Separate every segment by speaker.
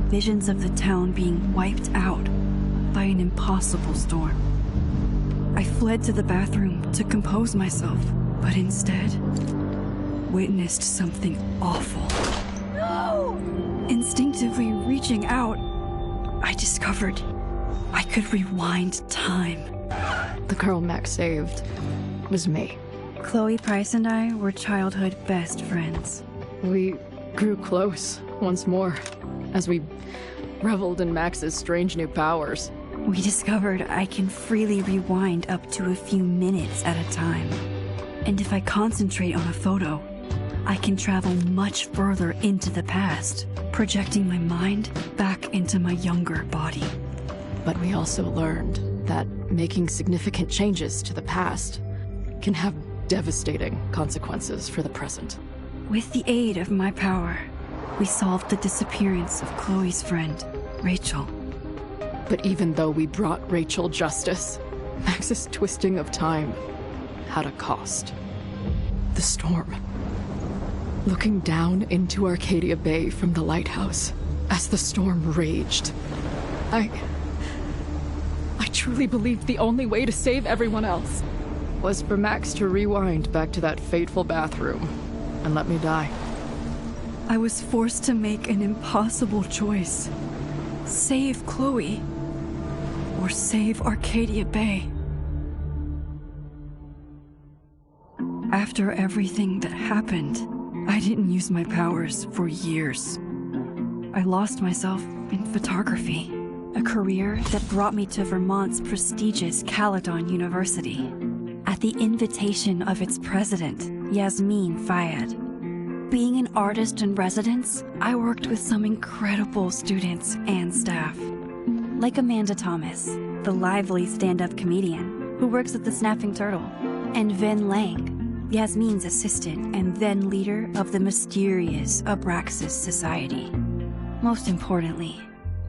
Speaker 1: visions of the town being wiped out by an impossible storm. I fled to the bathroom to compose myself, but instead witnessed something awful. No! Instinctively reaching out, I discovered I could rewind time.
Speaker 2: The girl Max saved was me.
Speaker 1: Chloe Price and I were childhood best friends.
Speaker 2: We grew close once more as we reveled in Max's strange new powers.
Speaker 1: We discovered I can freely rewind up to a few minutes at a time. And if I concentrate on a photo, I can travel much further into the past, projecting my mind back into my younger body.
Speaker 2: But we also learned that making significant changes to the past can have devastating consequences for the present.
Speaker 1: With the aid of my power, we solved the disappearance of Chloe's friend, Rachel.
Speaker 2: But even though we brought Rachel justice, Max's twisting of time had a cost. The storm. Looking down into Arcadia Bay from the lighthouse as the storm raged, I truly believed the only way to save everyone else was for Max to rewind back to that fateful bathroom and let me die.
Speaker 1: I was forced to make an impossible choice. Save Chloe, or save Arcadia Bay. After everything that happened, I didn't use my powers for years. I lost myself in photography, a career that brought me to Vermont's prestigious Caledon University, at the invitation of its president, Yasmin Fayed. Being an artist in residence, I worked with some incredible students and staff, like Amanda Thomas, the lively stand-up comedian who works at the Snapping Turtle, and Vin Lang, Yasmin's assistant and then leader of the mysterious Abraxas Society. Most importantly,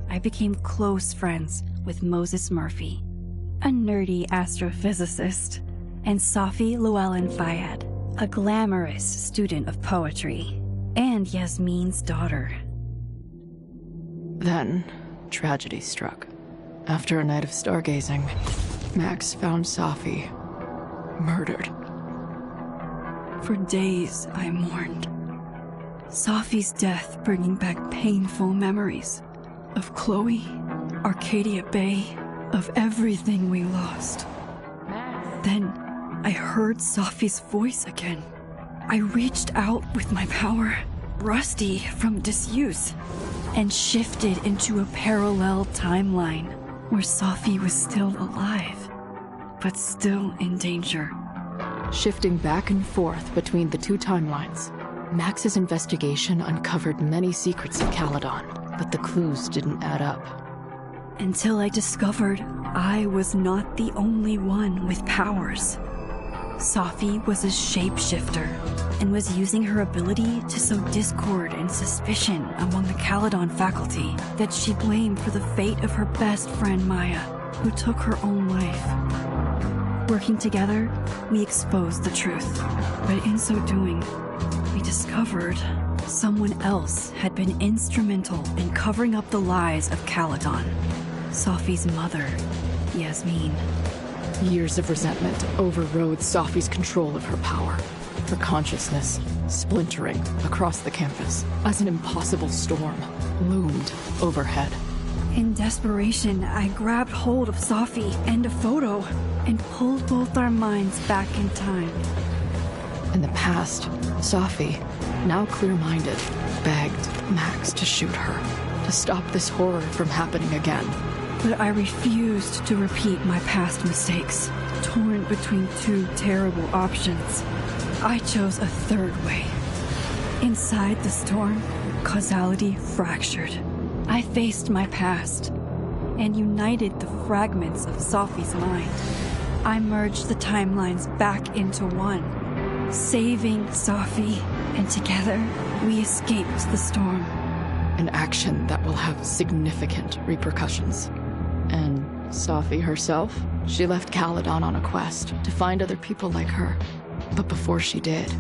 Speaker 1: I became close friends with Moses Murphy, a nerdy astrophysicist, and Safi Llewellyn Fayed, a glamorous student of poetry, and Yasmin's daughter.
Speaker 2: Then, tragedy struck. After a night of stargazing, Max found Safi murdered.
Speaker 1: For days, I mourned. Safi's death bringing back painful memories of Chloe, Arcadia Bay, of everything we lost. Then, I heard Safi's voice again. I reached out with my power, rusty from disuse, and shifted into a parallel timeline where Safi was still alive, but still in danger.
Speaker 2: Shifting back and forth between the two timelines, Max's investigation uncovered many secrets of Caledon, but the clues didn't add up.
Speaker 1: Until I discovered I was not the only one with powers. Safi was a shapeshifter and was using her ability to sow discord and suspicion among the Caledon faculty that she blamed for the fate of her best friend Maya, who took her own life. Working together, we exposed the truth, but in so doing, we discovered someone else had been instrumental in covering up the lies of Caledon. Safi's mother, Yasmin.
Speaker 2: Years of resentment overrode Safi's control of her power, her consciousness splintering across the campus as an impossible storm loomed overhead.
Speaker 1: In desperation, I grabbed hold of Safi and a photo and pulled both our minds back in time.
Speaker 2: In the past, Safi, now clear-minded, begged Max to shoot her, to stop this horror from happening again.
Speaker 1: But I refused to repeat my past mistakes, torn between two terrible options. I chose a third way. Inside the storm, causality fractured. I faced my past and united the fragments of Safi's mind. I merged the timelines back into one, saving Safi, and together we escaped the storm.
Speaker 2: An action that will have significant repercussions. And Safi herself? She left Caledon on a quest to find other people like her. But before she did,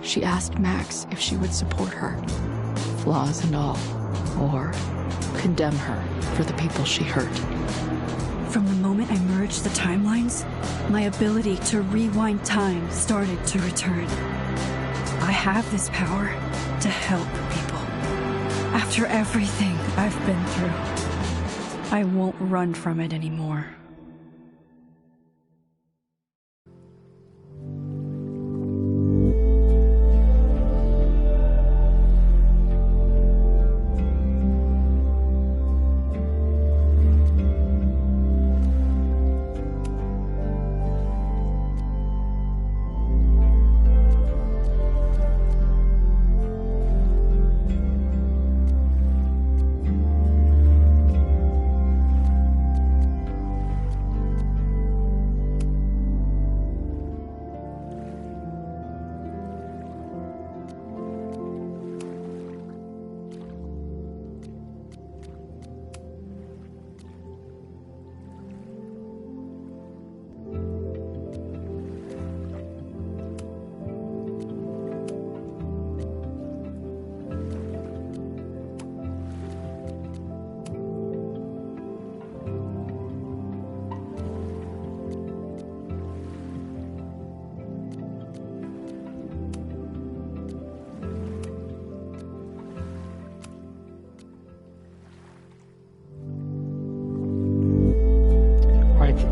Speaker 2: she asked Max if she would support her. Flaws and all. Or condemn her for the people she hurt.
Speaker 1: From the moment I merged the timelines, my ability to rewind time started to return. I have this power to help people. After everything I've been through, I won't run from it anymore.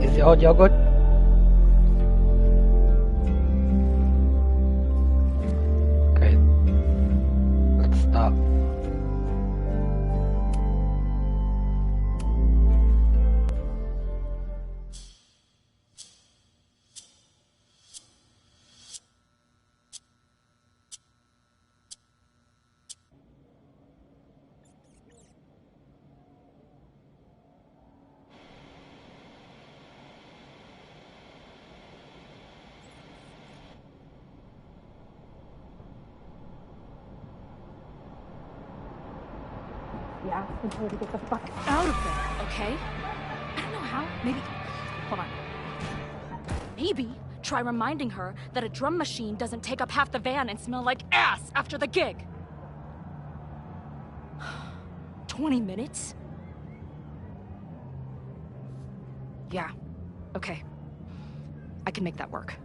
Speaker 3: Is the audio good? Okay, let's start.
Speaker 4: Yeah, and tell her to get the fuck out of there, okay? I don't know how. Maybe... Hold on. Maybe try reminding her that a drum machine doesn't take up half the van and smell like ass after the gig. 20 minutes? Yeah, okay. I can make that work.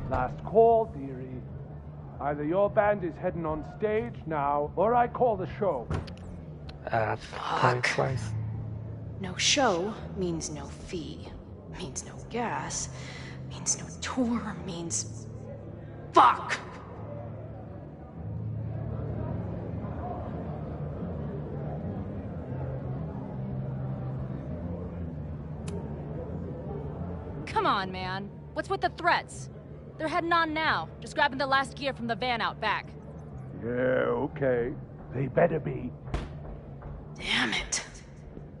Speaker 5: Last call, dearie. Either your band is heading on stage now, or I call the show.
Speaker 3: Time twice.
Speaker 4: No show means no fee, means no gas, means no tour, means... Fuck! Come on, man. What's with the threats? They're heading on now, just grabbing the last gear from the van out back.
Speaker 5: Yeah, okay. They better be.
Speaker 4: Damn it.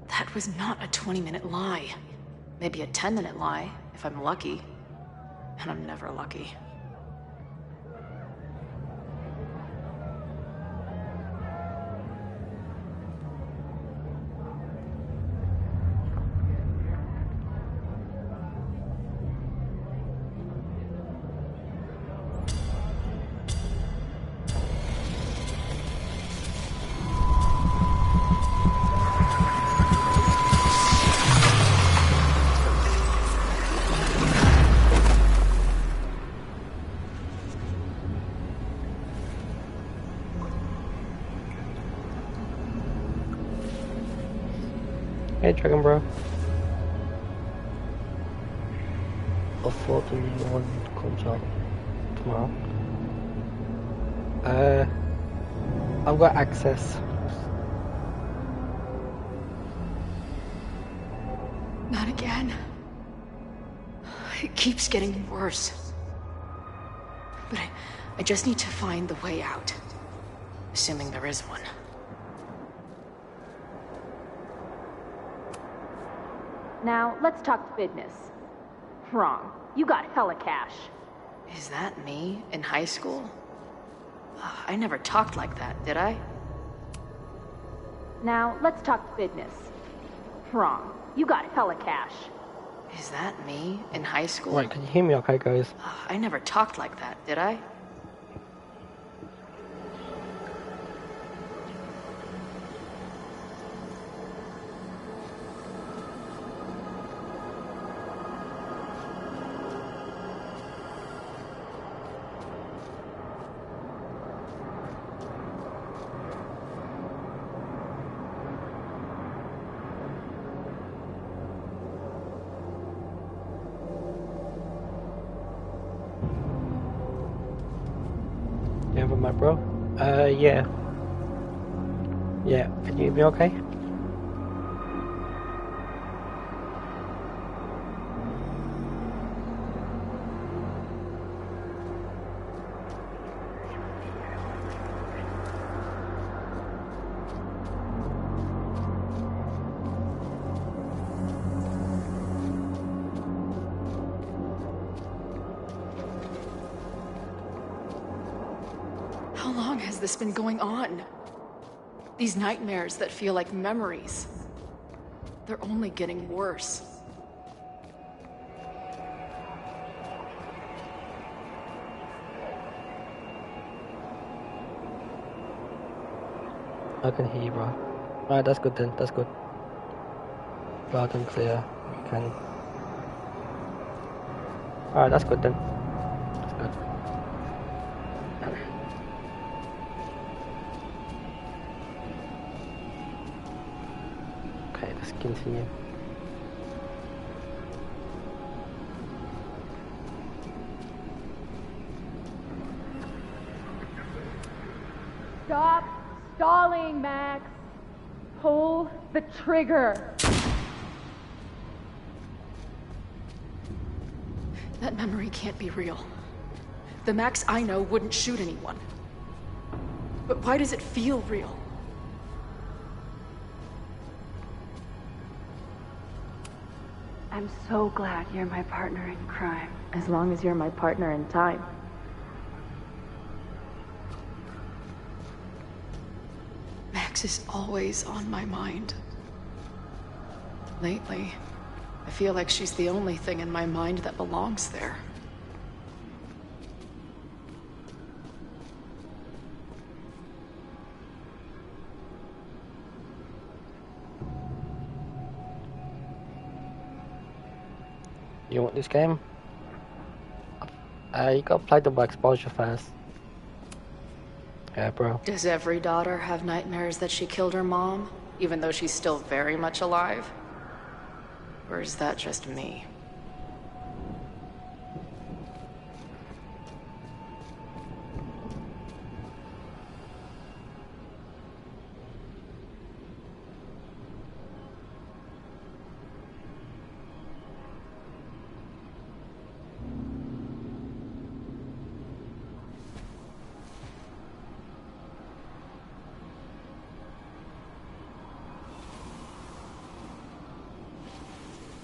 Speaker 4: That was not a 20-minute lie. Maybe a 10-minute lie, if I'm lucky. And I'm never lucky.
Speaker 3: Hey, Dragon Bro. I thought the new one comes out tomorrow. I've got access.
Speaker 4: Not again. It keeps getting worse. But I just need to find the way out. Assuming there is one.
Speaker 6: Now, let's talk business. Wrong. You got hella cash.
Speaker 4: Is that me in high school?
Speaker 2: I never talked like that, did I?
Speaker 6: Now, let's talk business. Wrong. You got hella cash.
Speaker 2: Is that me in high school?
Speaker 3: Right, can you hear me okay, guys?
Speaker 2: I never talked like that, did I?
Speaker 3: You have a mic, bro? Yeah. Yeah, can you hear me okay?
Speaker 2: How long has this been going on? These nightmares that feel like memories. They're only getting worse.
Speaker 3: I can hear you, bro. Alright, that's good then, that's good. Loud and clear, you can... Alright, that's good then. That's good. Okay, let's continue.
Speaker 6: Stop stalling, Max. Pull the trigger.
Speaker 2: That memory can't be real. The Max I know wouldn't shoot anyone. But why does it feel real?
Speaker 1: I'm so glad you're my partner in crime.
Speaker 6: As long as you're my partner in time.
Speaker 2: Max is always on my mind. Lately, I feel like she's the only thing in my mind that belongs there.
Speaker 3: You want this game? You gotta play the exposure first. Yeah, bro.
Speaker 2: Does every daughter have nightmares that she killed her mom, even though she's still very much alive? Or is that just me?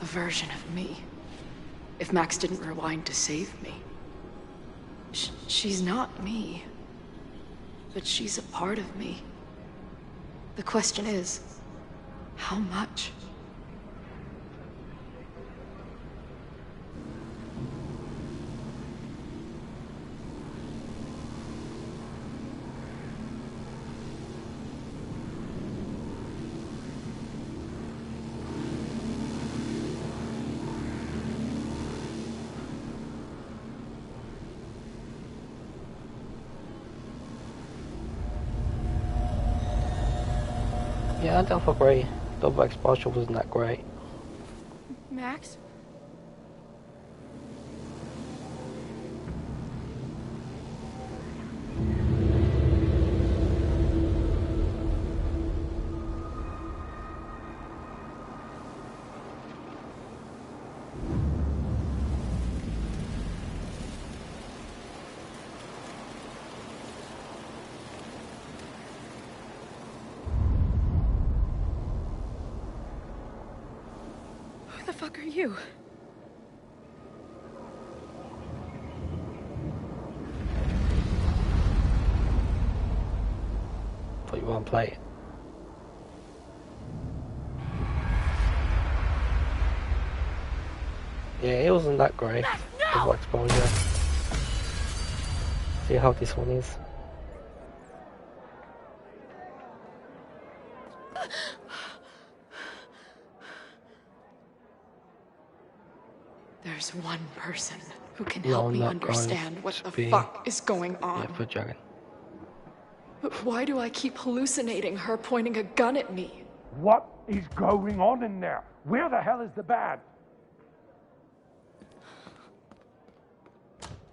Speaker 2: A version of me. If Max didn't rewind to save me. She's not me. But she's a part of me. The question is, how much?
Speaker 3: Yeah, I don't agree. Double exposure wasn't that great.
Speaker 2: Max? Who the fuck are you?
Speaker 3: But you won't play it. Yeah, it wasn't that great. Double exposure. See how this one is.
Speaker 2: There's one person who can
Speaker 3: No,
Speaker 2: help me
Speaker 3: not
Speaker 2: understand
Speaker 3: going
Speaker 2: what
Speaker 3: to
Speaker 2: the
Speaker 3: be-
Speaker 2: fuck is going
Speaker 3: Yeah,
Speaker 2: on.
Speaker 3: for Dragon.
Speaker 2: But why do I keep hallucinating her pointing a gun at me?
Speaker 5: What is going on in there? Where the hell is the bad?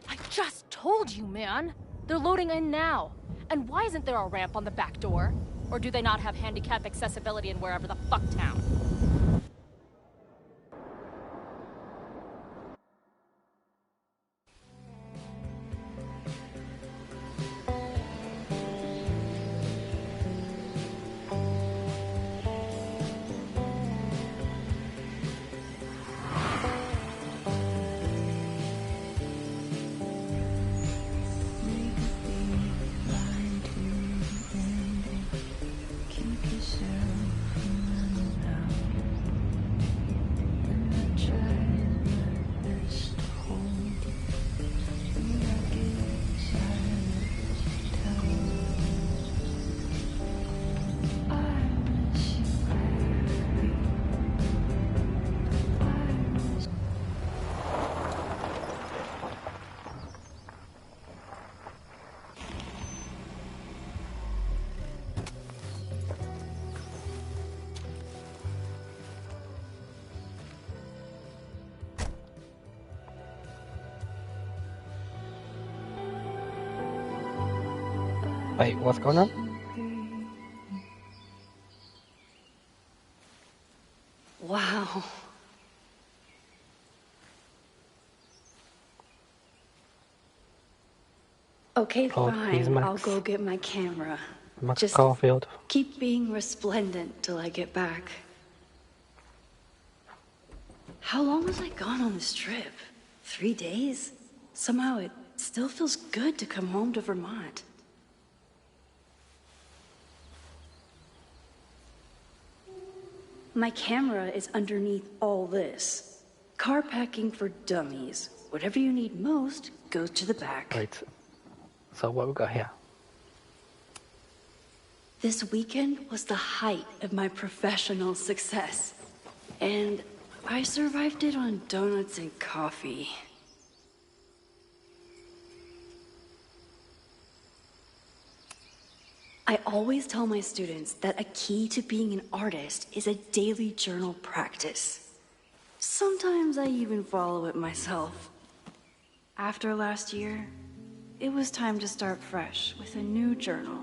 Speaker 4: I just told you, man. They're loading in now. And why isn't there a ramp on the back door? Or do they not have handicap accessibility in wherever the fuck town?
Speaker 3: Wait, what's going on?
Speaker 1: Wow. Okay,
Speaker 3: Oh, please,
Speaker 1: fine.
Speaker 3: Max.
Speaker 1: I'll go get my camera.
Speaker 3: Max
Speaker 1: Just
Speaker 3: Caulfield.
Speaker 1: keep being resplendent till I get back. How long was I gone on this trip? 3 days? Somehow it still feels good to come home to Vermont. My camera is underneath all this. Car packing for dummies. Whatever you need most goes to the back.
Speaker 3: Right. So what we got here?
Speaker 1: This weekend was the height of my professional success. And I survived it on donuts and coffee. I always tell my students that a key to being an artist is a daily journal practice. Sometimes I even follow it myself. After last year, it was time to start fresh with a new journal.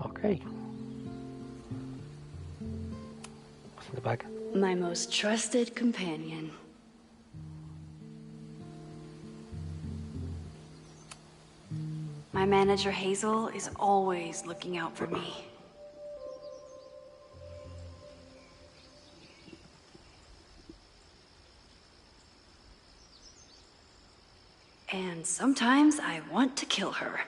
Speaker 3: Okay. What's in the bag?
Speaker 1: My most trusted companion. My manager Hazel is always looking out for me. And sometimes I want to kill her.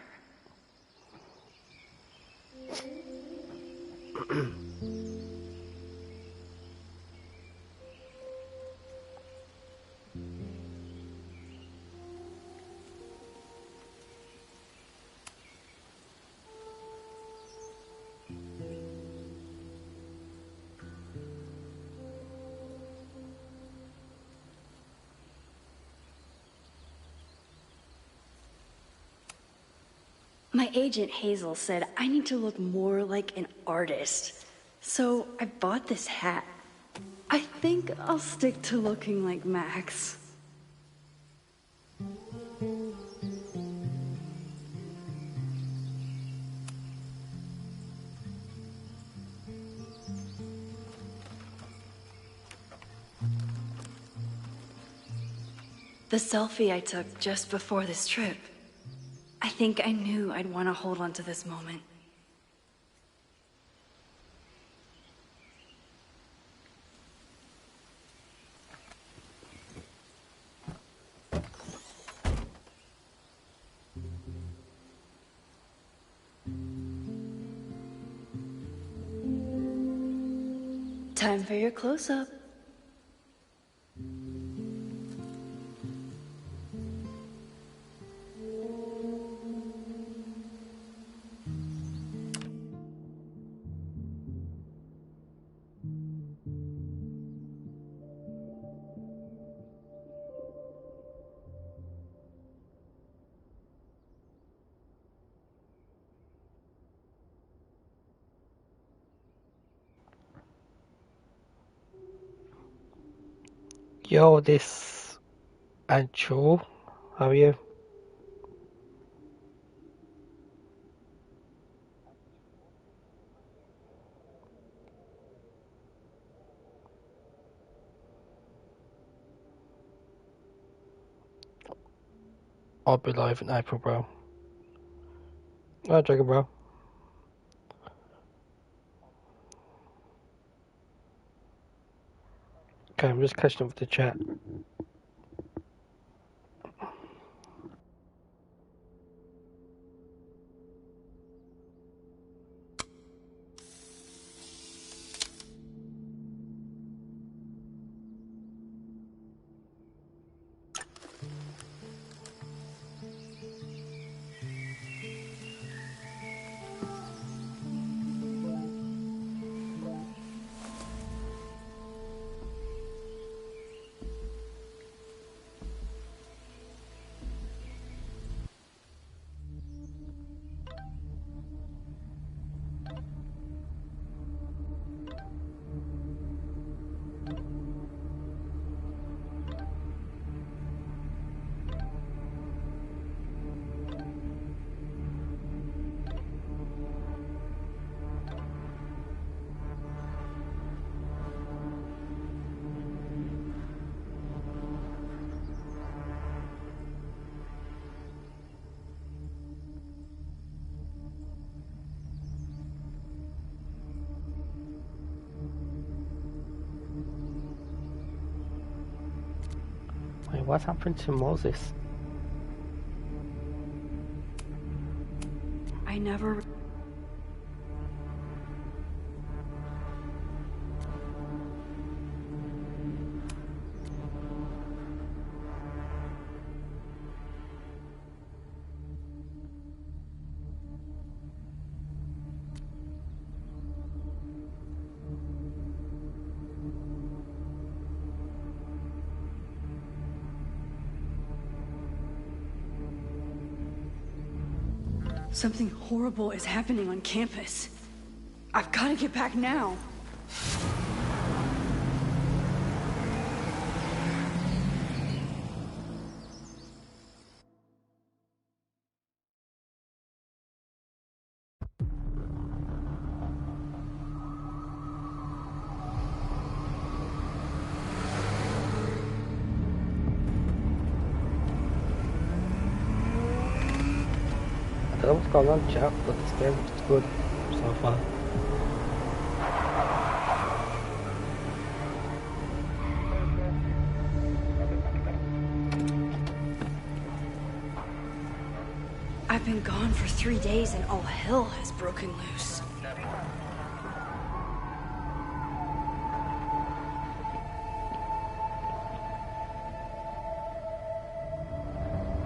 Speaker 1: My agent Hazel said I need to look more like an artist. So I bought this hat. I think I'll stick to looking like Max. The selfie I took just before this trip. I think I knew I'd want to hold on to this moment. Time for your close-up.
Speaker 3: Yo, this Ancho, how are you? I'll be live in April, bro. Oh, Dragon, bro. Okay, I'm just catching up with the chat. Wait, what's happened to Moses?
Speaker 1: I never... Something horrible is happening on campus. I've got to get back now.
Speaker 3: I don't know what's going on, chat, but this game is good so far.
Speaker 1: I've been gone for 3 days and all hell has broken loose.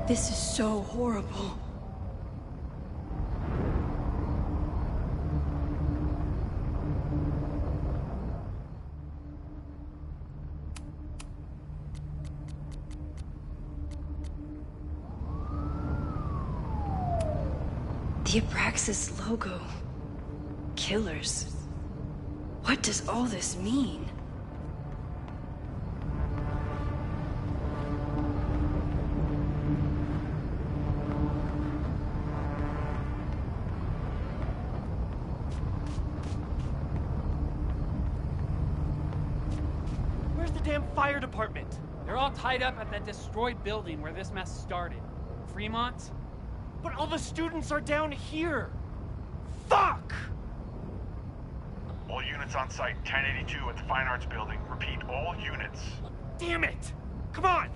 Speaker 1: This is so horrible. The Abraxas logo. Killers. What does all this mean?
Speaker 7: Where's the damn fire department? They're all tied up at that destroyed building where this mess started. Fremont? But all the students are down here! Fuck!
Speaker 8: All units on site, 1082 at the Fine Arts Building. Repeat, all units.
Speaker 7: Damn it! Come on!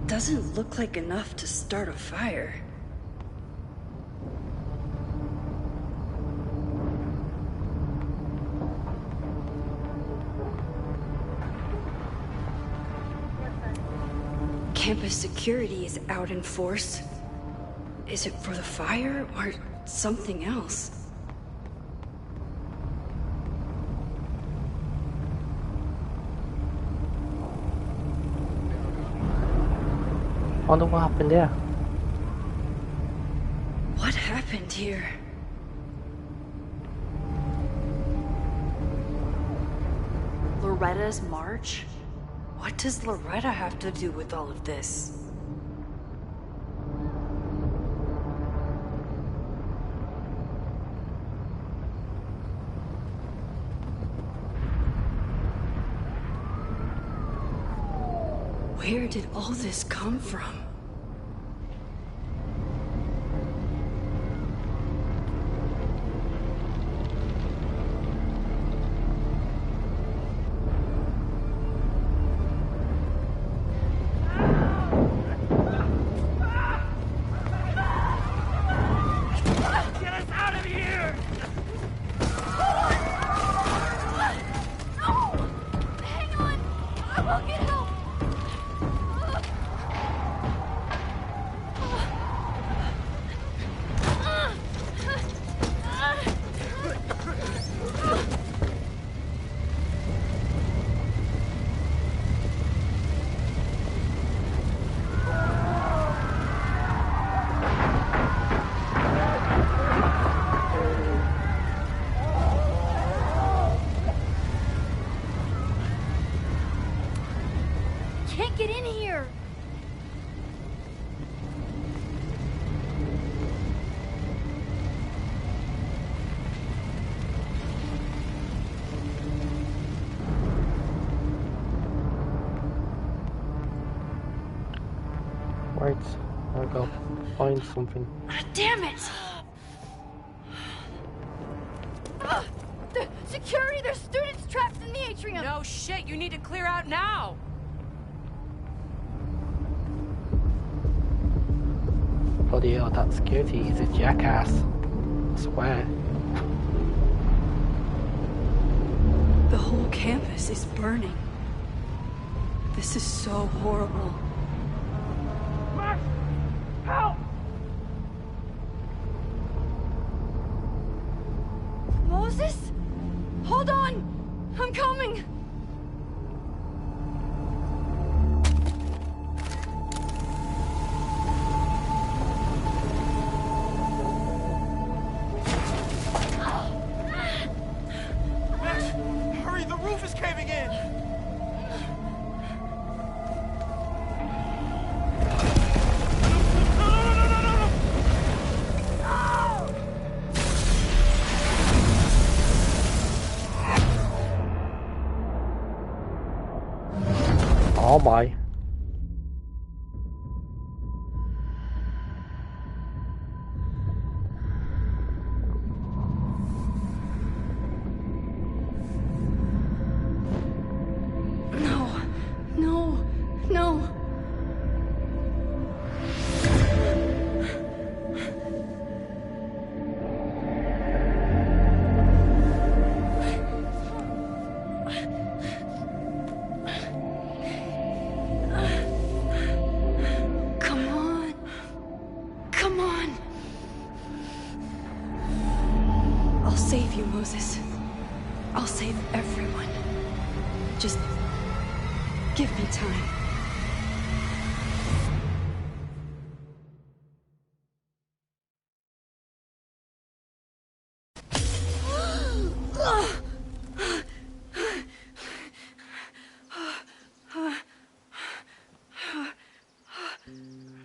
Speaker 1: Doesn't look like enough to start a fire. Campus security is out in force. Is it for the fire or something else?
Speaker 3: Wonder what happened there.
Speaker 1: What happened here? Loretta's march? What does Loretta have to do with all of this? Where did all this come from?
Speaker 4: Get in here!
Speaker 3: Right, I'll go find something.
Speaker 1: Damn it!
Speaker 4: The security! There's students trapped in the atrium!
Speaker 9: No shit, you need to clear out now!
Speaker 3: Bloody hell, that security is a jackass. I swear.
Speaker 1: The whole campus is burning. This is so horrible.
Speaker 5: Max! Help!
Speaker 4: Moses? Hold on! I'm coming!
Speaker 3: Oh my.
Speaker 1: No, no, no. save you, Moses. I'll save everyone. Just give me time.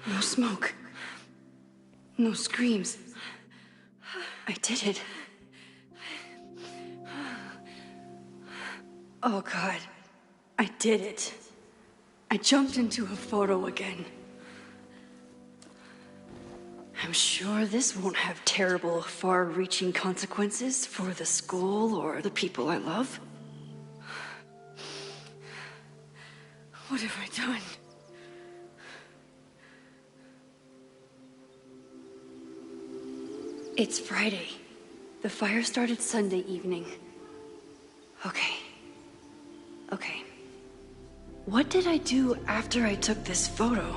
Speaker 1: No smoke. No screams. I did it. Oh God, I did it. I jumped into a photo again. I'm sure this won't have terrible, far-reaching consequences for the school or the people I love. What have I done? It's Friday. The fire started Sunday evening. Okay. What did I do after I took this photo?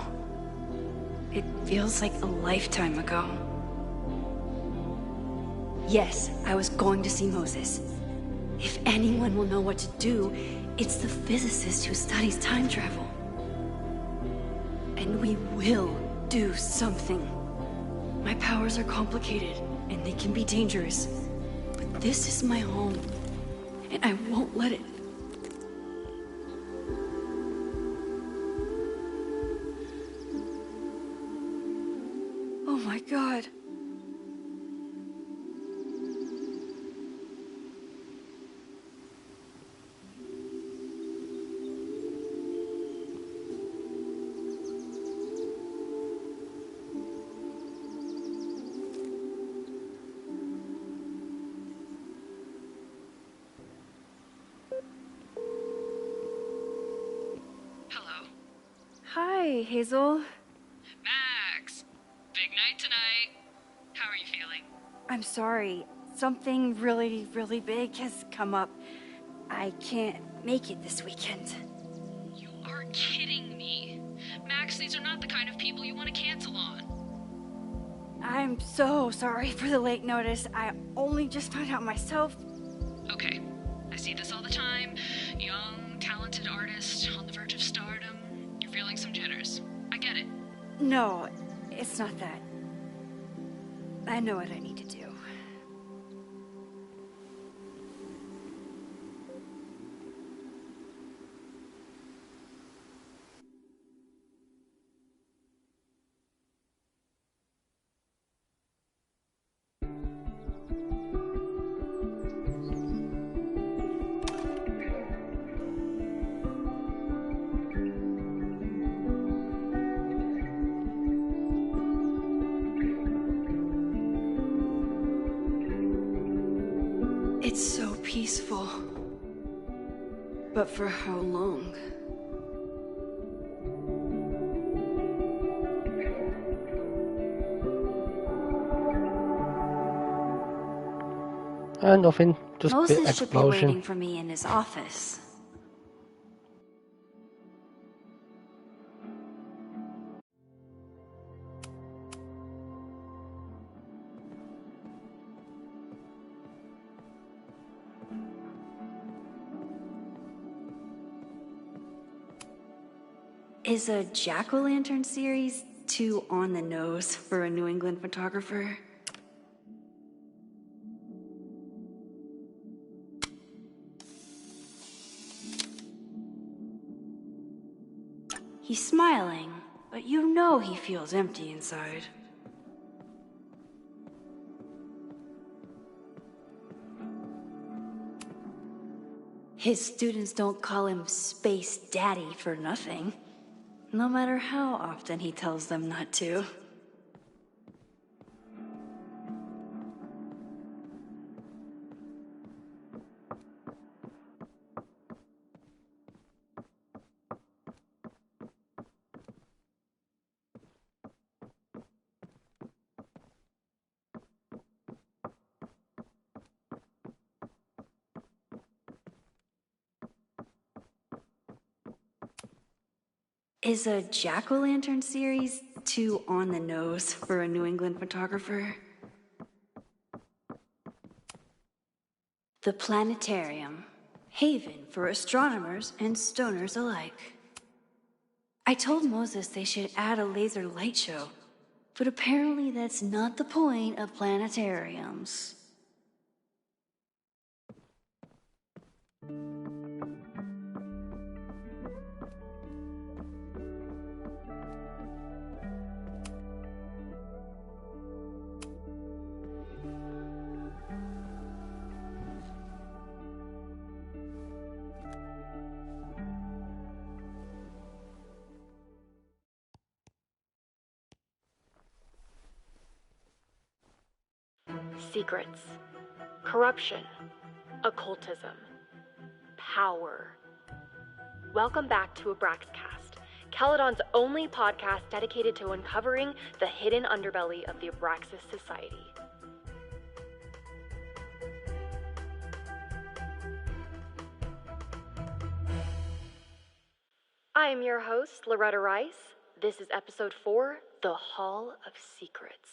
Speaker 1: It feels like a lifetime ago. Yes, I was going to see Moses. If anyone will know what to do, it's the physicist who studies time travel. And we will do something. My powers are complicated, and they can be dangerous. But this is my home, and I won't let it. Oh my God.
Speaker 10: Hello.
Speaker 1: Hi, Hazel.
Speaker 10: Max! Big night tonight. How are you feeling?
Speaker 1: I'm sorry. Something really, really big has come up. I can't make it this weekend.
Speaker 10: You are kidding me. Max, these are not the kind of people you want to cancel on.
Speaker 1: I'm so sorry for the late notice. I only just found out myself.
Speaker 10: Okay. I see this all the time. Young, talented artist on the verge of stardom. You're feeling some jitters. I get it.
Speaker 1: No, it's not that. I know what I need to do. It's so peaceful. But for how long?
Speaker 3: Nothing. Just a bit
Speaker 1: Moses should be
Speaker 3: explosion.
Speaker 1: waiting for me in his office. Is a jack-o'-lantern series too on the nose for a New England photographer? He's smiling, but you know he feels empty inside. His students don't call him Space Daddy for nothing. No matter how often he tells them not to. Is a jack-o'-lantern series too on the nose for a New England photographer?
Speaker 11: The planetarium. Haven for astronomers and stoners alike. I told Moses they should add a laser light show, but apparently that's not the point of planetariums.
Speaker 12: Secrets, corruption, occultism, power. Welcome back to Abraxcast, Caledon's only podcast dedicated to uncovering the hidden underbelly of the Abraxas Society. I am your host, Loretta Rice. This is episode 4, The Hall of Secrets.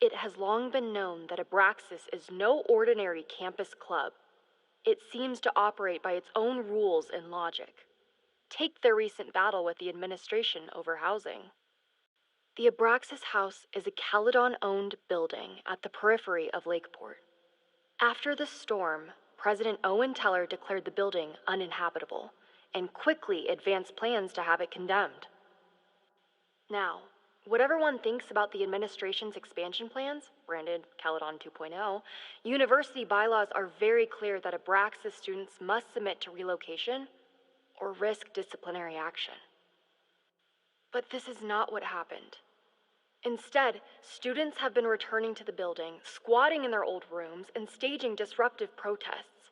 Speaker 12: It has long been known that Abraxas is no ordinary campus club. It seems to operate by its own rules and logic. Take their recent battle with the administration over housing. The Abraxas House is a Caledon-owned building at the periphery of Lakeport. After the storm, President Owen Teller declared the building uninhabitable and quickly advanced plans to have it condemned. Now, whatever one thinks about the administration's expansion plans, branded Caledon 2.0, university bylaws are very clear that Abraxas students must submit to relocation or risk disciplinary action. But this is not what happened. Instead, students have been returning to the building, squatting in their old rooms, and staging disruptive protests.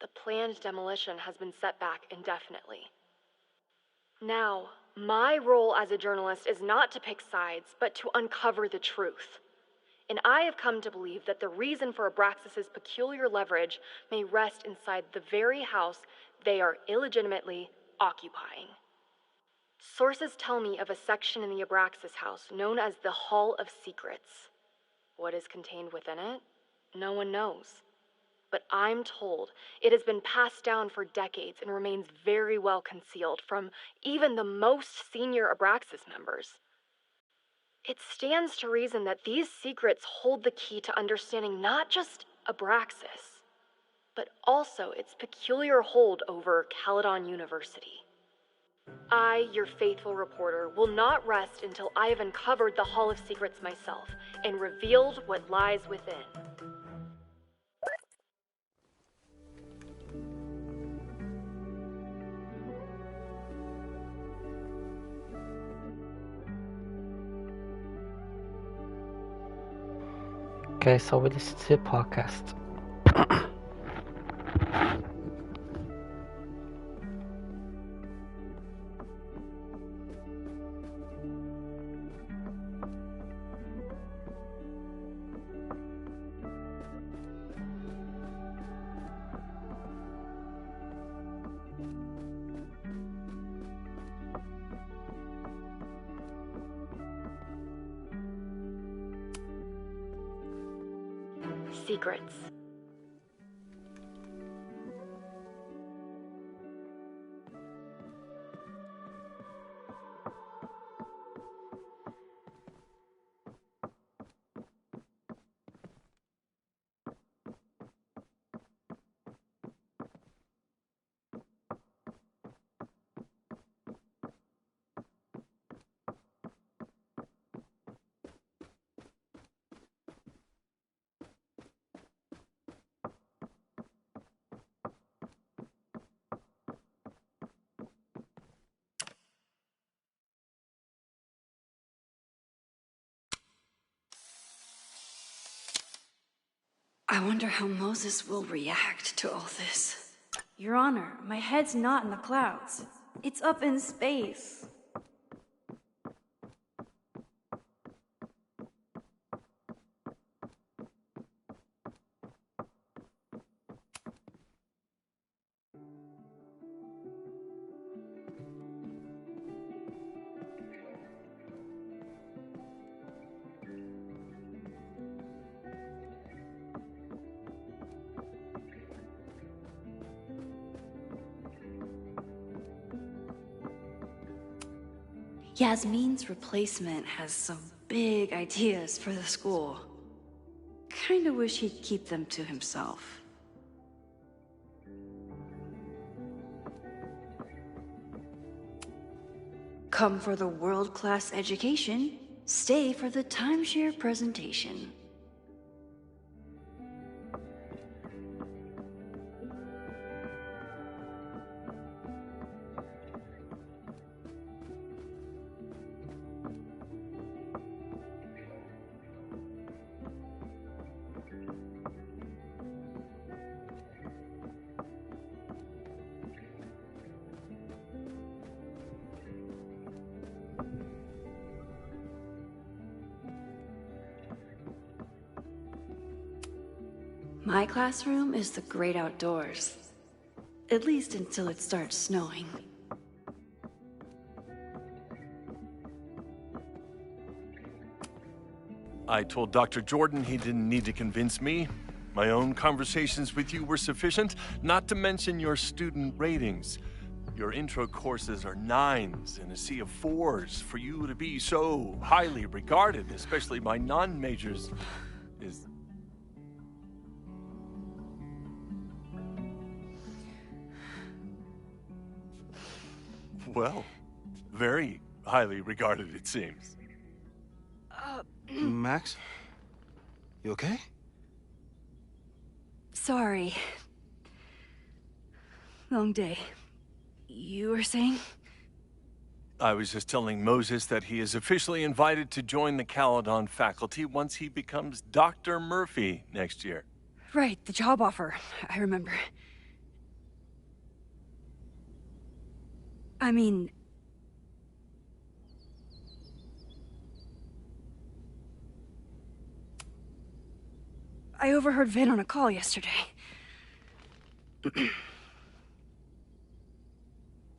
Speaker 12: The planned demolition has been set back indefinitely. Now, my role as a journalist is not to pick sides, but to uncover the truth. And I have come to believe that the reason for Abraxas's peculiar leverage may rest inside the very house they are illegitimately occupying. Sources tell me of a section in the Abraxas house known as the Hall of Secrets. What is contained within it? No one knows. But I'm told it has been passed down for decades and remains very well concealed from even the most senior Abraxas members. It stands to reason that these secrets hold the key to understanding not just Abraxas, but also its peculiar hold over Caledon University. I, your faithful reporter, will not rest until I have uncovered the Hall of Secrets myself and revealed what lies within.
Speaker 3: Okay, so we listen to the podcast.
Speaker 12: Secrets.
Speaker 11: I wonder how Moses will react to all this. Your Honor, my head's not in the clouds. It's up in space. Yasmin's replacement has some big ideas for the school. Kinda wish he'd keep them to himself. Come for the world-class education, stay for the timeshare presentation. My classroom is the great outdoors. At least until it starts snowing.
Speaker 13: I told Dr. Jordan he didn't need to convince me. My own conversations with you were sufficient, not to mention your student ratings. Your intro courses are 9s in a sea of 4s. For you to be so highly regarded, especially by non-majors, is... well, very highly regarded, it seems.
Speaker 14: Max? You okay?
Speaker 11: Sorry. Long day. You were saying?
Speaker 13: I was just telling Moses that he is officially invited to join the Caledon faculty once he becomes Dr. Murphy next year.
Speaker 11: Right, the job offer. I remember. I mean... I overheard Vin on a call yesterday.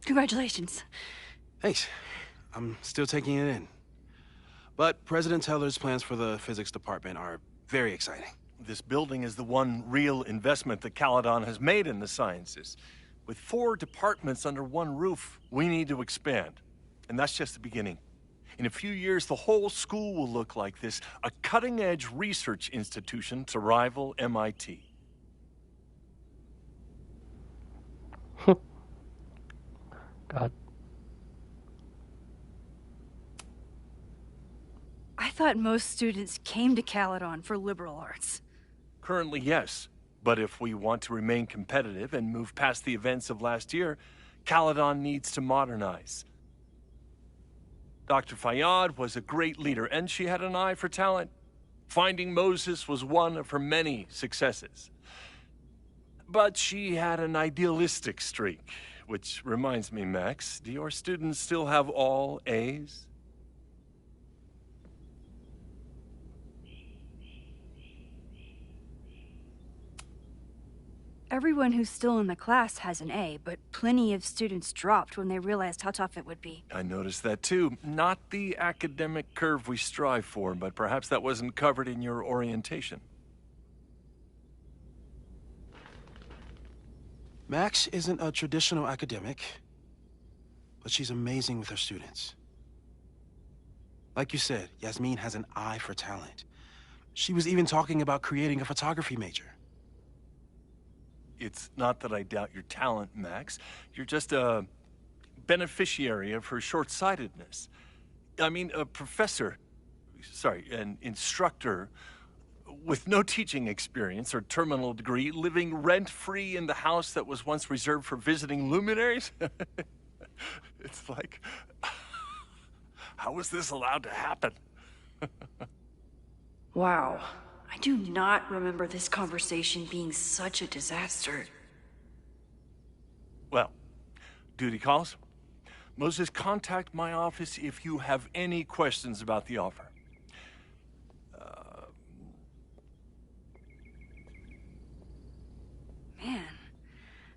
Speaker 11: Congratulations.
Speaker 14: Thanks. I'm still taking it in. But President Teller's plans for the physics department are very exciting.
Speaker 13: This building is the one real investment that Caledon has made in the sciences. With 4 departments under one roof, we need to expand. And that's just the beginning. In a few years, the whole school will look like this, a cutting-edge research institution to rival MIT.
Speaker 3: God.
Speaker 11: I thought most students came to Caledon for liberal arts.
Speaker 13: Currently, yes. But if we want to remain competitive and move past the events of last year, Caledon needs to modernize. Dr. Fayyad was a great leader, and she had an eye for talent. Finding Moses was one of her many successes. But she had an idealistic streak, which reminds me, Max, do your students still have all A's?
Speaker 11: Everyone who's still in the class has an A, but plenty of students dropped when they realized how tough it would be.
Speaker 13: I noticed that too. Not the academic curve we strive for, but perhaps that wasn't covered in your orientation.
Speaker 14: Max isn't a traditional academic, but she's amazing with her students. Like you said, Yasmin has an eye for talent. She was even talking about creating a photography major.
Speaker 13: It's not that I doubt your talent, Max. You're just a beneficiary of her short-sightedness. I mean, a professor, an instructor with no teaching experience or terminal degree, living rent-free in the house that was once reserved for visiting luminaries? It's like, how was this allowed to happen?
Speaker 11: Wow. I do not remember this conversation being such a disaster.
Speaker 13: Well, duty calls. Moses, contact my office if you have any questions about the offer.
Speaker 11: Man,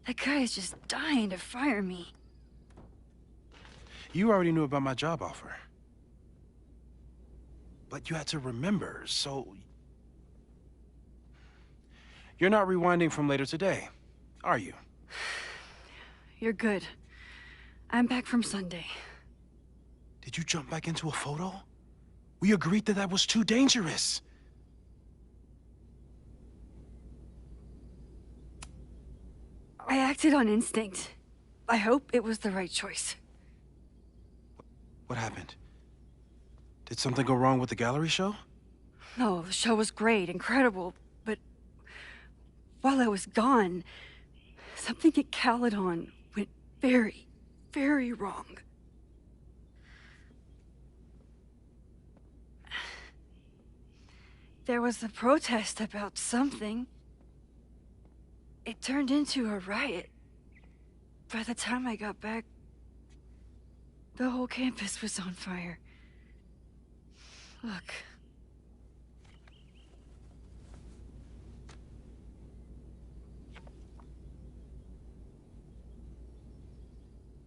Speaker 11: that guy is just dying to fire me.
Speaker 14: You already knew about my job offer. But you had to remember, so... You're not rewinding from later today, are you?
Speaker 11: You're good. I'm back from Sunday.
Speaker 14: Did you jump back into a photo? We agreed that that was too dangerous.
Speaker 1: I acted on instinct. I hope it was the right choice.
Speaker 14: What happened? Did something go wrong with the gallery show?
Speaker 1: No, the show was great, incredible, but while I was gone, something at Caledon went very, very wrong. There was a protest about something. It turned into a riot. By the time I got back, the whole campus was on fire. Look.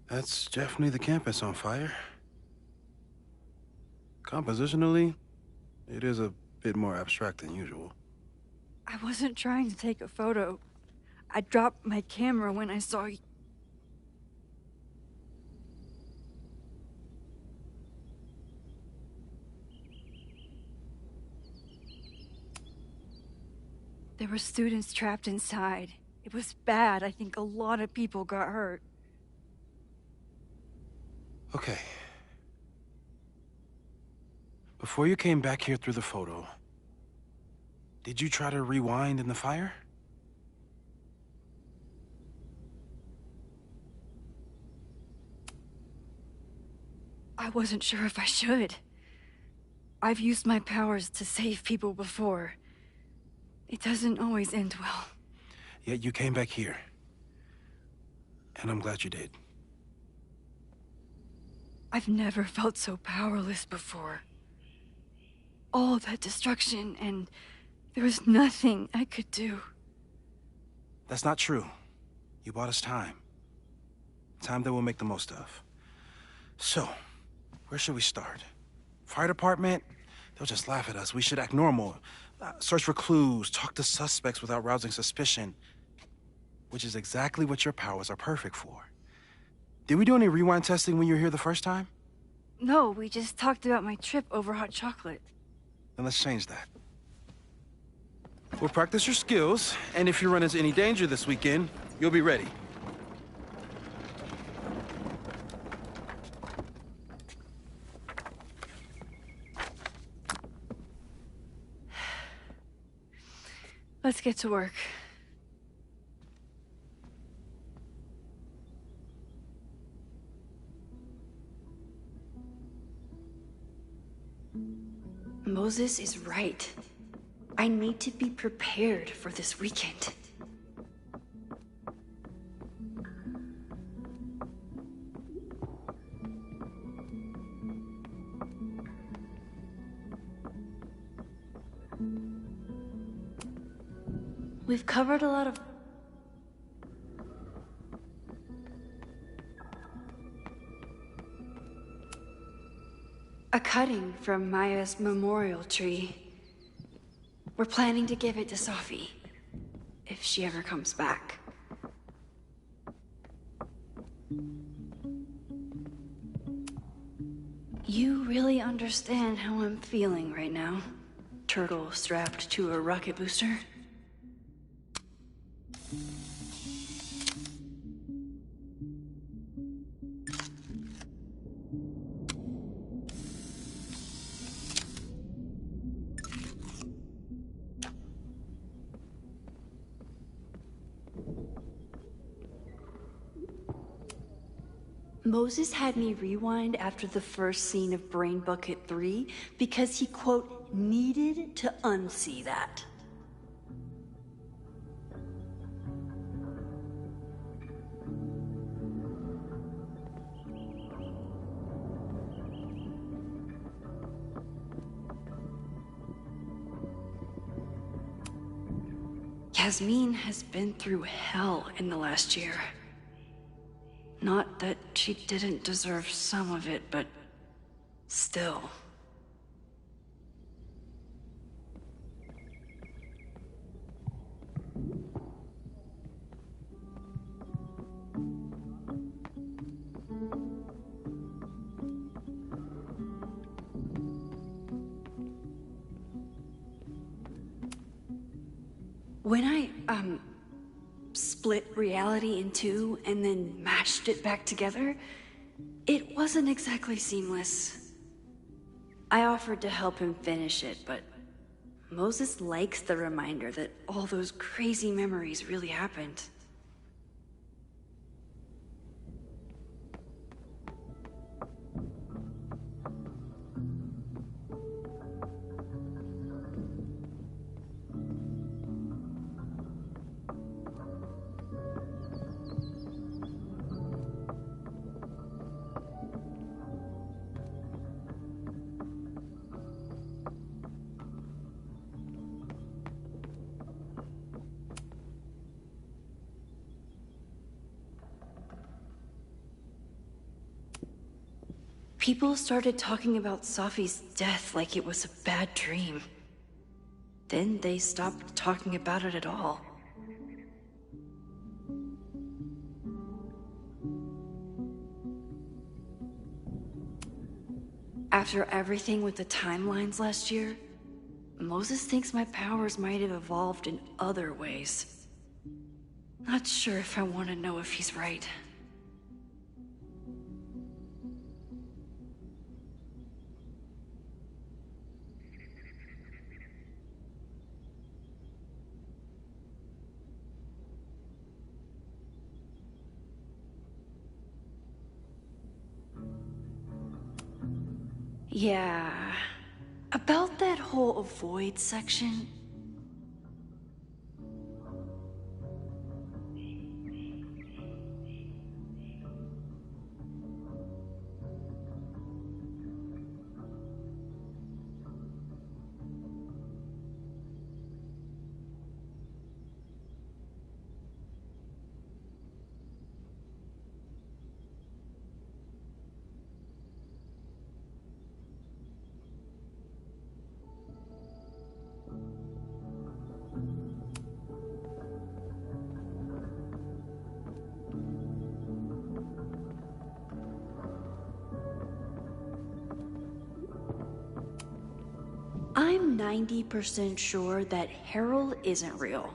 Speaker 14: That's definitely the campus on fire. Compositionally, it is a bit more abstract than usual.
Speaker 1: I wasn't trying to take a photo. I dropped my camera when I saw you. There were students trapped inside. It was bad. I think a lot of people got hurt.
Speaker 14: Okay. Before you came back here through the photo, did you try to rewind in the fire?
Speaker 1: I wasn't sure if I should. I've used my powers to save people before. It doesn't always end well.
Speaker 14: Yet you came back here. And I'm glad you did.
Speaker 1: I've never felt so powerless before. All that destruction, and there was nothing I could do.
Speaker 14: That's not true. You bought us time. Time that we'll make the most of. So, where should we start? Fire department? They'll just laugh at us. We should act normal. Search for clues, talk to suspects without rousing suspicion. Which is exactly what your powers are perfect for. Did we do any rewind testing when you were here the first time?
Speaker 1: No, we just talked about my trip over hot chocolate.
Speaker 14: Then let's change that. We'll practice your skills, and if you run into any danger this weekend, you'll be ready.
Speaker 1: Let's get to work. Moses is right. I need to be prepared for this weekend. We've covered a lot of... A cutting from Maya's memorial tree. We're planning to give it to Sophie, if she ever comes back. You really understand how I'm feeling right now? Turtle strapped to a rocket booster? Moses had me rewind after the first scene of Brain Bucket 3 because he, quote, needed to unsee that. Yasmin has been through hell in the last year. Not that she didn't deserve some of it, but still.
Speaker 11: When I, split reality in two and then mashed it back together, it wasn't exactly seamless. I offered to help him finish it, but Moses likes the reminder that all those crazy memories really happened. People started talking about Safi's death like it was a bad dream. Then they stopped talking about it at all. After everything with the timelines last year, Moses thinks my powers might have evolved in other ways. Not sure if I want to know if he's right. Yeah, about that whole avoid section. I'm 90% sure that Harold isn't real.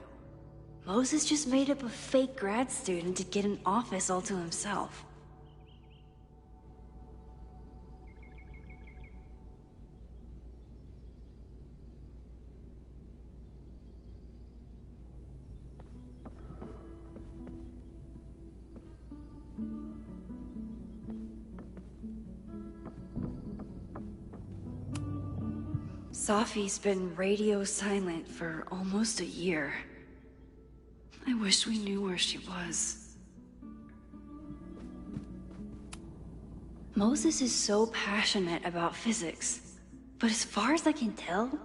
Speaker 11: Moses just made up a fake grad student to get an office all to himself. Safi's been radio silent for almost a year. I wish we knew where she was. Moses is so passionate about physics, but as far as I can tell,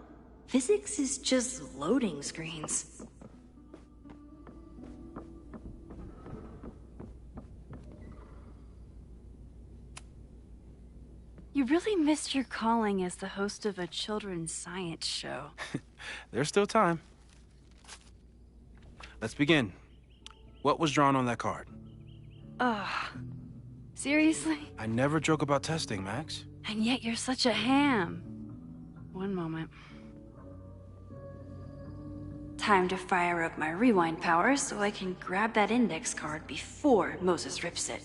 Speaker 11: physics is just loading screens. You really missed your calling as the host of a children's science show.
Speaker 14: There's still time. Let's begin. What was drawn on that card?
Speaker 11: Seriously?
Speaker 14: I never joke about testing, Max.
Speaker 11: And yet you're such a ham. One moment. Time to fire up my rewind powers so I can grab that index card before Moses rips it.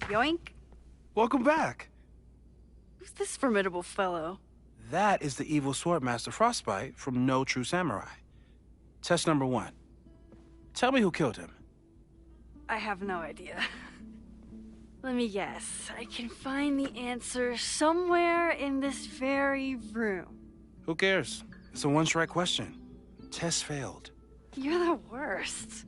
Speaker 11: Yoink.
Speaker 14: Welcome back.
Speaker 11: Who's this formidable fellow?
Speaker 14: That is the evil Swordmaster Frostbite from No True Samurai. Test number 1. Tell me who killed him.
Speaker 11: I have no idea. Let me guess. I can find the answer somewhere in this very room.
Speaker 14: Who cares? It's a one-strike question. Test failed.
Speaker 11: You're the worst.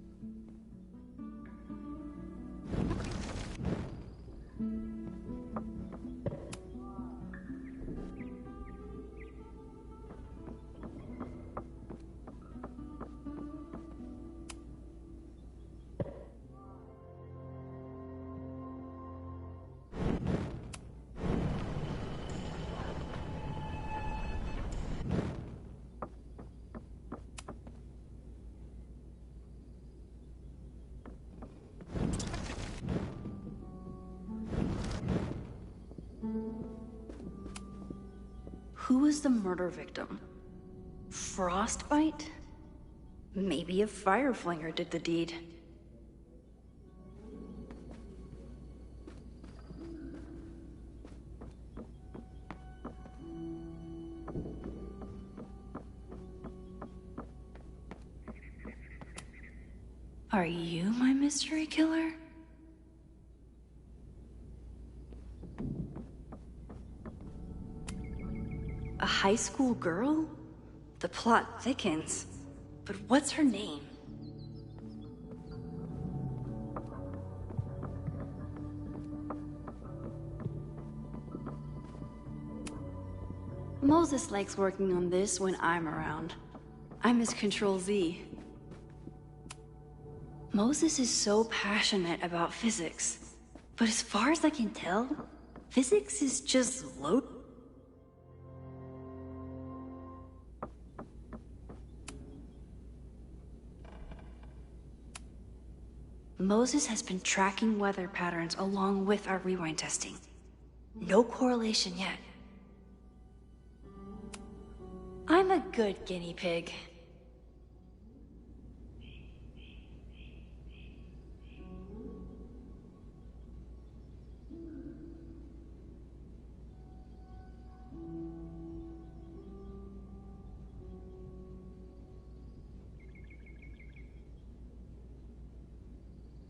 Speaker 11: Who was the murder victim? Frostbite? Maybe a fire flinger did the deed. Are you my mystery killer? A high school girl? The plot thickens. But what's her name? Moses likes working on this when I'm around. I'm his Control-Z. Moses is so passionate about physics. But as far as I can tell, physics is just low. Moses has been tracking weather patterns along with our rewind testing. No correlation yet. I'm a good guinea pig.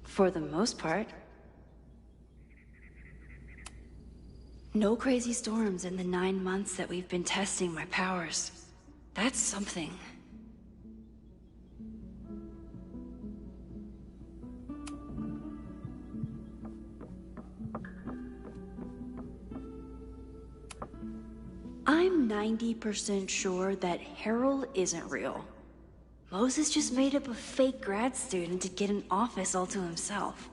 Speaker 11: For the most part. No crazy storms in the 9 months that we've been testing my powers. That's something. I'm 90% sure that Harold isn't real. Moses just made up a fake grad student to get an office all to himself.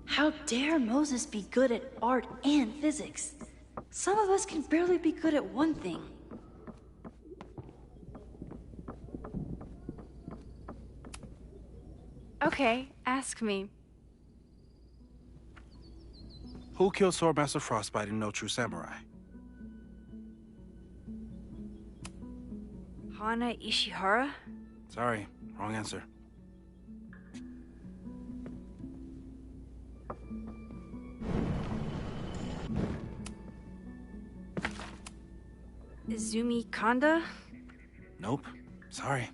Speaker 11: How dare Moses be good at art and physics? Some of us can barely be good at one thing.
Speaker 15: Okay, ask me.
Speaker 14: Who killed Swordmaster Frostbite in No True Samurai?
Speaker 15: Hana Ishihara?
Speaker 14: Sorry, wrong answer.
Speaker 15: Izumi Kanda?
Speaker 14: Nope. Sorry.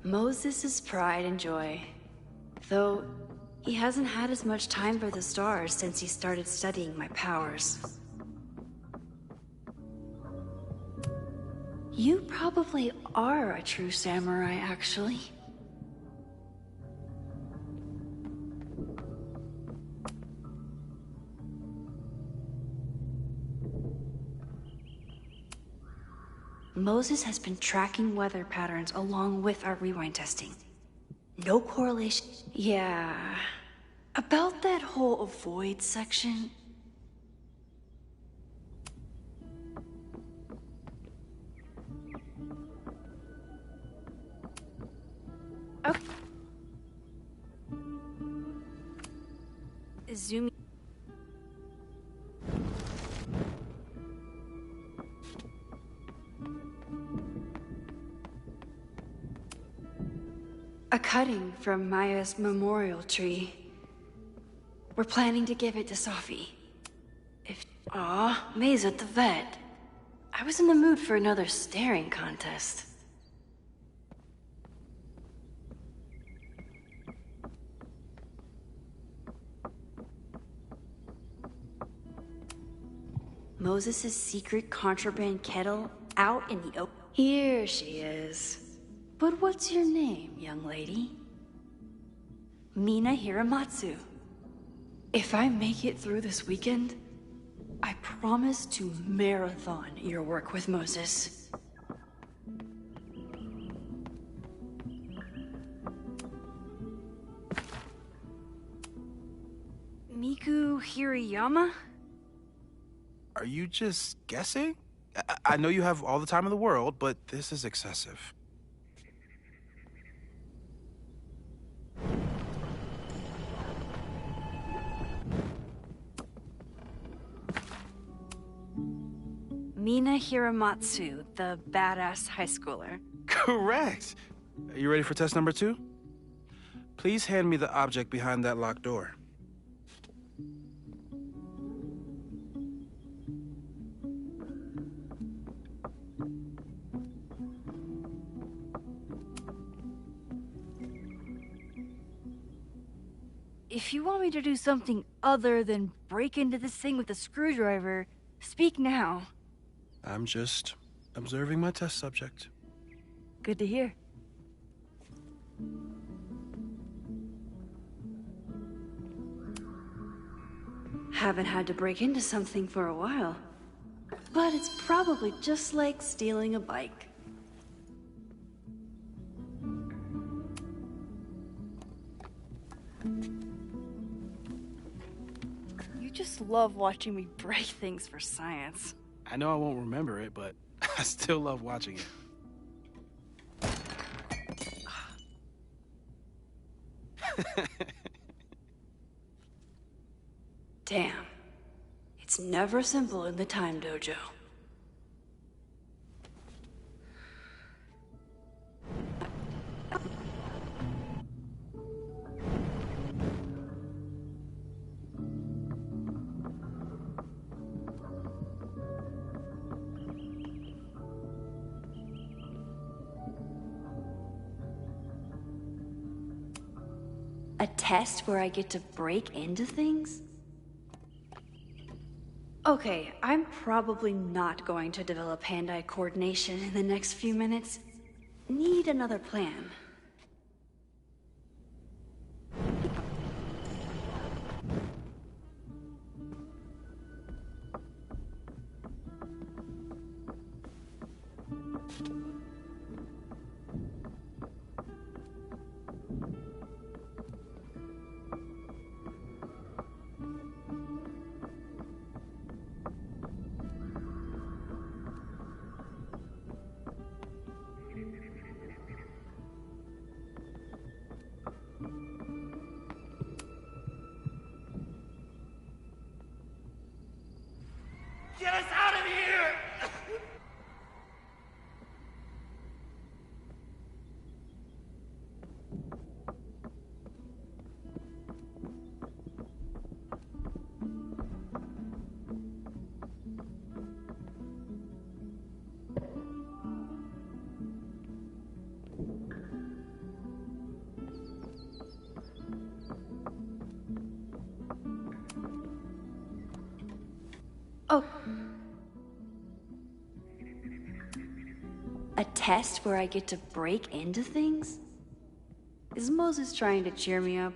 Speaker 11: Moses' pride and joy. Though, he hasn't had as much time for the stars since he started studying my powers. You probably are a true samurai, actually. Moses has been tracking weather patterns along with our rewind testing. No correlation. Yeah. About that whole avoid section.
Speaker 15: Okay. Izumi.
Speaker 11: A cutting from Maya's memorial tree. We're planning to give it to Safi. May's at the vet. I was in the mood for another staring contest. Moses' secret contraband kettle out in the open. Here she is. But what's your name, young lady? Mina Hiramatsu. If I make it through this weekend, I promise to marathon your work with Moses.
Speaker 15: Kiriyama?
Speaker 14: Are you just guessing? I know you have all the time in the world, but this is excessive.
Speaker 15: Mina Hiramatsu, the badass high schooler.
Speaker 14: Correct! Are you ready for test number 2? Please hand me the object behind that locked door.
Speaker 15: If you want me to do something other than break into this thing with a screwdriver, speak now.
Speaker 14: I'm just observing my test subject.
Speaker 15: Good to hear. Haven't had to break into something for a while. But it's probably just like stealing a bike. You just love watching me break things for science.
Speaker 14: I know I won't remember it, but I still love watching it.
Speaker 11: Damn. It's never simple in the time dojo. A test where I get to break into things? Okay, I'm probably not going to develop hand-eye coordination in the next few minutes. Need another plan.
Speaker 7: Get us out of here!
Speaker 11: Oh. A test where I get to break into things? Is Moses trying to cheer me up?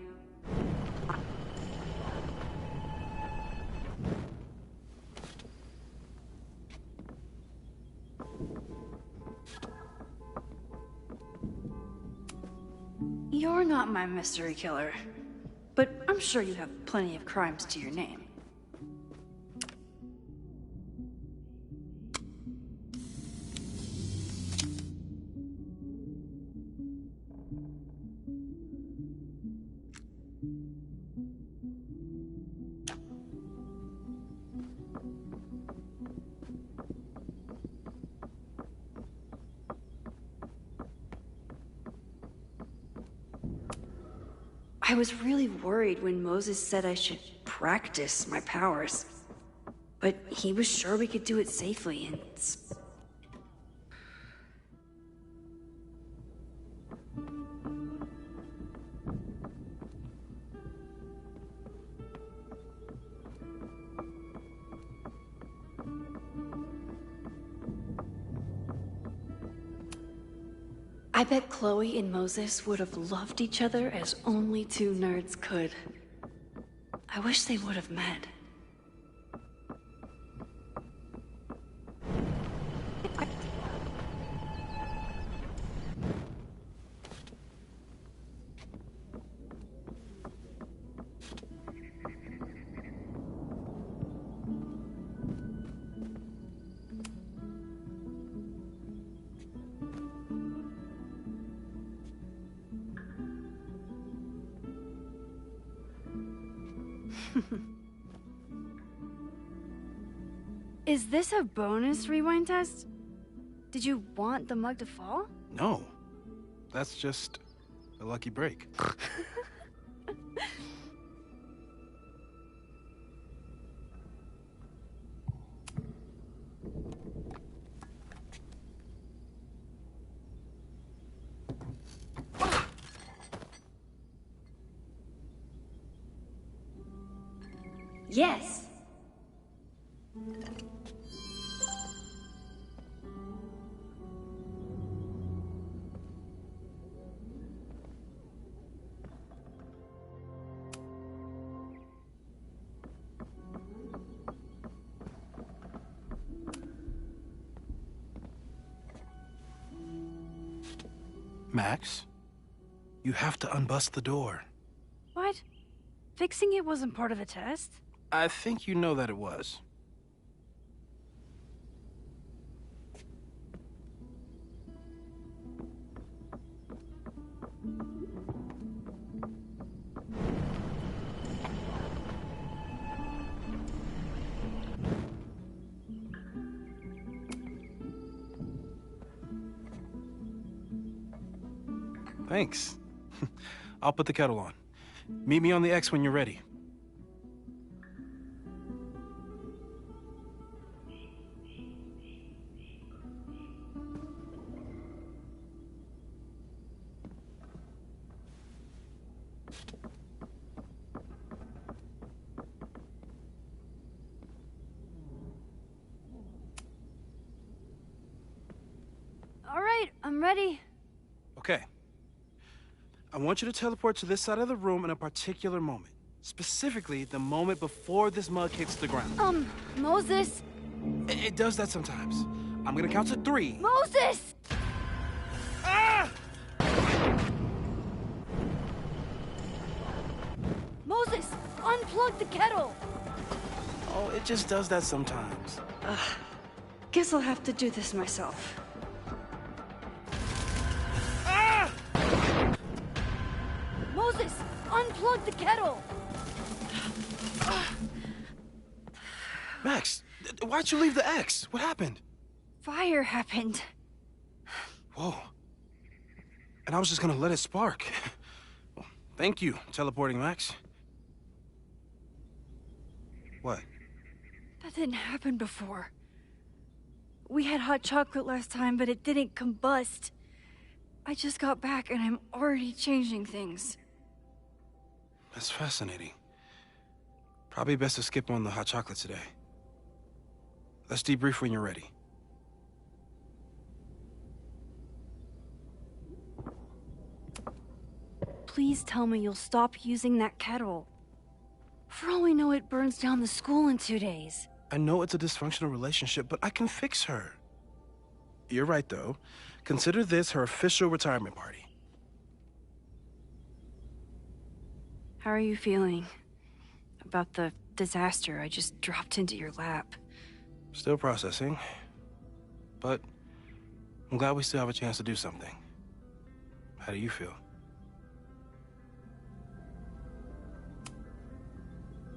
Speaker 11: You're not my mystery killer, but I'm sure you have plenty of crimes to your name. I was really worried when Moses said I should practice my powers. But he was sure we could do it safely and... I bet Chloe and Moses would have loved each other as only two nerds could. I wish they would have met.
Speaker 15: Is this a bonus rewind test? Did you want the mug to fall?
Speaker 14: No. That's just a lucky break.
Speaker 15: Yes.
Speaker 14: Max, you have to unbust the door.
Speaker 15: What? Fixing it wasn't part of the test?
Speaker 14: I think you know that it was. Thanks. I'll put the kettle on. Meet me on the X when you're ready.
Speaker 15: All right, I'm ready.
Speaker 14: Okay. I want you to teleport to this side of the room in a particular moment. Specifically, the moment before this mug hits the ground.
Speaker 15: Moses!
Speaker 14: It does that sometimes. I'm gonna count to 3.
Speaker 15: Moses!
Speaker 14: Ah!
Speaker 15: Moses, unplug the kettle!
Speaker 14: Oh, it just does that sometimes.
Speaker 15: Guess I'll have to do this myself. Moses, unplug the kettle!
Speaker 14: Max, why'd you leave the X? What happened?
Speaker 15: Fire happened.
Speaker 14: Whoa. And I was just gonna let it spark. Well, thank you, teleporting Max. What?
Speaker 15: That didn't happen before. We had hot chocolate last time, but it didn't combust. I just got back and I'm already changing things.
Speaker 14: That's fascinating. Probably best to skip on the hot chocolate today. Let's debrief when you're ready.
Speaker 15: Please tell me you'll stop using that kettle. For all we know, it burns down the school in 2 days.
Speaker 14: I know it's a dysfunctional relationship, but I can fix her. You're right, though. Consider this her official retirement party.
Speaker 15: How are you feeling about the disaster I just dropped into your lap?
Speaker 14: Still processing. But I'm glad we still have a chance to do something. How do you feel?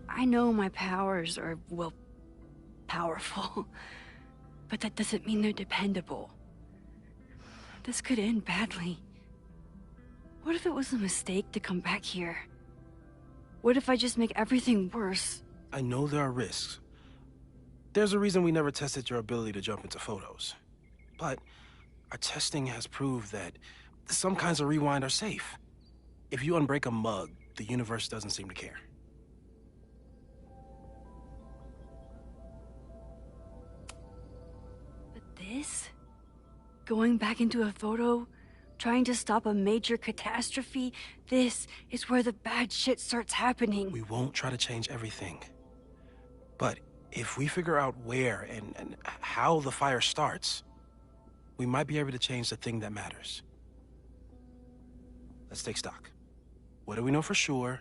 Speaker 15: I know my powers are, well, powerful. But that doesn't mean they're dependable. This could end badly. What if it was a mistake to come back here? What if I just make everything worse?
Speaker 14: I know there are risks. There's a reason we never tested your ability to jump into photos. But our testing has proved that some kinds of rewind are safe. If you unbreak a mug, the universe doesn't seem to care.
Speaker 15: But this? Going back into a photo? Trying to stop a major catastrophe? This is where the bad shit starts happening.
Speaker 14: We won't try to change everything. But if we figure out where and how the fire starts, we might be able to change the thing that matters. Let's take stock. What do we know for sure?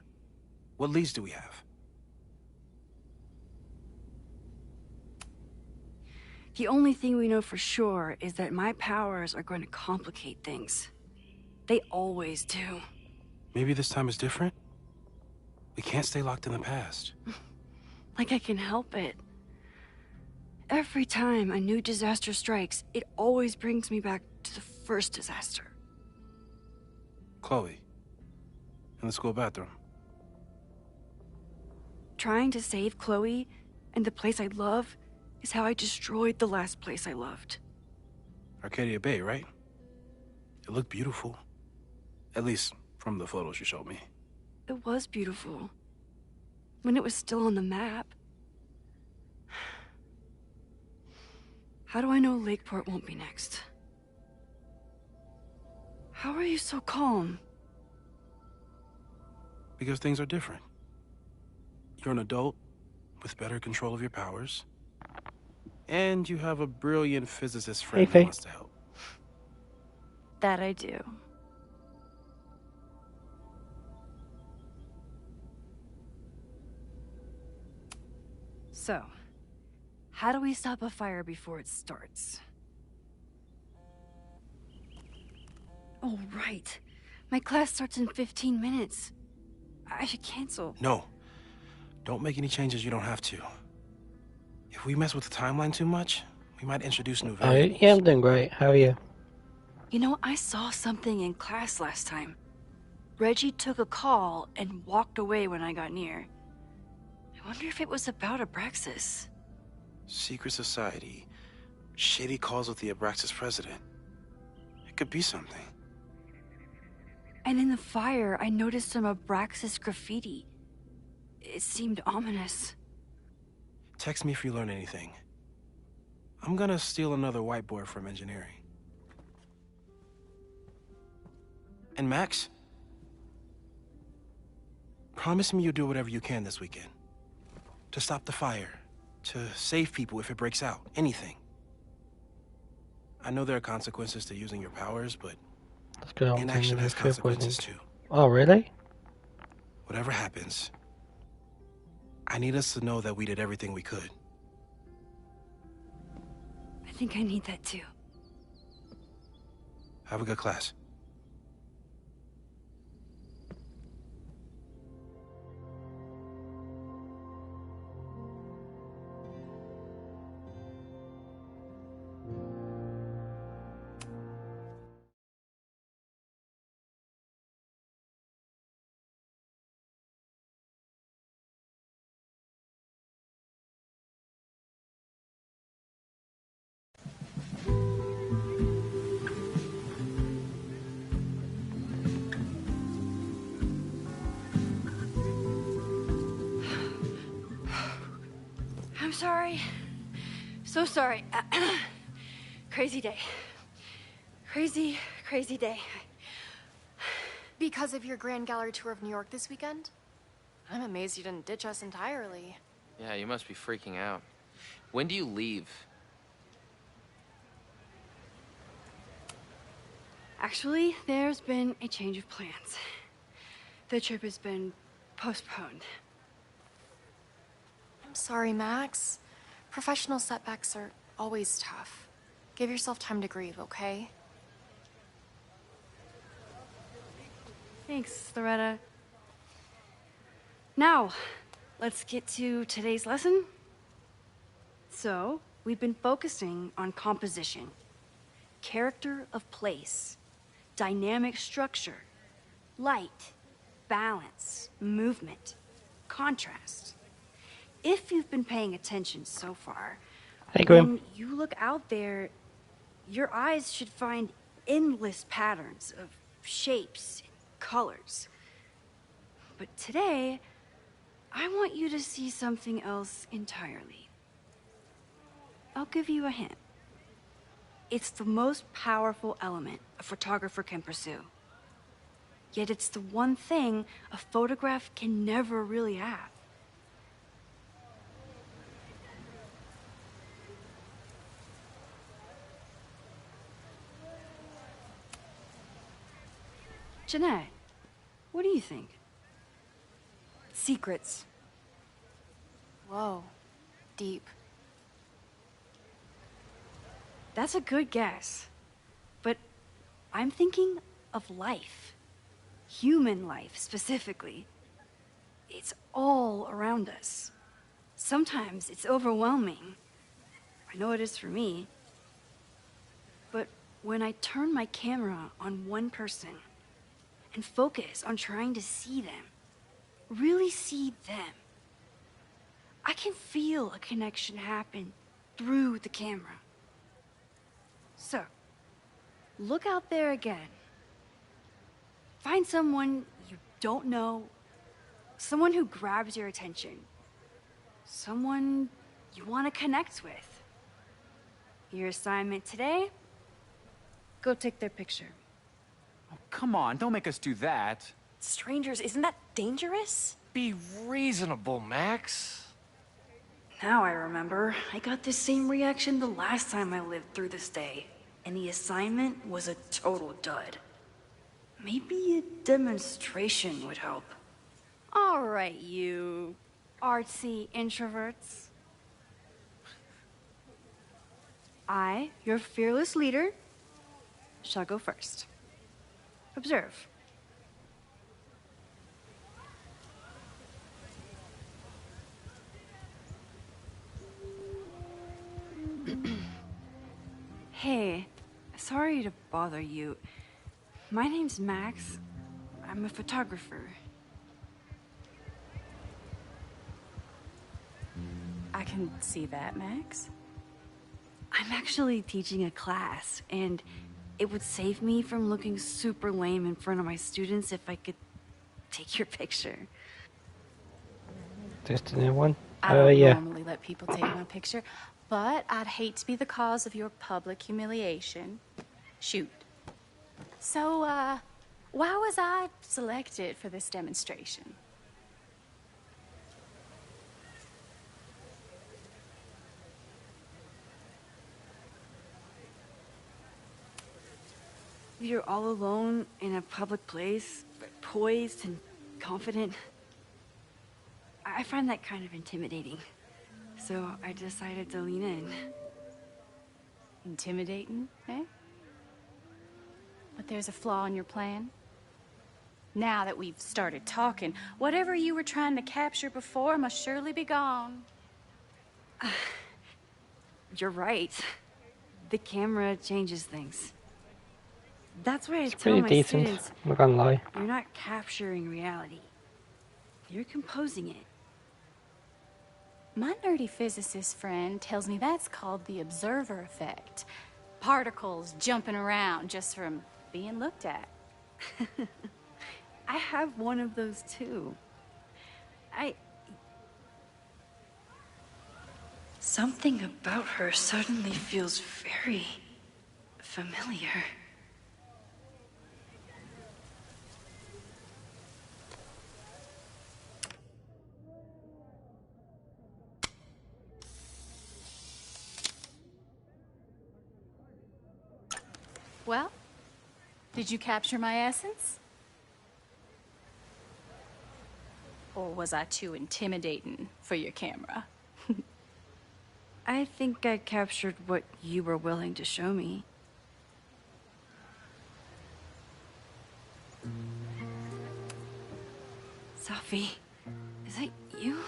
Speaker 14: What leads do we have?
Speaker 15: The only thing we know for sure is that my powers are going to complicate things. They always do.
Speaker 14: Maybe this time is different? We can't stay locked in the past.
Speaker 15: Like I can help it. Every time a new disaster strikes, it always brings me back to the first disaster.
Speaker 14: Chloe, in the school bathroom.
Speaker 15: Trying to save Chloe and the place I love is how I destroyed the last place I loved.
Speaker 14: Arcadia Bay, right? It looked beautiful. At least from the photos you showed me.
Speaker 15: It was beautiful. When it was still on the map. How do I know Lakeport won't be next? How are you so calm?
Speaker 14: Because things are different. You're an adult with better control of your powers. And you have a brilliant physicist friend who wants to help.
Speaker 15: That I do. So, how do we stop a fire before it starts? Oh, right. My class starts in 15 minutes. I should cancel.
Speaker 14: No. Don't make any changes you don't have to. If we mess with the timeline too much, we might introduce new variables.
Speaker 3: Yeah, I'm doing great. How are you?
Speaker 15: You know, I saw something in class last time. Reggie took a call and walked away when I got near. I wonder if it was about Abraxas.
Speaker 14: Secret society. Shady calls with the Abraxas president. It could be something.
Speaker 15: And in the fire, I noticed some Abraxas graffiti. It seemed ominous.
Speaker 14: Text me if you learn anything. I'm gonna steal another whiteboard from engineering. And Max? Promise me you'll do whatever you can this weekend. To stop the fire. To save people if it breaks out. Anything. I know there are consequences to using your powers, but inaction has consequences too.
Speaker 3: Oh, really?
Speaker 14: Whatever happens, I need us to know that we did everything we could.
Speaker 15: I think I need that too.
Speaker 14: Have a good class.
Speaker 15: I'm sorry. So sorry. Crazy day. Crazy, crazy day.
Speaker 12: Because of your Grand Gallery tour of New York this weekend? I'm amazed you didn't ditch us entirely.
Speaker 16: Yeah, you must be freaking out. When do you leave?
Speaker 15: Actually, there's been a change of plans. The trip has been postponed.
Speaker 12: I'm sorry, Max. Professional setbacks are always tough. Give yourself time to grieve, okay?
Speaker 15: Thanks, Loretta. Now, let's get to today's lesson. So, we've been focusing on composition, character of place, dynamic structure, light, balance, movement, contrast. If you've been paying attention so far, when you look out there, your eyes should find endless patterns of shapes and colors. But today, I want you to see something else entirely. I'll give you a hint. It's the most powerful element a photographer can pursue. Yet it's the one thing a photograph can never really have. Jeanette, what do you think? Secrets.
Speaker 12: Whoa. Deep.
Speaker 15: That's a good guess. But I'm thinking of life. Human life, specifically. it's all around us. Sometimes it's overwhelming. I know it is for me. But when I turn my camera on one person and focus on trying to see them, really see them, I can feel a connection happen through the camera. So, look out there again. Find someone you don't know, someone who grabs your attention, someone you want to connect with. Your assignment today? Go take their picture.
Speaker 17: Oh, come on, don't make us do that.
Speaker 18: Strangers, isn't that dangerous?
Speaker 7: Be reasonable, Max.
Speaker 15: Now I remember. I got the same reaction the last time I lived through this day, and the assignment was a total dud. Maybe a demonstration would help. All right, you artsy introverts. I, your fearless leader, shall go first. Observe. Hey, sorry to bother you. My name's Max. I'm a photographer.
Speaker 18: I can see that, Max.
Speaker 15: I'm actually teaching a class, and it would save me from looking super lame in front of my students if I could take your picture.
Speaker 3: Destiny 1?
Speaker 18: I don't
Speaker 3: Yeah.
Speaker 18: normally let people take my picture, but I'd hate to be the cause of your public humiliation. Shoot. So, why was I selected for this demonstration?
Speaker 15: You're all alone in a public place, poised and confident. I find that kind of intimidating. So I decided to lean in.
Speaker 18: Intimidating, eh? But there's a flaw in your plan. Now that we've started talking, whatever you were trying to capture before must surely be gone.
Speaker 15: You're right. The camera changes things. That's why I
Speaker 3: It's
Speaker 15: tell
Speaker 3: pretty
Speaker 15: my
Speaker 3: decent,
Speaker 15: students,
Speaker 3: I'm not gonna lie.
Speaker 15: you're not capturing reality. You're composing it.
Speaker 18: My nerdy physicist friend tells me that's called the observer effect. Particles jumping around just from being looked at.
Speaker 15: I have one of those too. Something about her suddenly feels very familiar.
Speaker 18: Well, did you capture my essence? Or was I too intimidating for your camera?
Speaker 15: I think I captured what you were willing to show me. Sophie, is that you?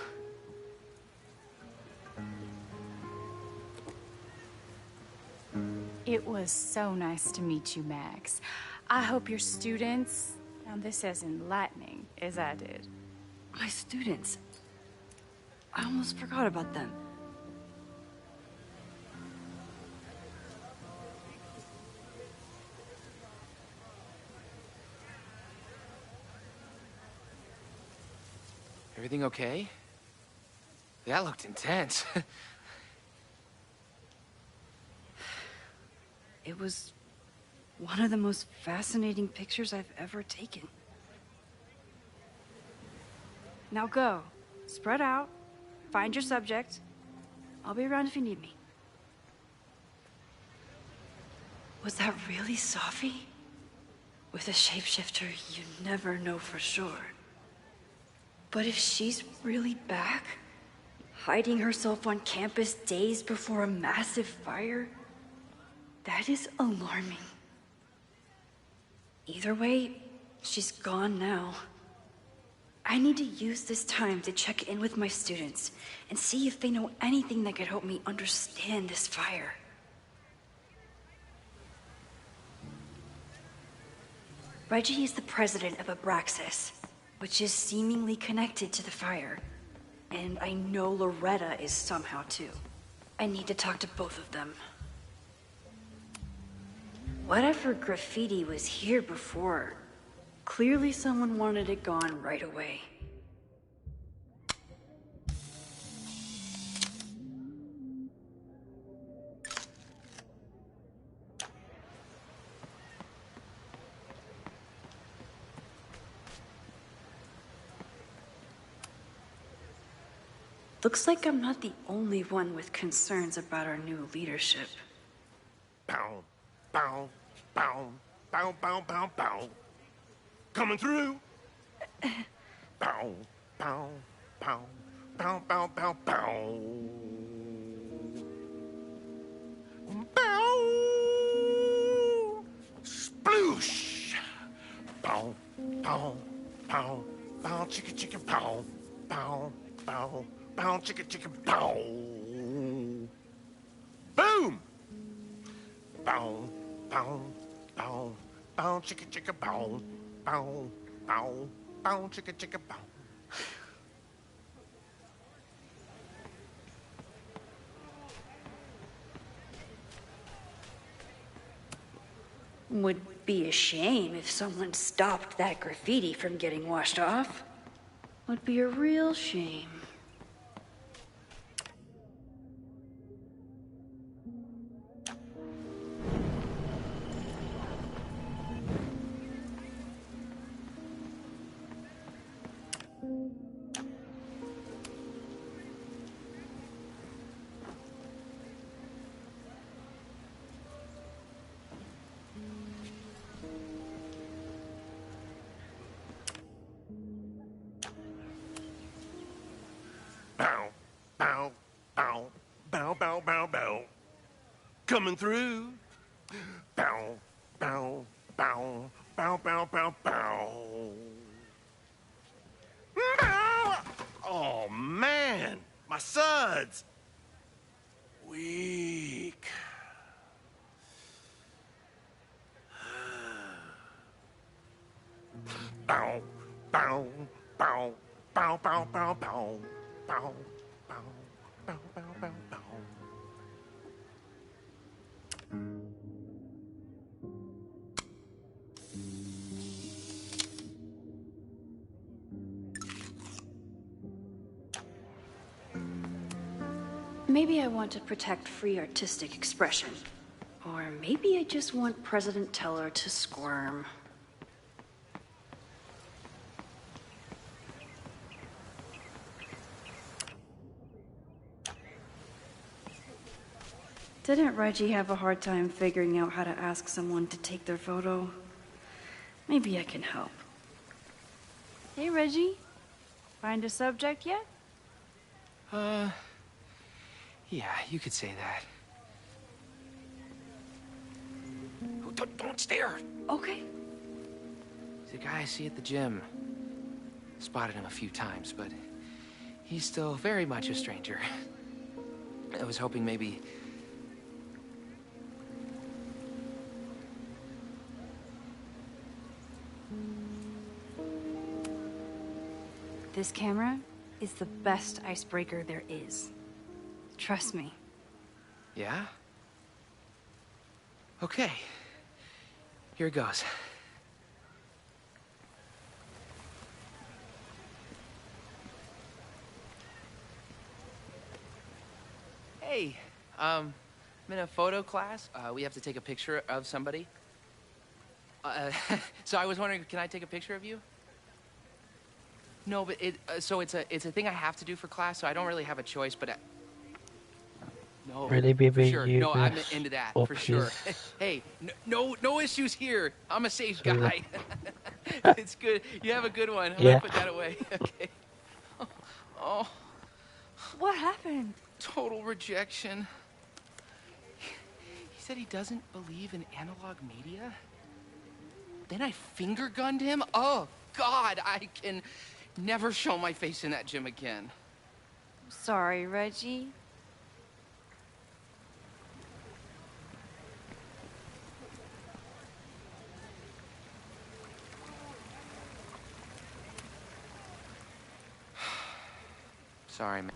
Speaker 18: It was so nice to meet you, Max. I hope your students found this as enlightening as I did.
Speaker 15: My students. I almost forgot about them.
Speaker 16: Everything okay? That looked intense.
Speaker 15: It was one of the most fascinating pictures I've ever taken. Now go. Spread out. Find your subject. I'll be around if you need me. Was that really Sophie? With a shapeshifter, you never know for sure. But if she's really back, hiding herself on campus days before a massive fire, that is alarming. Either way, she's gone now.
Speaker 11: I need to use this time to check in with my students and see if they know anything that could help me understand this fire. Reggie is the president of Abraxas, which is seemingly connected to the fire. And I know Loretta is somehow too. I need to talk to both of them. Whatever graffiti was here before, clearly someone wanted it gone right away. Looks like I'm not the only one with concerns about our new leadership.
Speaker 8: Bow, bow, bow, bow, bow, bow, bow. Coming through. Bow, bow, bow, bow, bow, bow, bow. Bow. Sploosh. Bow, bow, bow, bow, chicka, chicka, bow, bow, bow. Bow, chicka, chicka, bow. Boom! Bow, bow, bow, bow, chicka, chicka, bow. Bow, bow, bow, chicka, chicka, bow.
Speaker 11: Would be a shame if someone stopped that graffiti from getting washed off. Would be a real shame.
Speaker 8: Bow, bow, bow, bow, bow, bow, bow. Coming through. Bow, bow, bow, bow, bow, bow, bow. Bow! Oh, man, my suds. Weak. Bow, bow, bow, bow, bow, bow, bow. Bow, bow, bow, bow, bow, bow.
Speaker 11: Maybe I want to protect free artistic expression. Or maybe I just want President Teller to squirm. Didn't Reggie have a hard time figuring out how to ask someone to take their photo? Maybe I can help.
Speaker 15: Hey, Reggie. Find a subject yet?
Speaker 16: Yeah, you could say that. Oh, don't stare!
Speaker 11: Okay.
Speaker 16: He's a guy I see at the gym. Spotted him a few times, but he's still very much a stranger. I was hoping maybe...
Speaker 15: This camera is the best icebreaker there is. Trust me.
Speaker 16: Yeah? Okay. Here it goes. Hey, I'm in a photo class. We have to take a picture of somebody. So I was wondering, can I take a picture of you? No, but it's a thing I have to do for class, so I don't really have a choice, but no,
Speaker 3: Really, baby,
Speaker 16: for sure.
Speaker 3: you
Speaker 16: No, I'm
Speaker 3: just
Speaker 16: into that,
Speaker 3: oh,
Speaker 16: for sure.
Speaker 3: please.
Speaker 16: Hey, no issues here. I'm a safe
Speaker 3: Sure.
Speaker 16: guy. It's good. You have a good one. I'm
Speaker 3: Yeah.
Speaker 16: gonna put that away. Okay. Oh.
Speaker 15: What happened?
Speaker 16: Total rejection. He said he doesn't believe in analog media. Then I finger gunned him. Oh God, I can never show my face in that gym again.
Speaker 11: Sorry, Reggie.
Speaker 16: Sorry, man.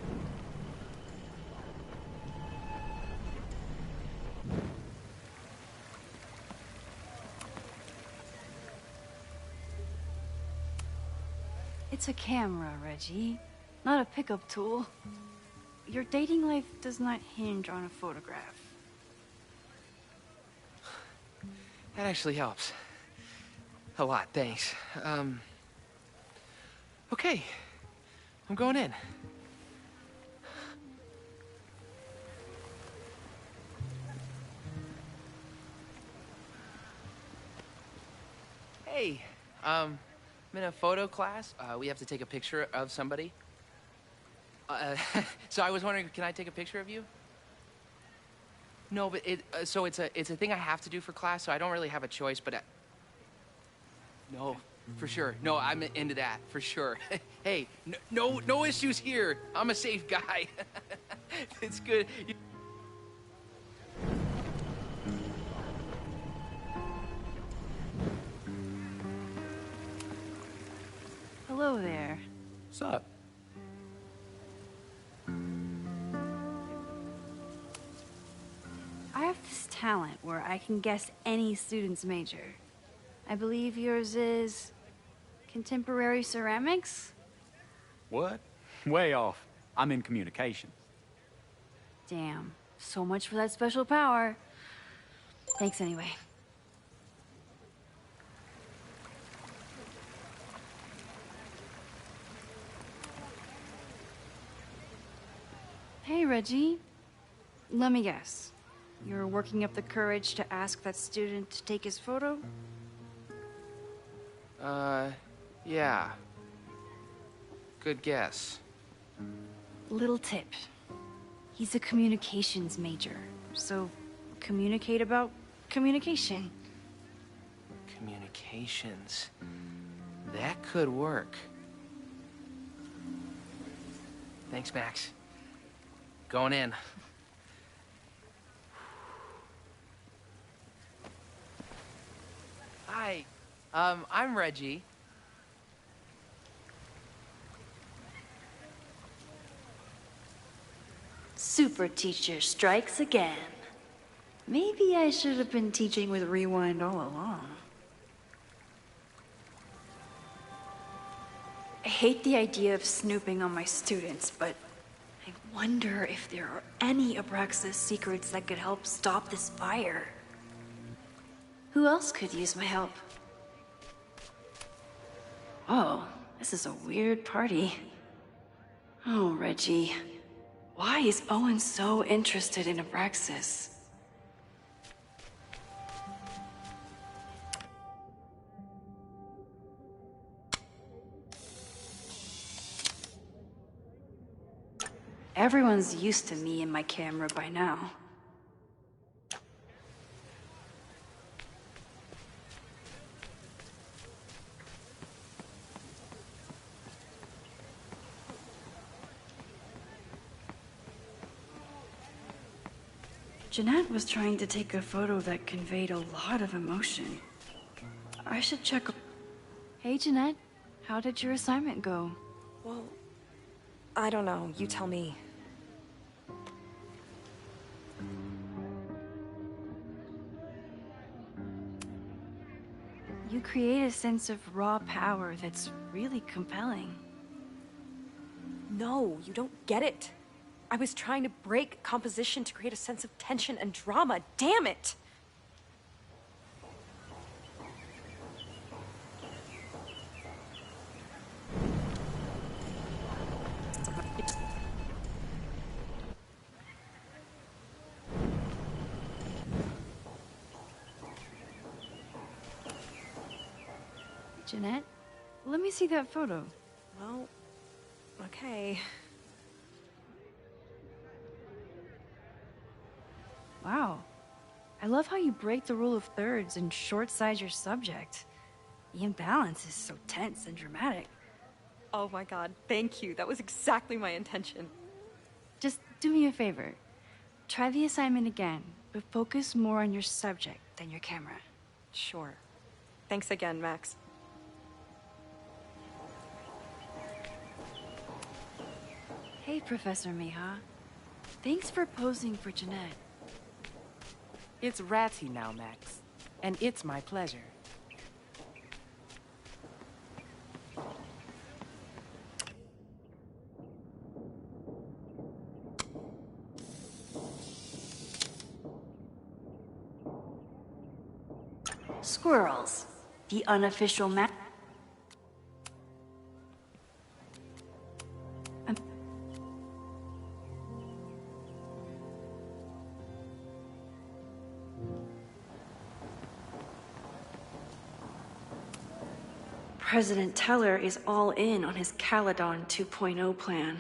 Speaker 11: It's a camera, Reggie, not a pickup tool. Your dating life does not hinge on a photograph.
Speaker 16: That actually helps. A lot, thanks. Okay. I'm going in. Hey, I'm in a photo class. We have to take a picture of somebody. So I was wondering, can I take a picture of you? No, but it's a thing I have to do for class, so I don't really have a choice, but no, for sure. No, I'm into that, for sure. Hey, no issues here. I'm a safe guy. It's good.
Speaker 11: Hello there.
Speaker 17: What's up?
Speaker 11: I have this talent where I can guess any student's major. I believe yours is contemporary ceramics?
Speaker 17: What? Way off. I'm in communication.
Speaker 11: Damn, so much for that special power. Thanks anyway. Hey, Reggie. Let me guess. You're working up the courage to ask that student to take his photo?
Speaker 16: Yeah. Good guess.
Speaker 11: Little tip. He's a communications major, so communicate about communication.
Speaker 16: Communications. That could work. Thanks, Max. Going in. Hi. I'm Reggie.
Speaker 11: Super teacher strikes again. Maybe I should have been teaching with Rewind all along. I hate the idea of snooping on my students, but I wonder if there are any Abraxas secrets that could help stop this fire. Who else could use my help? Oh, this is a weird party. Oh, Reggie. Why is Owen so interested in Abraxas? Everyone's used to me and my camera by now. Jeanette was trying to take a photo that conveyed a lot of emotion. I should check. Hey, Jeanette. How did your assignment go?
Speaker 19: Well, I don't know. You tell me.
Speaker 11: You create a sense of raw power that's really compelling.
Speaker 19: No, you don't get it. I was trying to break composition to create a sense of tension and drama. Damn it!
Speaker 11: Jeanette, let me see that photo.
Speaker 19: Well, okay.
Speaker 11: Wow. I love how you break the rule of thirds and short-size your subject. The imbalance is so tense and dramatic.
Speaker 19: Oh my god, thank you. That was exactly my intention.
Speaker 15: Just do me a favor. Try the assignment again, but focus more on your subject than your camera.
Speaker 19: Sure. Thanks again, Max.
Speaker 15: Hey, Professor Miha. Thanks for posing for Jeanette.
Speaker 20: It's Ratty now, Max. And it's my pleasure.
Speaker 11: Squirrels, the unofficial map. President Teller is all in on his Caledon 2.0 plan.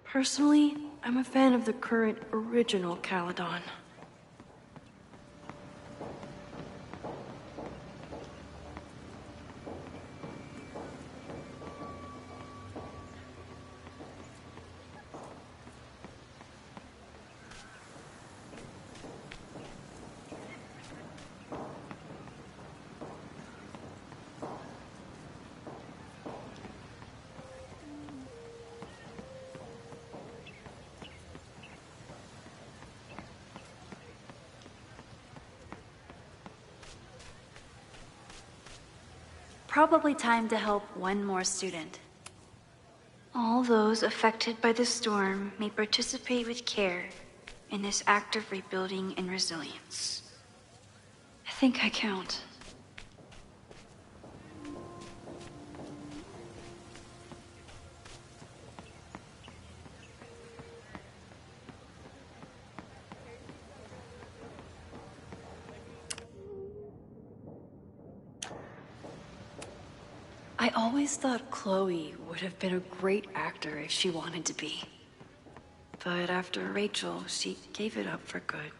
Speaker 11: Personally, I'm a fan of the current original Caledon. Probably time to help one more student. All those affected by the storm may participate with care in this act of rebuilding and resilience. I think I count. I always thought Chloe would have been a great actor if she wanted to be. But after Rachel, she gave it up for good.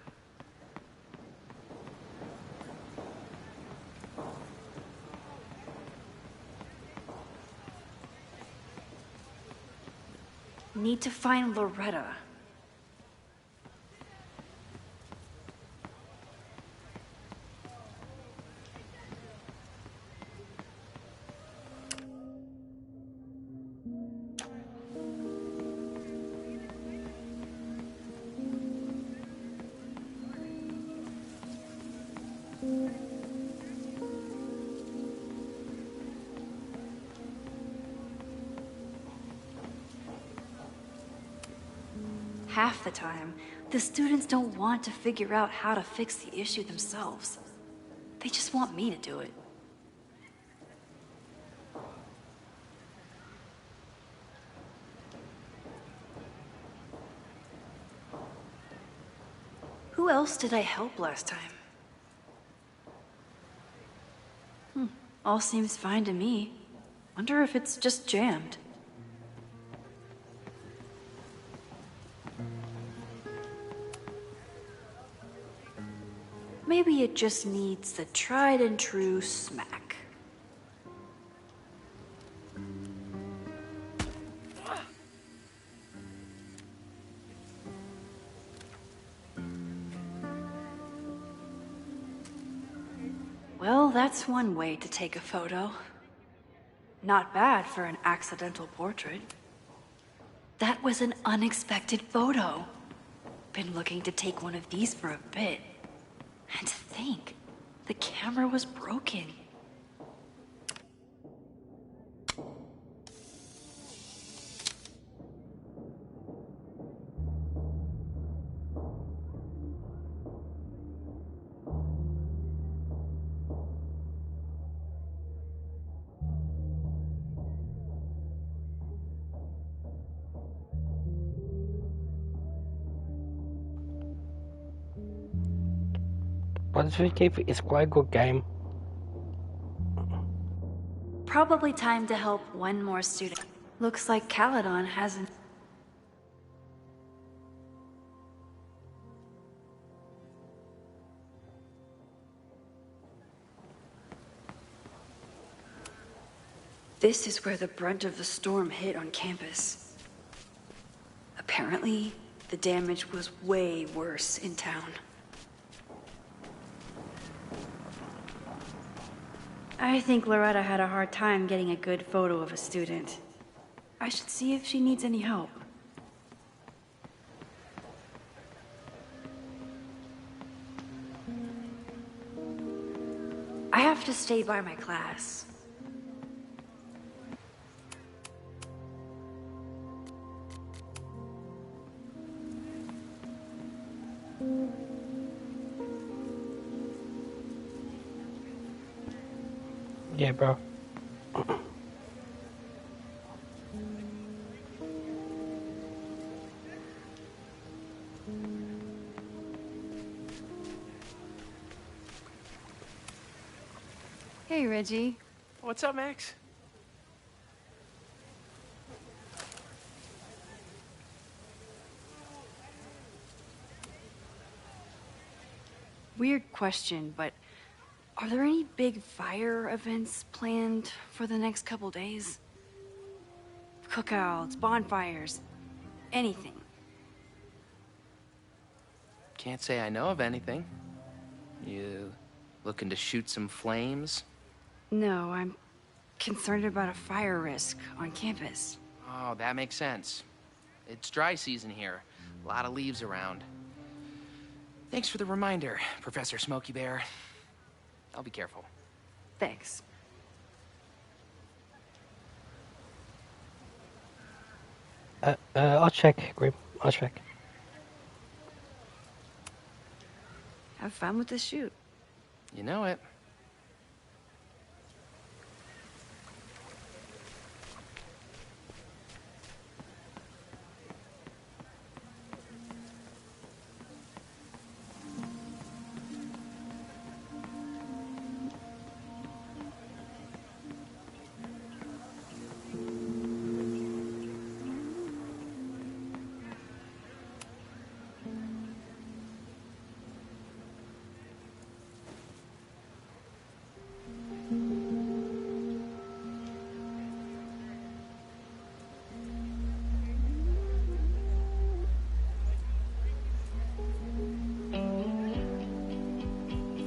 Speaker 11: Need to find Loretta. Half the time, the students don't want to figure out how to fix the issue themselves. They just want me to do it. Who else did I help last time? All seems fine to me. Wonder if it's just jammed. Maybe it just needs the tried and true smack. Well, that's one way to take a photo. Not bad for an accidental portrait. That was an unexpected photo. Been looking to take one of these for a bit. And to think, the camera was broken.
Speaker 3: Battlefield Cave is quite a good game.
Speaker 11: Probably time to help one more student. Looks like Caledon hasn't. This is where the brunt of the storm hit on campus. Apparently, the damage was way worse in town. I think Loretta had a hard time getting a good photo of a student. I should see if she needs any help. I have to stay by my class.
Speaker 3: Yeah, bro.
Speaker 15: Hey, Reggie.
Speaker 16: What's up, Max?
Speaker 11: Weird question, but are there any big fire events planned for the next couple days? Cookouts, bonfires, anything.
Speaker 16: Can't say I know of anything. You looking to shoot some flames?
Speaker 11: No, I'm concerned about a fire risk on campus.
Speaker 16: Oh, that makes sense. It's dry season here. A lot of leaves around. Thanks for the reminder, Professor Smokey Bear. I'll be careful.
Speaker 11: Thanks.
Speaker 3: I'll check, Grim. I'll check.
Speaker 11: Have fun with the shoot.
Speaker 16: You know it.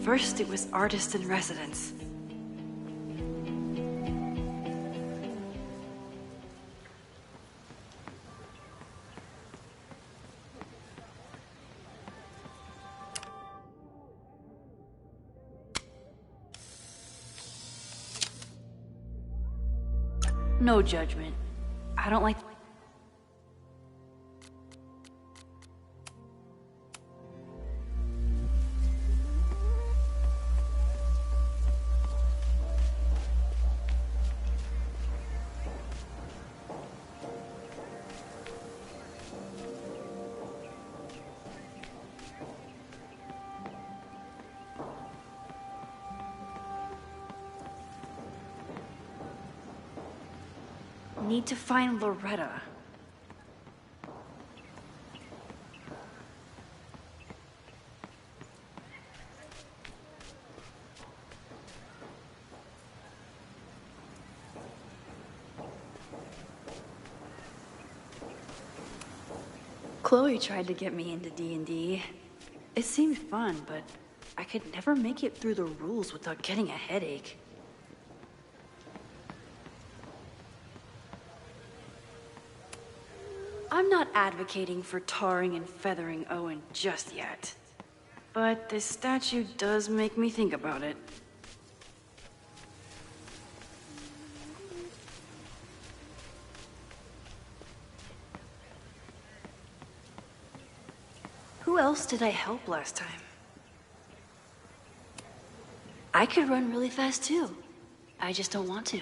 Speaker 11: First, it was artist in residence. No judgment. I don't like... Need to find Loretta. Chloe tried to get me into D&D. It seemed fun, but I could never make it through the rules without getting a headache. I'm not advocating for tarring and feathering Owen just yet, but this statue does make me think about it. Who else did I help last time? I could run really fast too. I just don't want to.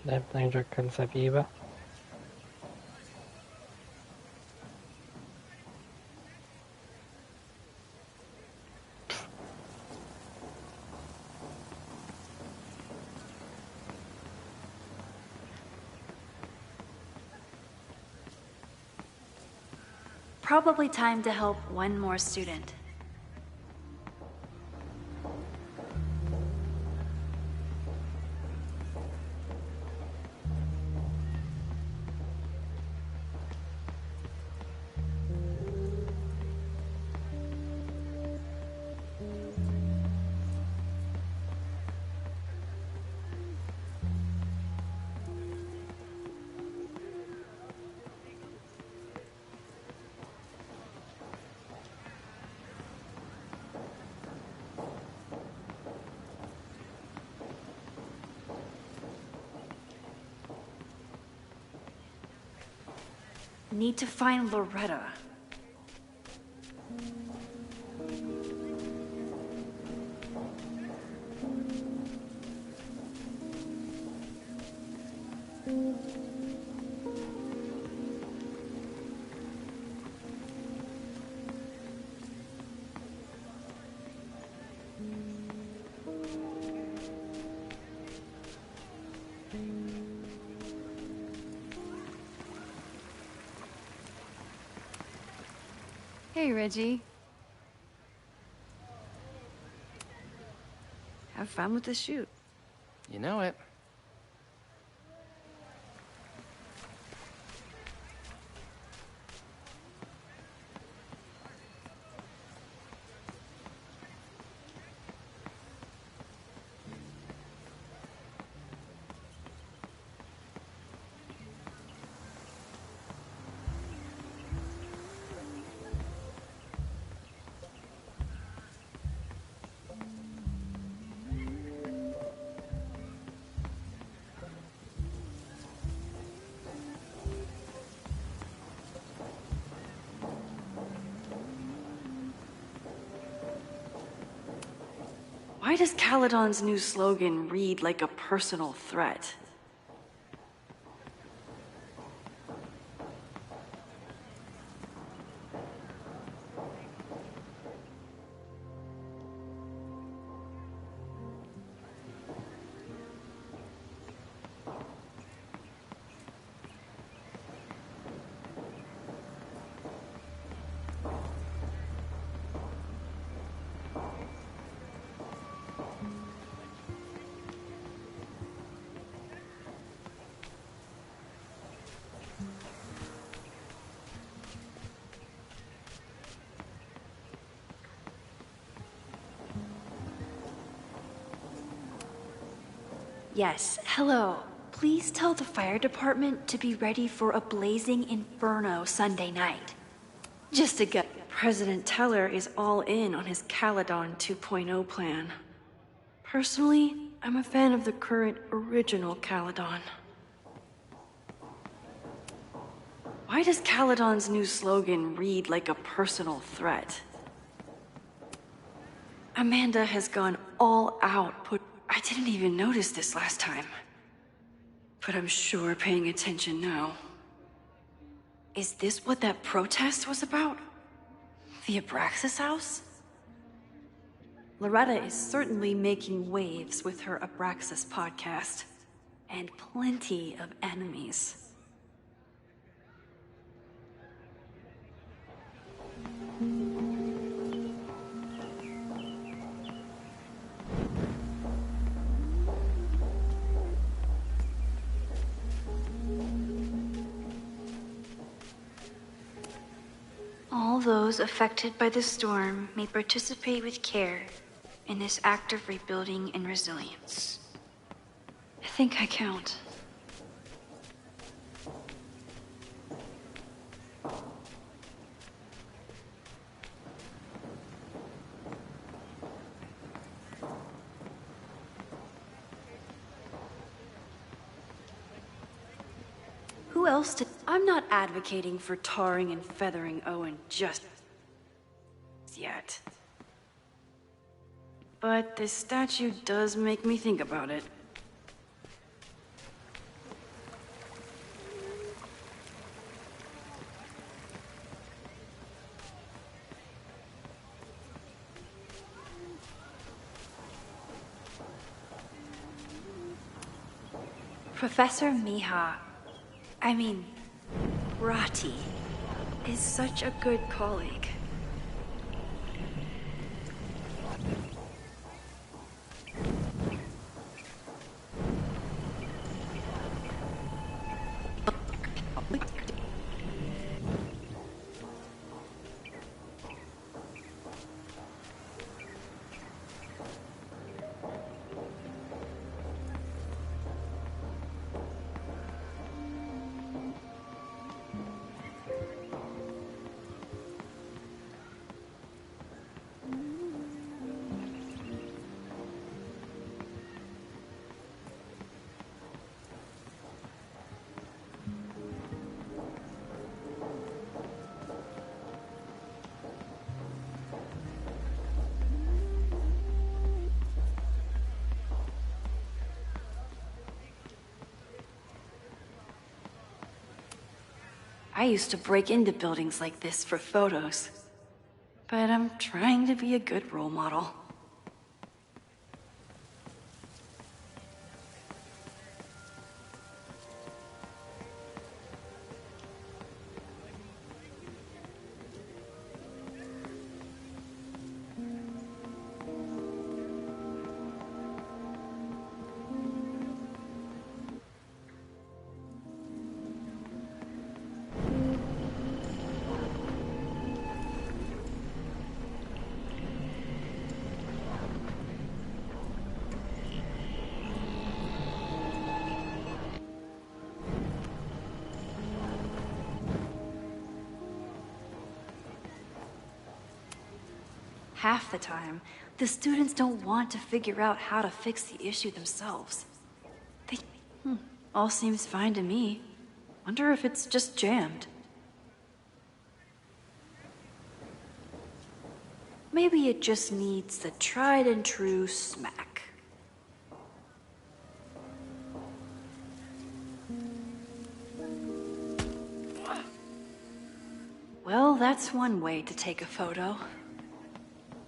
Speaker 3: Để menunjukkan Sabiba.
Speaker 11: Probably time to help one more student. Need to find Loretta.
Speaker 15: Hey, Reggie. Have fun with the shoot.
Speaker 16: You know it.
Speaker 11: Why does Caledon's new slogan read like a personal threat? Yes, hello. Please tell the fire department to be ready for a blazing inferno Sunday night. Just to get President Teller is all in on his Caledon 2.0 plan. Personally, I'm a fan of the current original Caledon. Why does Caledon's new slogan read like a personal threat? Amanda has gone all out. I didn't even notice this last time. But I'm sure paying attention now. Is this what that protest was about? The Abraxas house? Loretta is certainly making waves with her Abraxas podcast. And plenty of enemies. All those affected by the storm may participate with care in this act of rebuilding and resilience. I think I count. Who else did... I'm not advocating for tarring and feathering Owen just yet. But this statue does make me think about it. Professor Rati, is such a good colleague. I used to break into buildings like this for photos, but I'm trying to be a good role model. Half the time, the students don't want to figure out how to fix the issue themselves. They all seems fine to me. Wonder if it's just jammed. Maybe it just needs the tried and true smack. Well, that's one way to take a photo.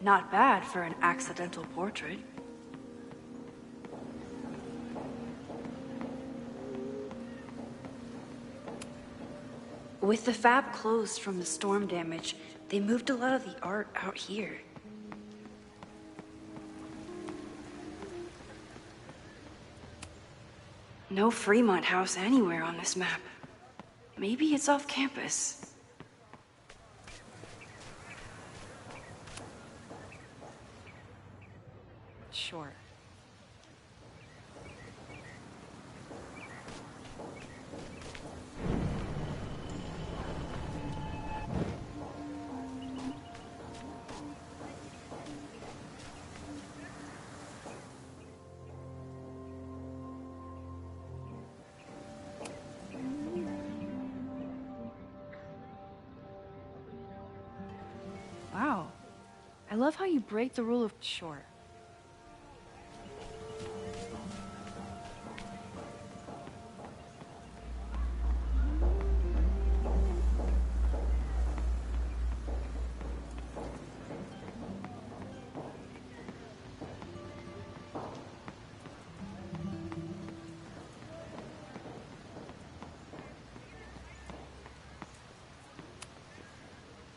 Speaker 11: Not bad for an accidental portrait. With the fab closed from the storm damage, they moved a lot of the art out here. No Fremont house anywhere on this map. Maybe it's off campus.
Speaker 19: Sure. Wow. I love how you break the rule of sure.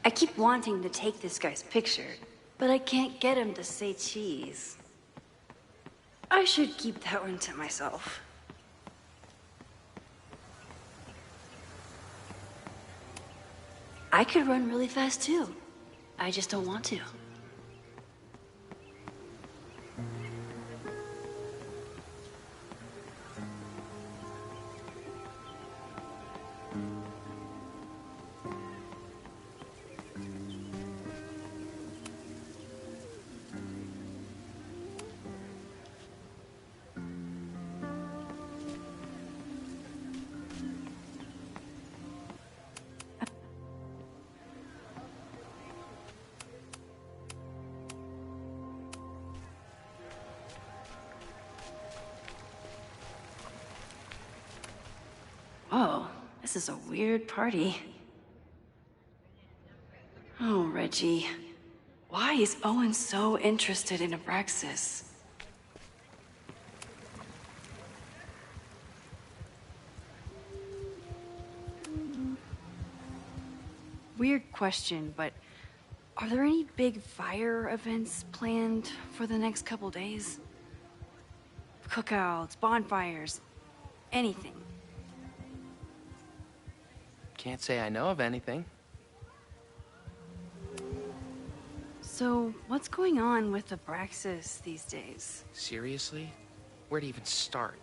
Speaker 11: I keep wanting to take this guy's picture, but I can't get him to say cheese. I should keep that one to myself. I could run really fast too. I just don't want to. Whoa, this is a weird party. Oh, Reggie. Why is Owen so interested in Abraxas?
Speaker 15: Weird question, but are there any big fire events planned for the next couple days? Cookouts, bonfires, anything.
Speaker 16: Can't say I know of anything.
Speaker 15: So, what's going on with Abraxas these days?
Speaker 16: Seriously? Where to even start?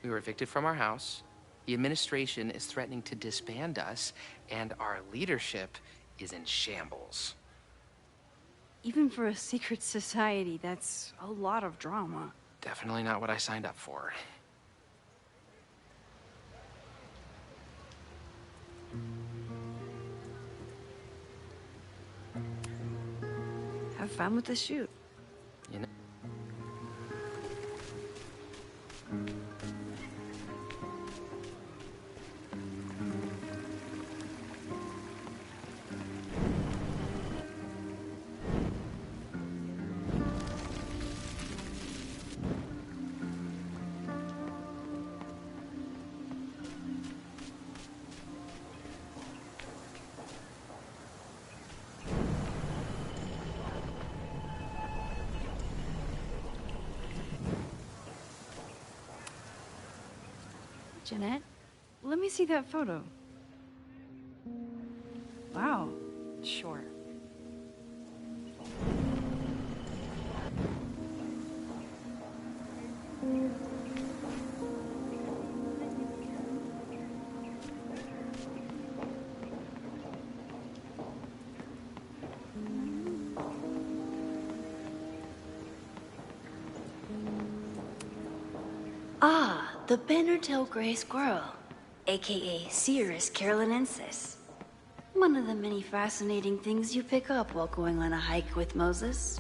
Speaker 16: We were evicted from our house, the administration is threatening to disband us, and our leadership is in shambles.
Speaker 15: Even for a secret society, that's a lot of drama.
Speaker 16: Definitely not what I signed up for.
Speaker 15: Have fun with the shoot.
Speaker 16: You know.
Speaker 15: Jeanette, let me see that photo. Wow, sure.
Speaker 11: Ah, the Bannertail Gray Squirrel, aka Cirrus carolinensis. One of the many fascinating things you pick up while going on a hike with Moses.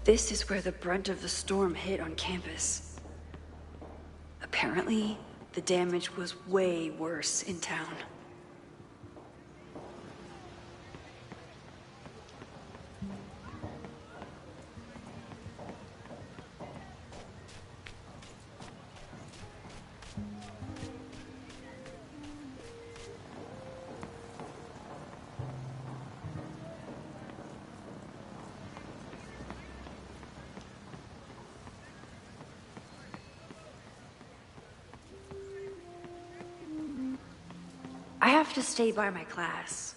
Speaker 11: This is where the brunt of the storm hit on campus. Apparently, the damage was way worse in town. I have to stay by my class.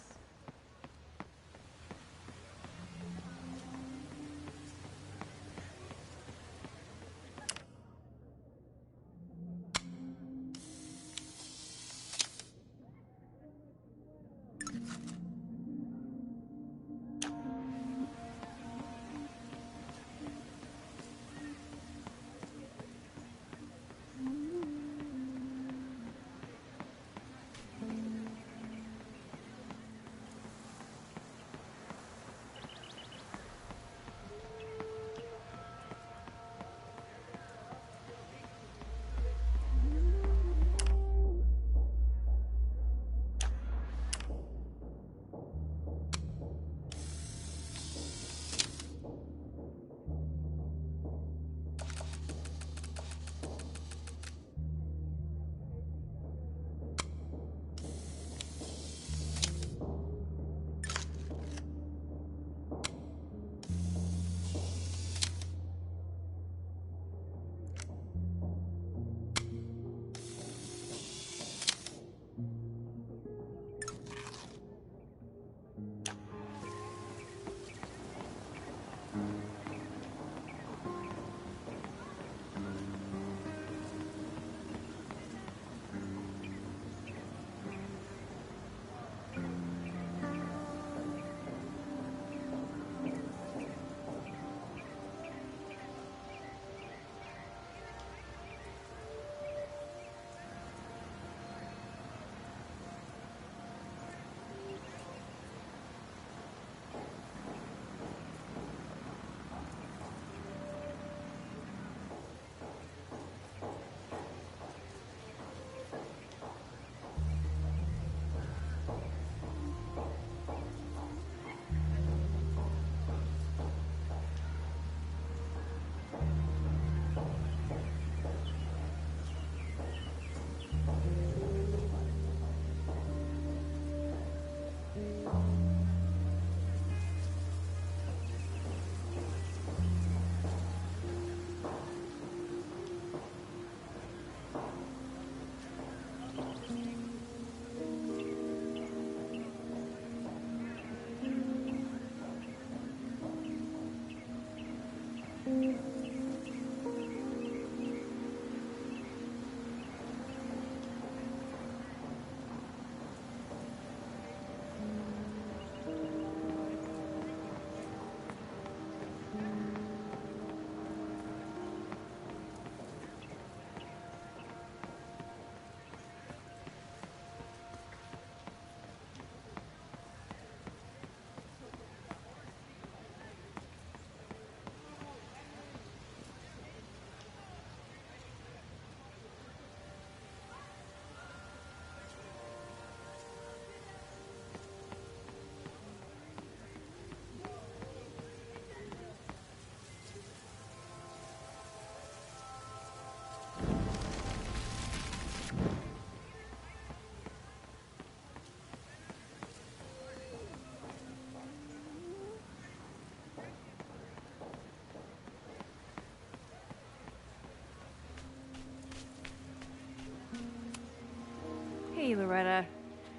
Speaker 15: Hey, Loretta.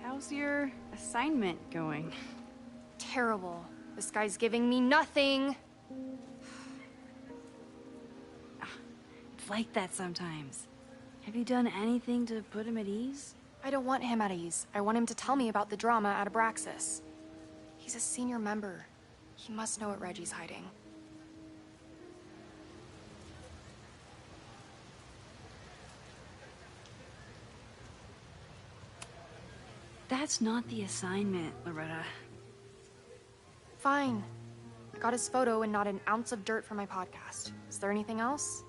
Speaker 15: How's your assignment going?
Speaker 12: Terrible. This guy's giving me nothing.
Speaker 15: It's like that sometimes. Have you done anything to put him at ease?
Speaker 12: I don't want him at ease. I want him to tell me about the drama at Abraxas. He's a senior member. He must know what Reggie's hiding.
Speaker 15: That's not the assignment, Loretta.
Speaker 12: Fine. I got his photo and not an ounce of dirt for my podcast. Is there anything else?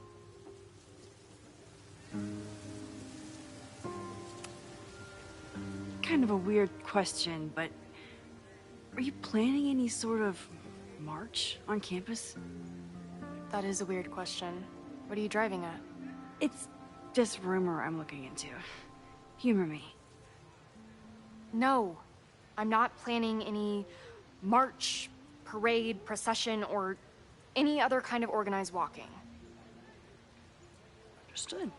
Speaker 15: Kind of a weird question, but are you planning any sort of march on campus?
Speaker 12: That is a weird question. What are you driving at?
Speaker 15: It's just rumor I'm looking into. Humor me.
Speaker 12: No, I'm not planning any march, parade, procession, or any other kind of organized walking.
Speaker 15: Understood.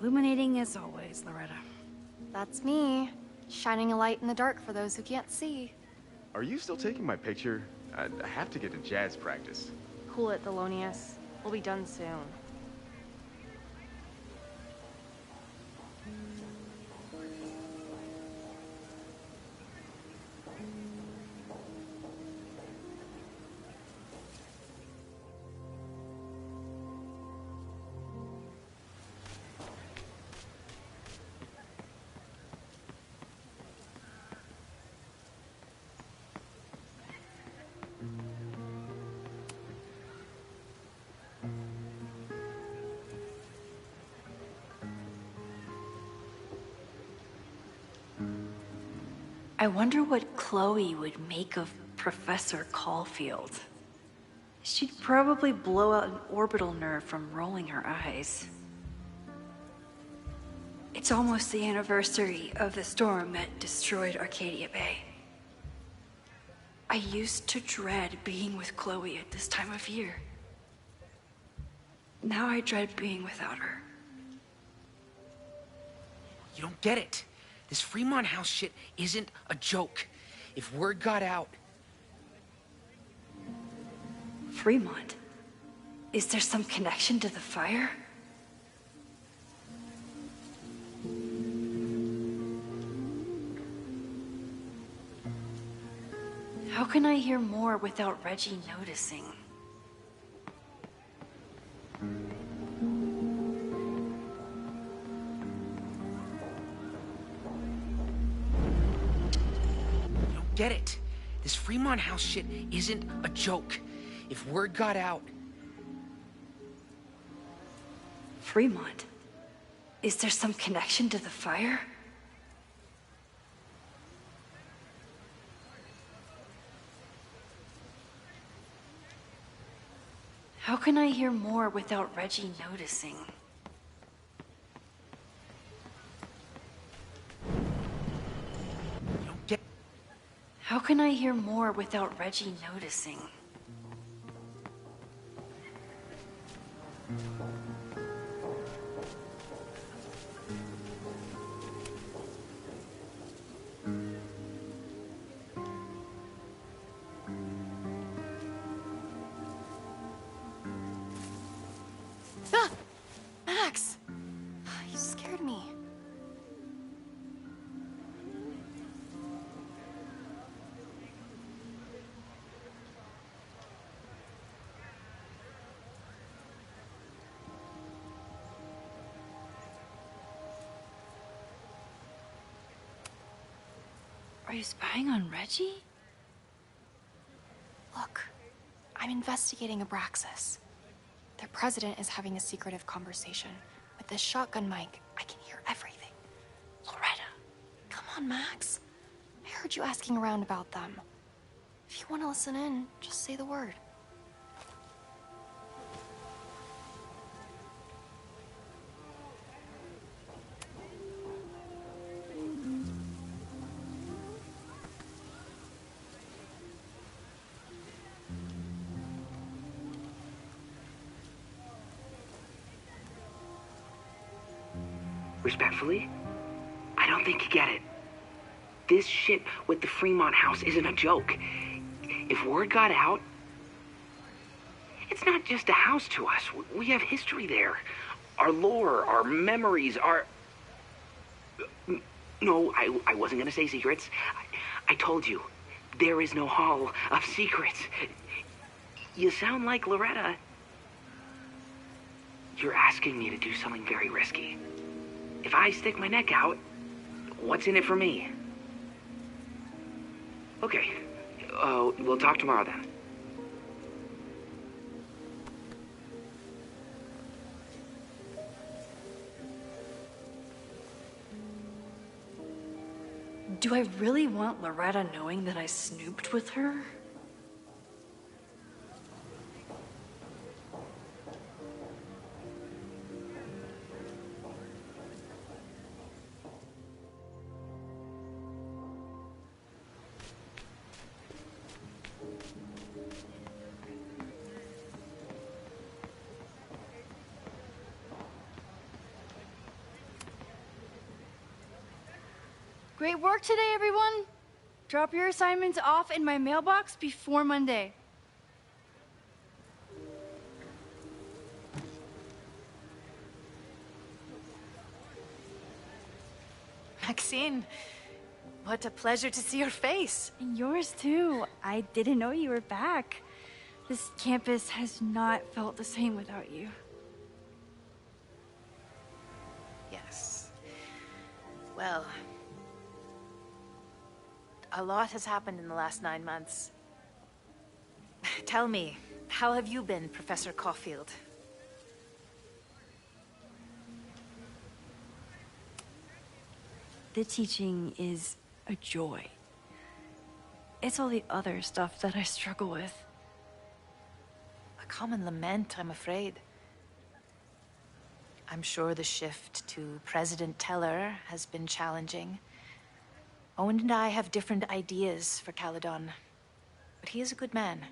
Speaker 15: Illuminating as always, Loretta.
Speaker 12: That's me, shining a light in the dark for those who can't see.
Speaker 21: Are you still taking my picture? I have to get to jazz practice.
Speaker 12: Cool it, Thelonious. We'll be done soon.
Speaker 11: I wonder what Chloe would make of Professor Caulfield. She'd probably blow out an orbital nerve from rolling her eyes. It's almost the anniversary of the storm that destroyed Arcadia Bay. I used to dread being with Chloe at this time of year. Now I dread being without her.
Speaker 22: You don't get it. This Fremont House shit isn't a joke. If word got out...
Speaker 11: Fremont? Is there some connection to the fire? How can I hear more without Reggie noticing?
Speaker 22: Get it. This Fremont House shit isn't a joke. If word got out...
Speaker 11: Fremont? Is there some connection to the fire? How can I hear more without Reggie noticing? How can I hear more without Reggie noticing?
Speaker 12: Ah! Max! You scared me.
Speaker 11: Are you spying on Reggie?
Speaker 12: Look, I'm investigating Abraxas. Their president is having a secretive conversation. With this shotgun mic, I can hear everything. Loretta, come on, Max. I heard you asking around about them. If you want to listen in, just say the word.
Speaker 22: Respectfully, I don't think you get it. This shit with the Fremont house isn't a joke. If word got out, it's not just a house to us. We have history there. Our lore, our memories, our... No, I wasn't gonna say secrets. I told you, there is no Hall of Secrets. You sound like Loretta. You're asking me to do something very risky. If I stick my neck out, what's in it for me? Okay, we'll talk tomorrow then.
Speaker 11: Do I really want Loretta knowing that I snooped with her?
Speaker 2: Great work today, everyone. Drop your assignments off in my mailbox before Monday.
Speaker 19: Maxine, what a pleasure to see your face.
Speaker 2: And yours too. I didn't know you were back. This campus has not felt the same without you.
Speaker 19: Yes. Well, a lot has happened in the last 9 months. Tell me, how have you been, Professor Caulfield?
Speaker 2: The teaching is a joy. It's all the other stuff that I struggle with.
Speaker 19: A common lament, I'm afraid. I'm sure the shift to President Teller has been challenging. Owen and I have different ideas for Caledon, but he is a good man.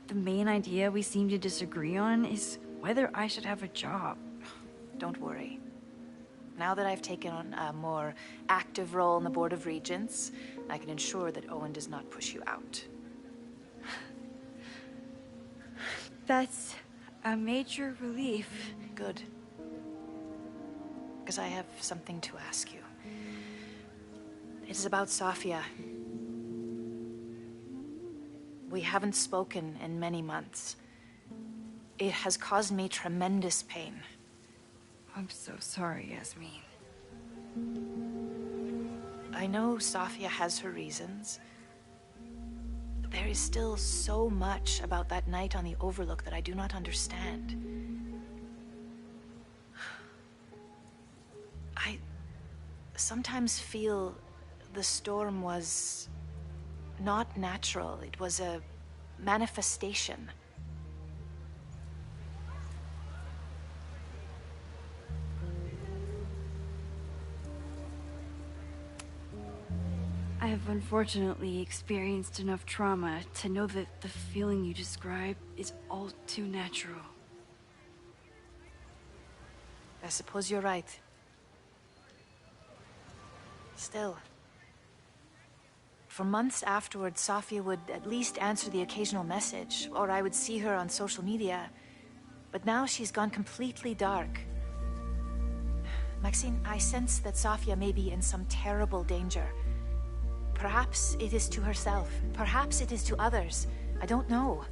Speaker 2: The main idea we seem to disagree on is whether I should have a job.
Speaker 19: Don't worry. Now that I've taken on a more active role in the Board of Regents, I can ensure that Owen does not push you out.
Speaker 2: That's a major relief.
Speaker 19: Good. Because I have something to ask you. It is about Safia. We haven't spoken in many months. It has caused me tremendous pain.
Speaker 2: I'm so sorry, Yasmin.
Speaker 19: I know Safia has her reasons. But there is still so much about that night on the Overlook that I do not understand. I sometimes feel the storm was not natural. It was a manifestation.
Speaker 2: I have unfortunately experienced enough trauma to know that the feeling you describe is all too natural.
Speaker 19: I suppose you're right. Still, for months afterward, Safia would at least answer the occasional message, or I would see her on social media. But now she's gone completely dark. Maxine, I sense that Safia may be in some terrible danger. Perhaps it is to herself. Perhaps it is to others. I don't know.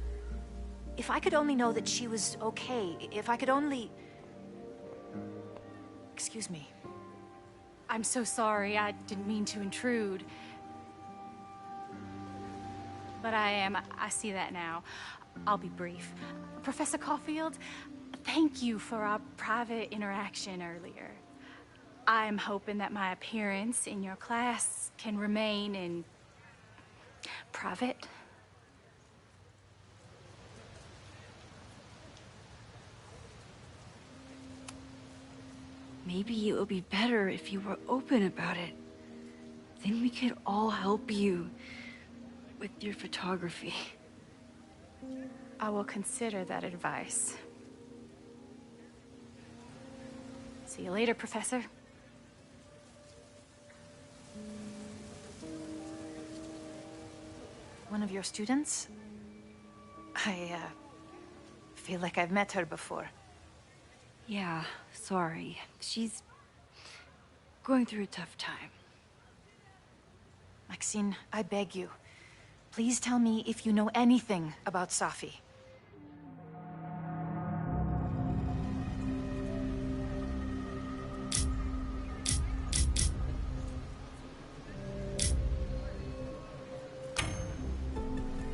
Speaker 19: If I could only know that she was okay, if I could only... Excuse me.
Speaker 18: I'm so sorry. I didn't mean to intrude. But I see that now. I'll be brief. Professor Caulfield, thank you for our private interaction earlier. I'm hoping that my appearance in your class can remain in private.
Speaker 2: Maybe it would be better if you were open about it. Then we could all help you with your photography.
Speaker 18: I will consider that advice. See you later, Professor. One of your students? I feel like I've met her before.
Speaker 2: Yeah, sorry. She's going through a tough time.
Speaker 18: Maxine, I beg you. Please tell me if you know anything about Safi.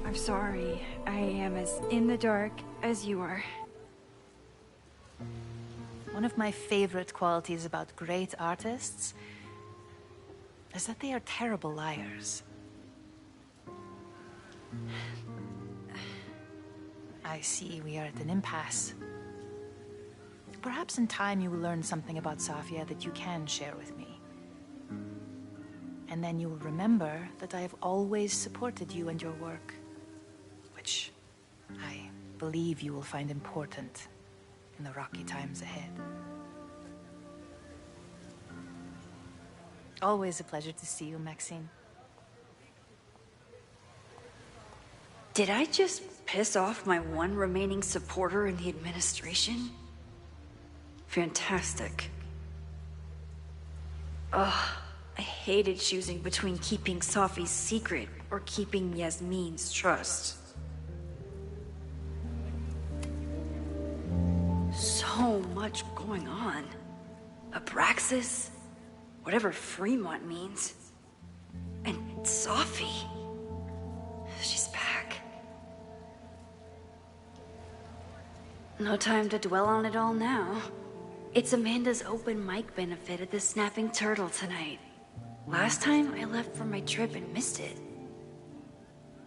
Speaker 2: I'm sorry. I am as in the dark as you are.
Speaker 18: One of my favorite qualities about great artists is that they are terrible liars. I see we are at an impasse. Perhaps in time you will learn something about Safia that you can share with me. And then you will remember that I have always supported you and your work, which I believe you will find important in the rocky times ahead. Always a pleasure to see you, Maxine.
Speaker 2: Did I just piss off my one remaining supporter in the administration? Fantastic. Ugh, I hated choosing between keeping Safi's secret or keeping Yasmin's trust. So much going on. Abraxas, whatever Fremont means, and Safi. She's back. No time to dwell on it all now. It's Amanda's open mic benefit at the Snapping Turtle tonight. Last time I left for my trip and missed it.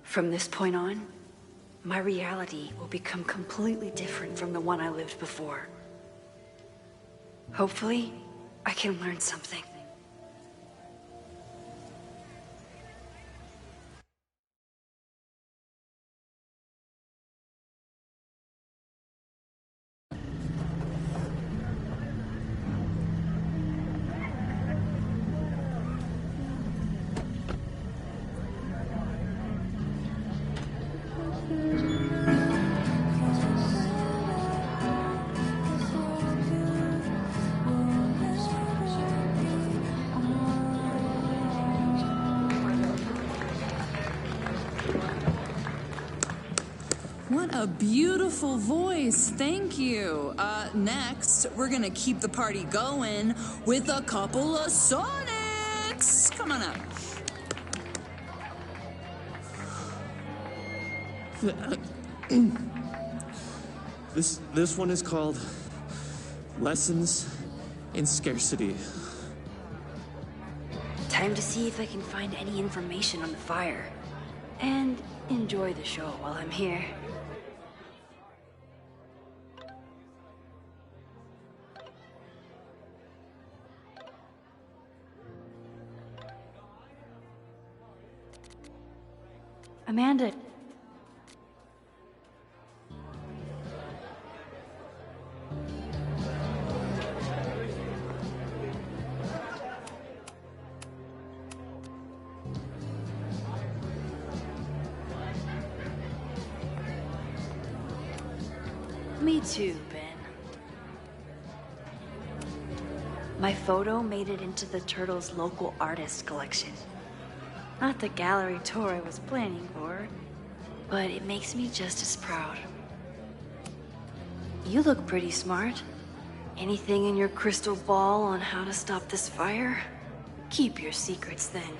Speaker 2: From this point on, my reality will become completely different from the one I lived before. Hopefully, I can learn something.
Speaker 6: What a beautiful voice. Thank you. Next, we're gonna keep the party going with a couple of sonnets. Come on up.
Speaker 9: This one is called Lessons in Scarcity.
Speaker 2: Time to see if I can find any information on the fire. And enjoy the show while I'm here. Amanda. Me too, Ben. My photo made it into the Turtle's local artist collection. Not the gallery tour I was planning for, but it makes me just as proud. You look pretty smart. Anything in your crystal ball on how to stop this fire? Keep your secrets then.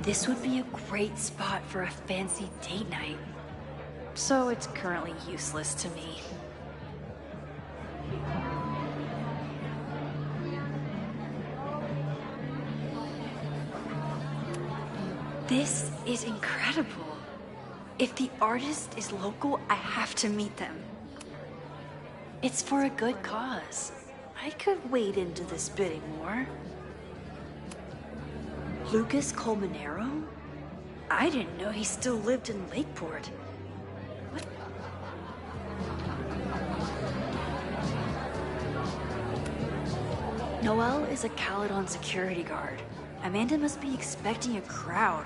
Speaker 2: This would be a great spot for a fancy date night. So it's currently useless to me. This is incredible. If the artist is local, I have to meet them. It's for a good cause. I could wade into this bidding war. Lucas Colmenero? I didn't know he still lived in Lakeport. What? Noelle is a Caledon security guard. Amanda must be expecting a crowd.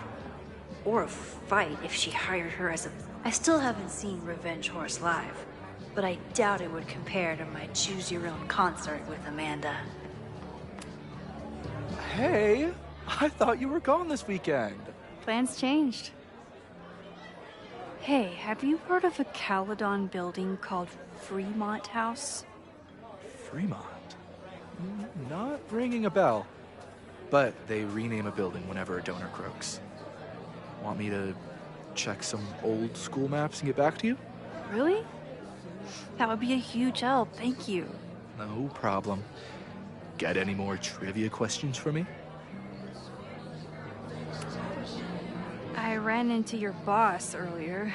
Speaker 2: Or a fight if she hired her as a... I still haven't seen Revenge Horse live, but I doubt it would compare to my choose-your-own concert with Amanda.
Speaker 4: Hey, I thought you were gone this weekend.
Speaker 15: Plans changed. Hey, have you heard of a Caledon building called Fremont House?
Speaker 4: Fremont? Not ringing a bell. But they rename a building whenever a donor croaks. Want me to check some old school maps and get back to you?
Speaker 15: Really? That would be a huge help, thank you.
Speaker 4: No problem. Got any more trivia questions for me?
Speaker 15: I ran into your boss earlier.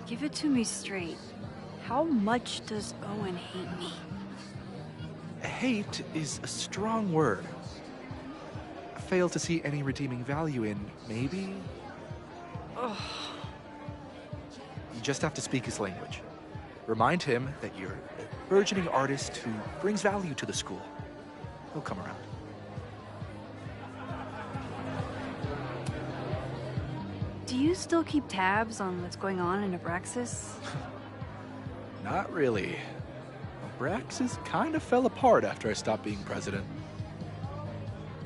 Speaker 15: Give it to me straight. How much does Owen hate me?
Speaker 4: Hate is a strong word. Fail to see any redeeming value in, maybe?
Speaker 15: Ugh.
Speaker 4: You just have to speak his language. Remind him that you're a burgeoning artist who brings value to the school. He'll come around.
Speaker 15: Do you still keep tabs on what's going on in Abraxas?
Speaker 4: Not really. Abraxas kind of fell apart after I stopped being president.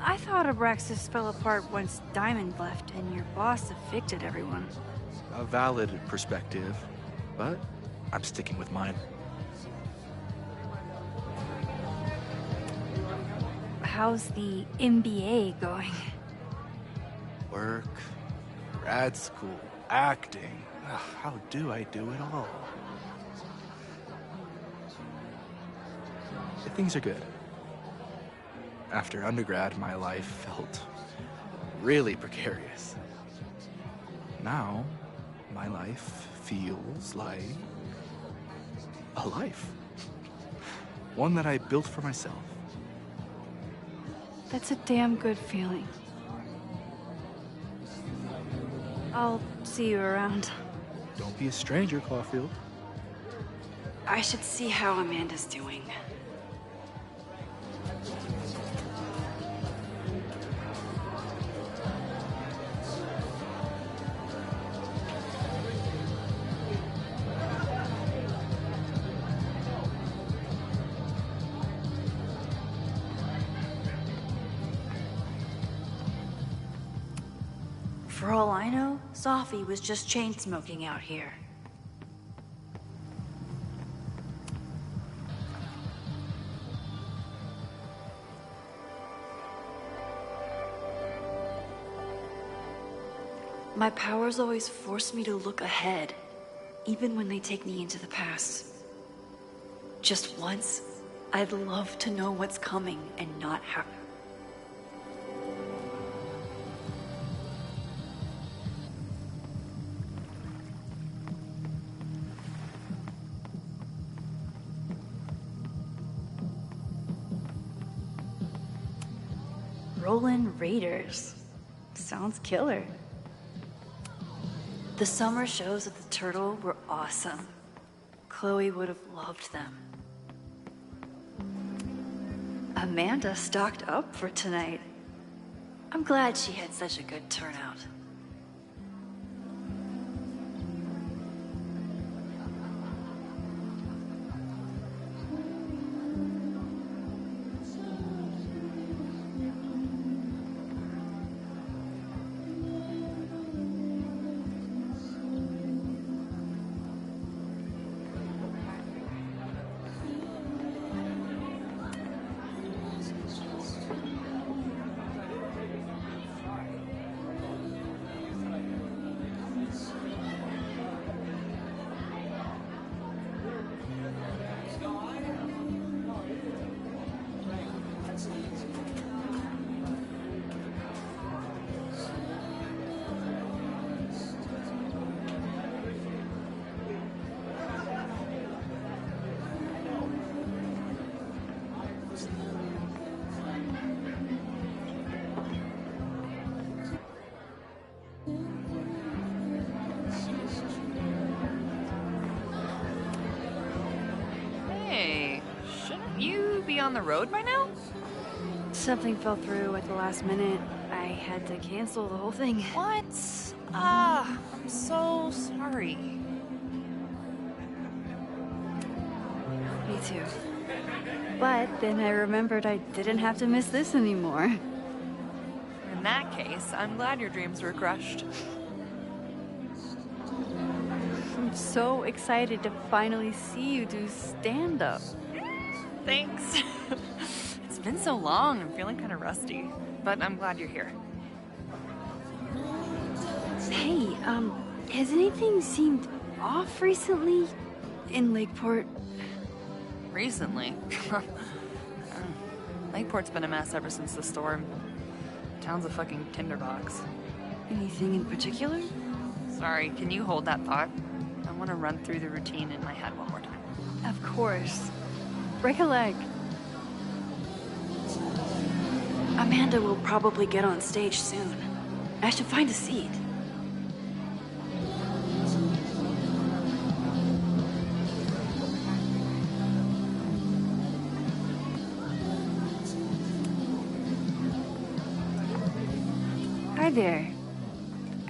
Speaker 15: I thought Abraxas fell apart once Diamond left and your boss evicted everyone.
Speaker 4: A valid perspective, but I'm sticking with mine.
Speaker 15: How's the MBA going?
Speaker 4: Work, grad school, acting. Ugh, how do I do it all? Things are good. After undergrad, my life felt really precarious. Now, my life feels like a life. One that I built for myself.
Speaker 15: That's a damn good feeling. I'll see you around.
Speaker 4: Don't be a stranger, Caulfield.
Speaker 2: I should see how Amanda's doing. For all I know, Sophie was just chain-smoking out here. My powers always force me to look ahead, even when they take me into the past. Just once, I'd love to know what's coming and not have... Rollin' Raiders. Sounds killer. The summer shows at the Turtle were awesome. Chloe would have loved them. Amanda stocked up for tonight. I'm glad she had such a good turnout.
Speaker 12: on the road by now?
Speaker 15: Something fell through at the last minute. I had to cancel the whole thing.
Speaker 12: What? Ah, I'm so sorry.
Speaker 15: Me too. But then I remembered I didn't have to miss this anymore.
Speaker 12: In that case, I'm glad your dreams were crushed.
Speaker 15: I'm so excited to finally see you do stand-up.
Speaker 12: Thanks. It's been so long, I'm feeling kind of rusty. But I'm glad you're here.
Speaker 15: Hey, has anything seemed off recently in Lakeport?
Speaker 12: Recently? Lakeport's been a mess ever since the storm. Town's a fucking tinderbox.
Speaker 15: Anything in particular?
Speaker 12: Sorry, can you hold that thought? I want to run through the routine in my head one more time.
Speaker 15: Of course. Break a leg.
Speaker 2: Amanda will probably get on stage soon. I should find a seat.
Speaker 15: Hi there.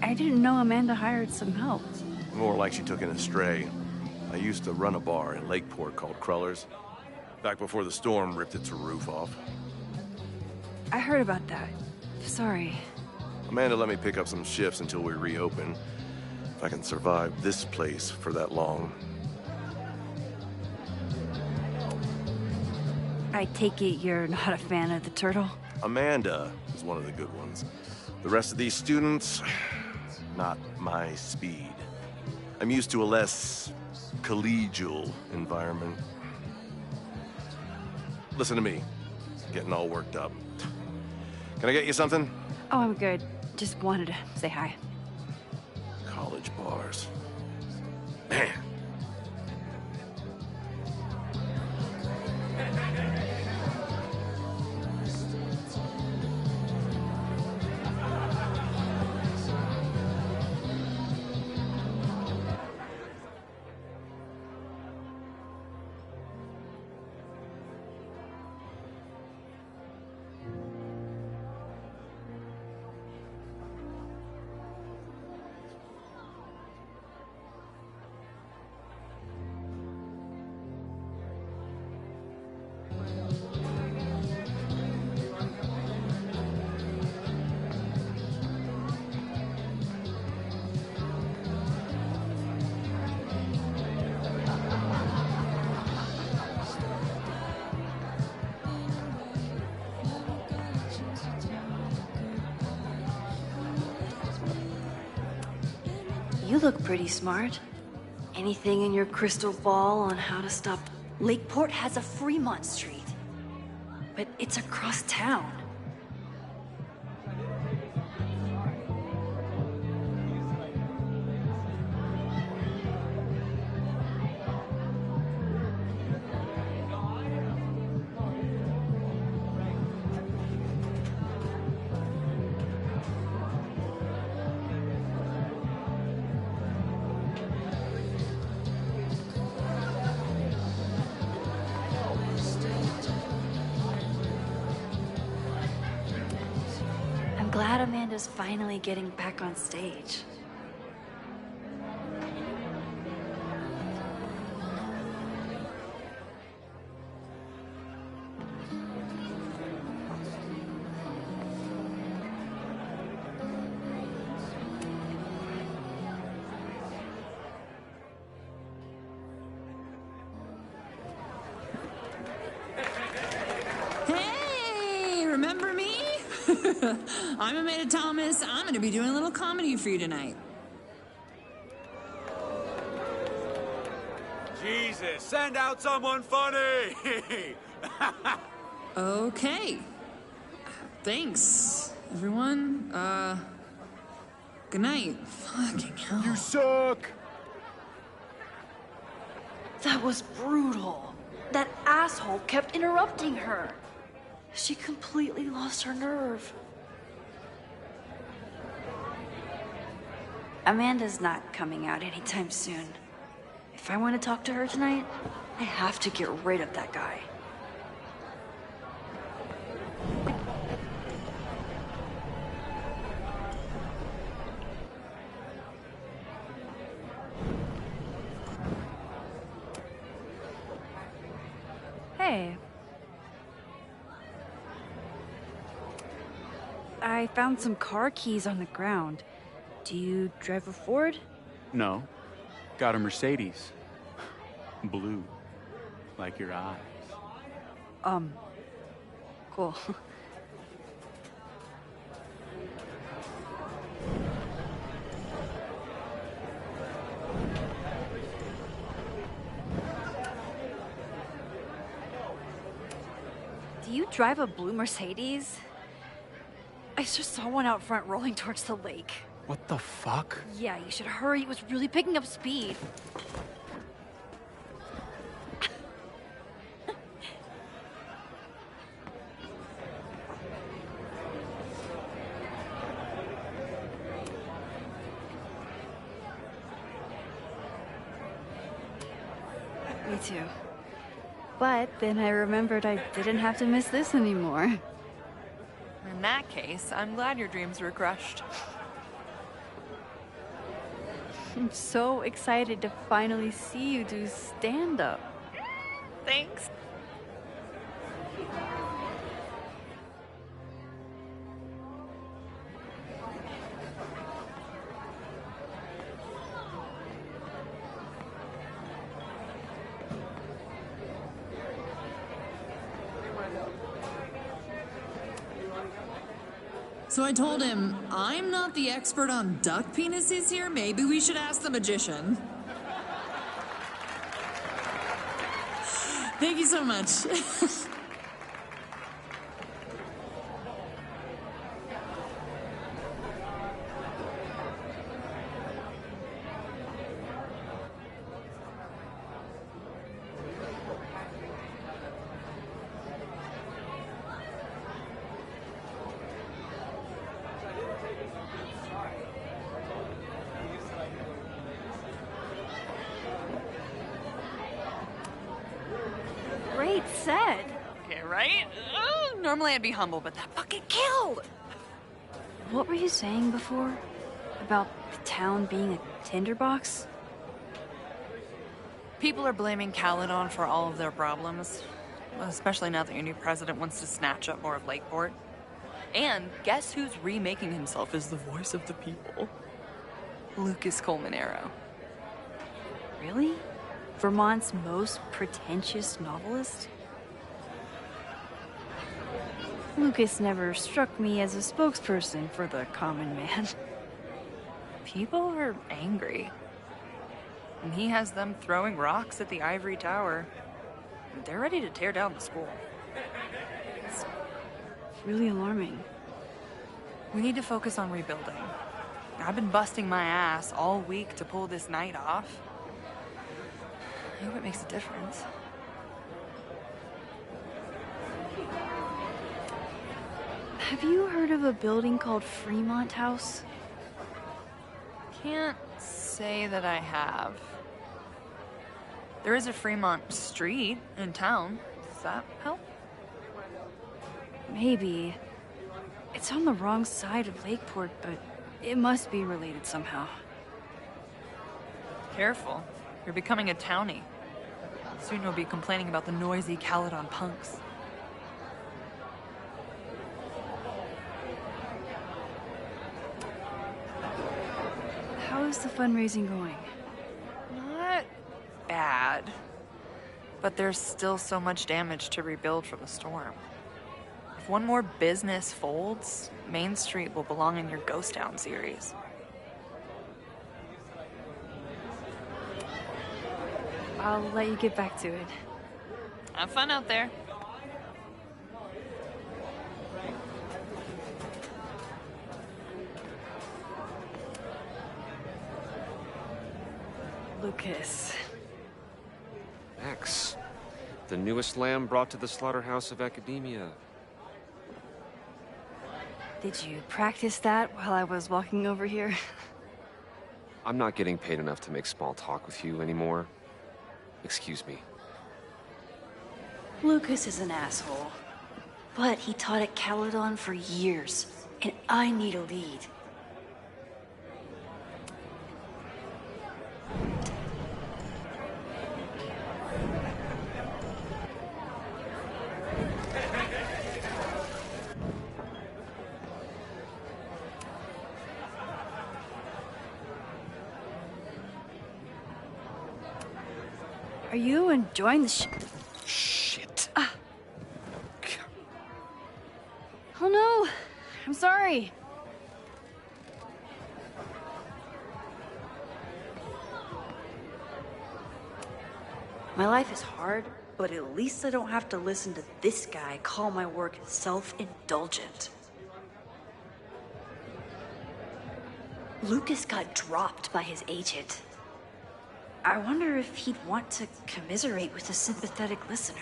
Speaker 15: I didn't know Amanda hired some help.
Speaker 5: More like she took in a stray. I used to run a bar in Lakeport called Crullers. Back before the storm ripped its roof off.
Speaker 15: I heard about that. Sorry.
Speaker 5: Amanda let me pick up some shifts until we reopen. If I can survive this place for that long.
Speaker 15: I take it you're not a fan of the turtle?
Speaker 5: Amanda is one of the good ones. The rest of these students, not my speed. I'm used to a less collegial environment. Listen to me, getting all worked up. Can I get you something?
Speaker 15: Oh, I'm good. Just wanted to say hi.
Speaker 5: College bars. Man.
Speaker 2: You look pretty smart. Anything in your crystal ball on how to stop... Lakeport has a Fremont Street, but it's across town. Glad Amanda's finally getting back on stage.
Speaker 6: Hey, remember me? I'm Amanda Thomas. I'm going to be doing a little comedy for you tonight.
Speaker 10: Jesus, send out someone funny!
Speaker 6: Okay. Thanks, everyone. Good night. Fucking hell.
Speaker 10: You suck!
Speaker 2: That was brutal. That asshole kept interrupting her. She completely lost her nerve. Amanda's not coming out anytime soon. If I want to talk to her tonight, I have to get rid of that guy.
Speaker 11: Hey. I found some car keys on the ground. Do you drive a Ford?
Speaker 17: No. Got a Mercedes. Blue. Like your eyes.
Speaker 11: Cool. Do you drive a blue Mercedes? I just saw one out front rolling towards the lake.
Speaker 17: What the fuck?
Speaker 11: Yeah, you should hurry. It was really picking up speed. Me too. But then I remembered I didn't have to miss this anymore.
Speaker 1: In that case, I'm glad your dreams were crushed.
Speaker 11: I'm so excited to finally see you do stand-up.
Speaker 1: Thanks.
Speaker 6: So I told him, I'm not the expert on duck penises here. Maybe we should ask the magician. Thank you so much.
Speaker 11: Great set.
Speaker 1: Okay, right? Normally I'd be humble, but that fucking killed!
Speaker 11: What were you saying before? About the town being a tinderbox?
Speaker 1: People are blaming Caledon for all of their problems. Especially now that your new president wants to snatch up more of Lakeport. And guess who's remaking himself as the voice of the people? Lucas Colmanero.
Speaker 11: Really? Vermont's most pretentious novelist? Lucas never struck me as a spokesperson for the common man.
Speaker 1: People are angry. And he has them throwing rocks at the Ivory Tower. They're ready to tear down the school.
Speaker 11: It's really alarming.
Speaker 1: We need to focus on rebuilding. I've been busting my ass all week to pull this night off. I hope it makes a difference.
Speaker 11: Have you heard of a building called Fremont House?
Speaker 1: Can't say that I have. There is a Fremont Street in town. Does that help?
Speaker 11: Maybe. It's on the wrong side of Lakeport, but it must be related somehow.
Speaker 1: Careful. You're becoming a townie. Soon you'll be complaining about the noisy Caledon punks.
Speaker 11: How is the fundraising going?
Speaker 1: Not bad. But there's still so much damage to rebuild from the storm. If one more business folds, Main Street will belong in your Ghost Town series.
Speaker 11: I'll let you get back to it.
Speaker 1: Have fun out there.
Speaker 11: Lucas.
Speaker 13: X. The newest lamb brought to the slaughterhouse of academia.
Speaker 11: Did you practice that while I was walking over here?
Speaker 13: I'm not getting paid enough to make small talk with you anymore. Excuse me.
Speaker 11: Lucas is an asshole. But he taught at Caledon for years, and I need a lead.
Speaker 15: Are you enjoying the
Speaker 13: Shit.
Speaker 15: Oh no! I'm sorry. My life is hard, but at least I don't have to listen to this guy call my work self-indulgent. Lucas got dropped by his agent. I wonder if he'd want to commiserate with a sympathetic listener.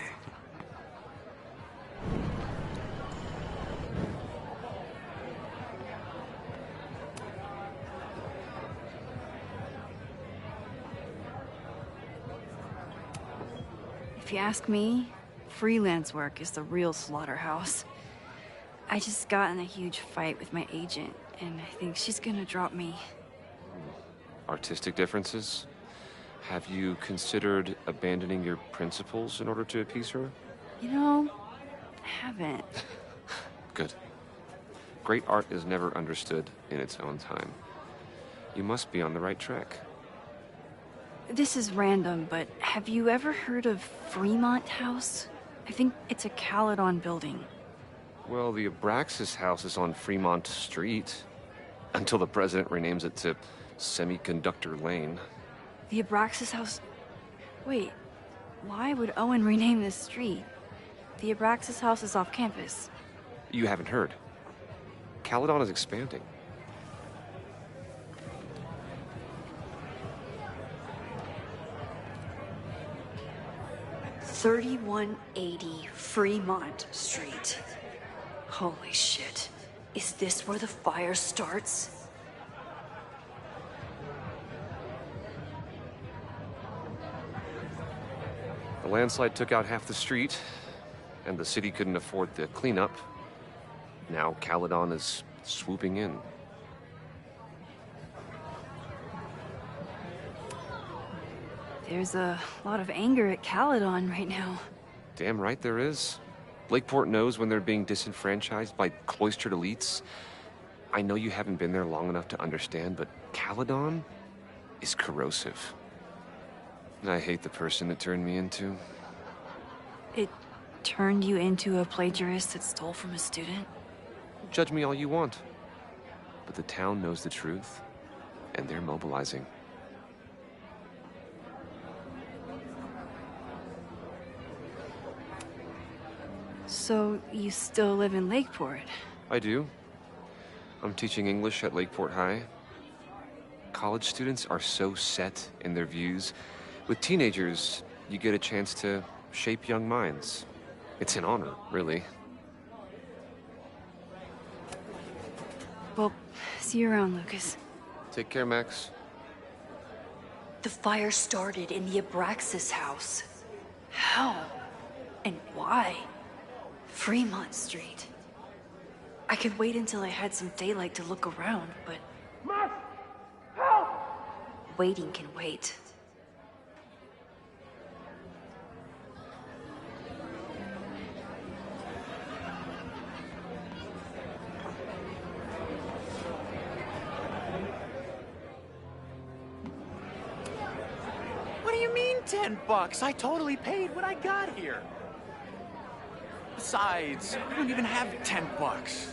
Speaker 15: If you ask me, freelance work is the real slaughterhouse. I just got in a huge fight with my agent, and I think she's gonna drop me.
Speaker 13: Artistic differences? Have you considered abandoning your principles in order to appease her?
Speaker 15: You know, I haven't.
Speaker 13: Good. Great art is never understood in its own time. You must be on the right track.
Speaker 15: This is random, but have you ever heard of Fremont House? I think it's a Caledon building.
Speaker 13: Well, the Abraxas house is on Fremont Street. Until the president renames it to Semiconductor Lane.
Speaker 15: The Abraxas House... Wait, why would Owen rename this street? The Abraxas House is off campus.
Speaker 13: You haven't heard. Caledon is expanding.
Speaker 2: $3180 Fremont Street. Holy shit. Is this where the fire starts?
Speaker 13: The landslide took out half the street, and the city couldn't afford the cleanup. Now Caledon is swooping in.
Speaker 15: There's a lot of anger at Caledon right now.
Speaker 13: Damn right there is. Lakeport knows when they're being disenfranchised by cloistered elites. I know you haven't been there long enough to understand, but Caledon is corrosive. And I hate the person it turned me into.
Speaker 15: It turned you into a plagiarist that stole from a student?
Speaker 13: Judge me all you want. But the town knows the truth, and they're mobilizing.
Speaker 15: So, you still live in Lakeport?
Speaker 13: I do. I'm teaching English at Lakeport High. College students are so set in their views. With teenagers, you get a chance to shape young minds. It's an honor, really.
Speaker 15: Well, see you around, Lucas.
Speaker 13: Take care, Max.
Speaker 2: The fire started in the Abraxas house. How? And why? Fremont Street. I could wait until I had some daylight to look around, but...
Speaker 8: Max! Help!
Speaker 2: Waiting can wait.
Speaker 10: What do you mean $10? I totally paid what I got here. Besides, I don't even have $10.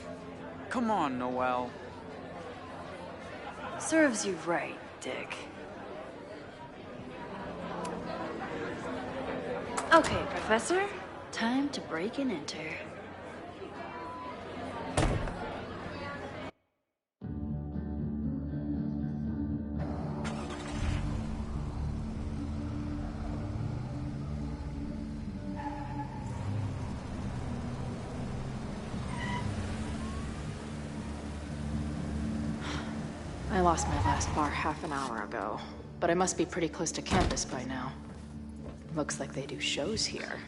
Speaker 10: Come on, Noel.
Speaker 2: Serves you right, Dick. Okay, Professor. Time to break and enter.
Speaker 12: I lost my last bar half an hour ago, but I must be pretty close to campus by now. Looks like they do shows here.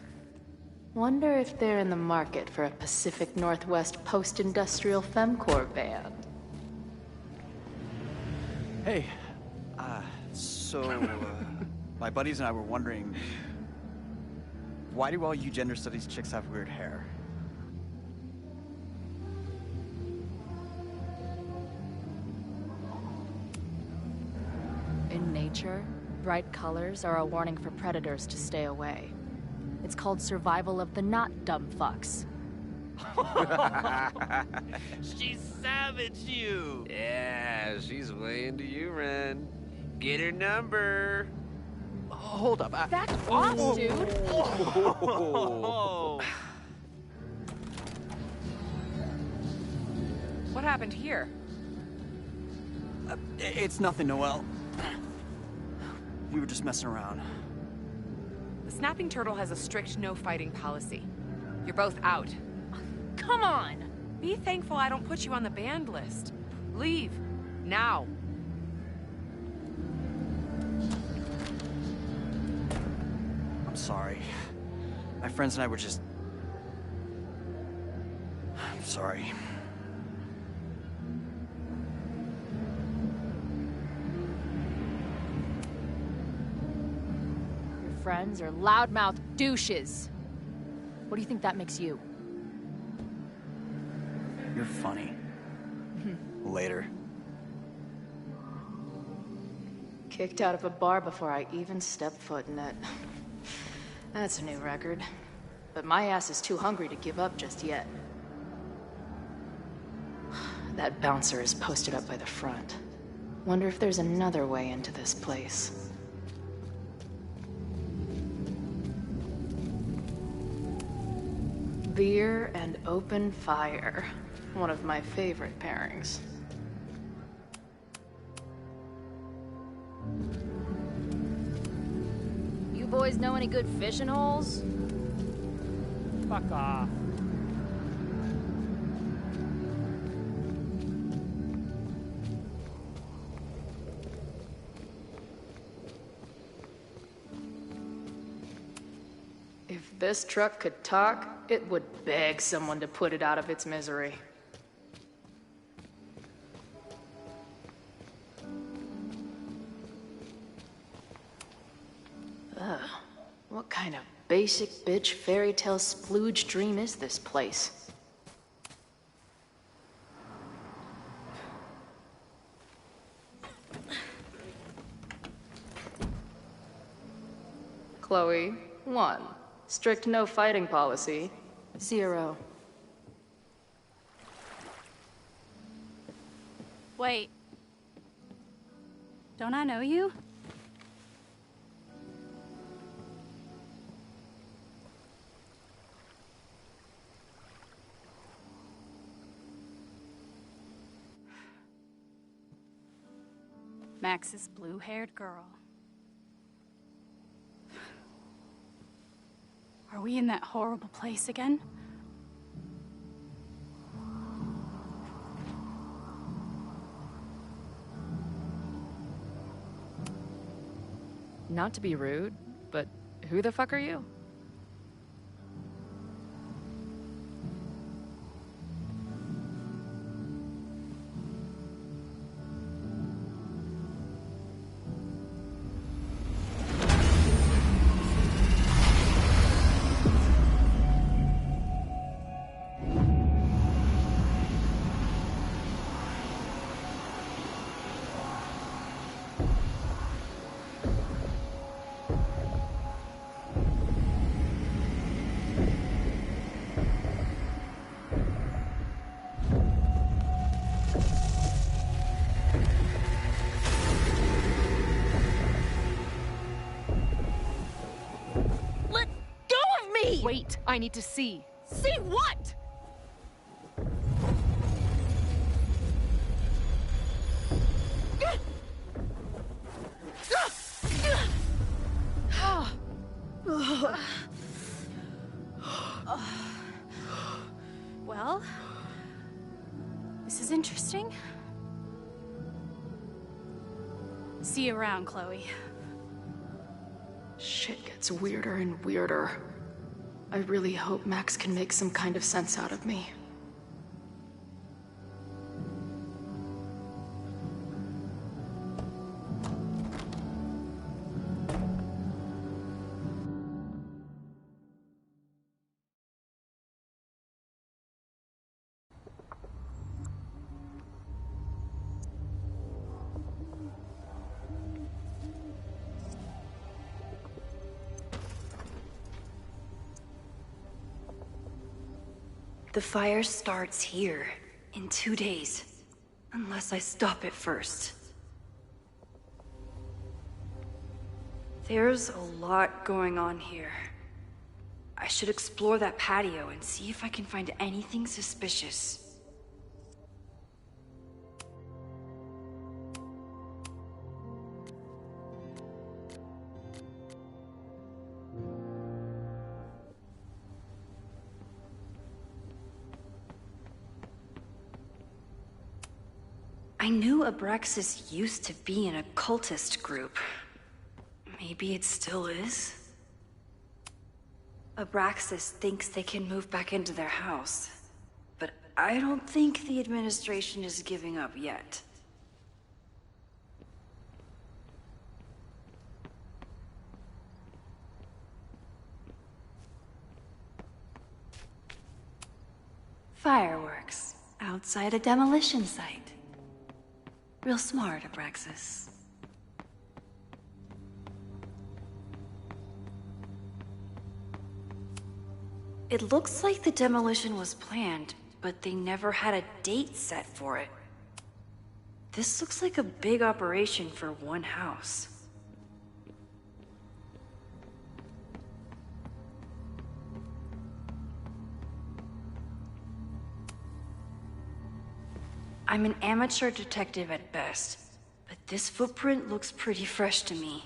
Speaker 12: Wonder if they're in the market for a Pacific Northwest post-industrial femcore band.
Speaker 7: Hey, my buddies and I were wondering, why do all you gender studies chicks have weird hair?
Speaker 12: In nature, Bright colors are a warning for predators to stay away. It's called survival of the not dumb fucks.
Speaker 13: She savaged you! Yeah, she's way into you, Ren. Get her number.
Speaker 16: Hold up.
Speaker 12: Back off, dude!
Speaker 1: What happened here?
Speaker 7: It's nothing, Noelle. We were just messing around.
Speaker 14: The Snapping Turtle has a strict no-fighting policy. You're both out.
Speaker 1: Come on!
Speaker 14: Be thankful I don't put you on the banned list. Leave. Now.
Speaker 7: I'm sorry. My friends and I were just... I'm sorry.
Speaker 12: Your friends are loudmouth douches. What do you think that makes you?
Speaker 7: You're funny. Later.
Speaker 12: Kicked out of a bar before I even stepped foot in it. That's a new record. But my ass is too hungry to give up just yet. That bouncer is posted up by the front. Wonder if there's another way into this place. Beer and open fire. One of my favorite pairings. You boys know any good fishing holes?
Speaker 20: Fuck off.
Speaker 12: If this truck could talk, it would beg someone to put it out of its misery. Ugh, what kind of basic bitch fairy tale splooge dream is this place? Chloe, 1. Strict no fighting policy. 0.
Speaker 18: Wait. Don't I know you? Max's blue-haired girl. Are we in that horrible place again?
Speaker 1: Not to be rude, but who the fuck are you? Wait, I need to see.
Speaker 14: See what?
Speaker 18: Well, this is interesting. See you around, Chloe.
Speaker 12: Shit gets weirder and weirder. I really hope Max can make some kind of sense out of me.
Speaker 11: The fire starts here, in 2 days. Unless I stop it first. There's a lot going on here. I should explore that patio and see if I can find anything suspicious. I knew Abraxas used to be an occultist group. Maybe it still is? Abraxas thinks they can move back into their house. But I don't think the administration is giving up yet. Fireworks outside a demolition site. Real smart, Abraxas. It looks like the demolition was planned, but they never had a date set for it. This looks like a big operation for one house. I'm an amateur detective at best, but this footprint looks pretty fresh to me.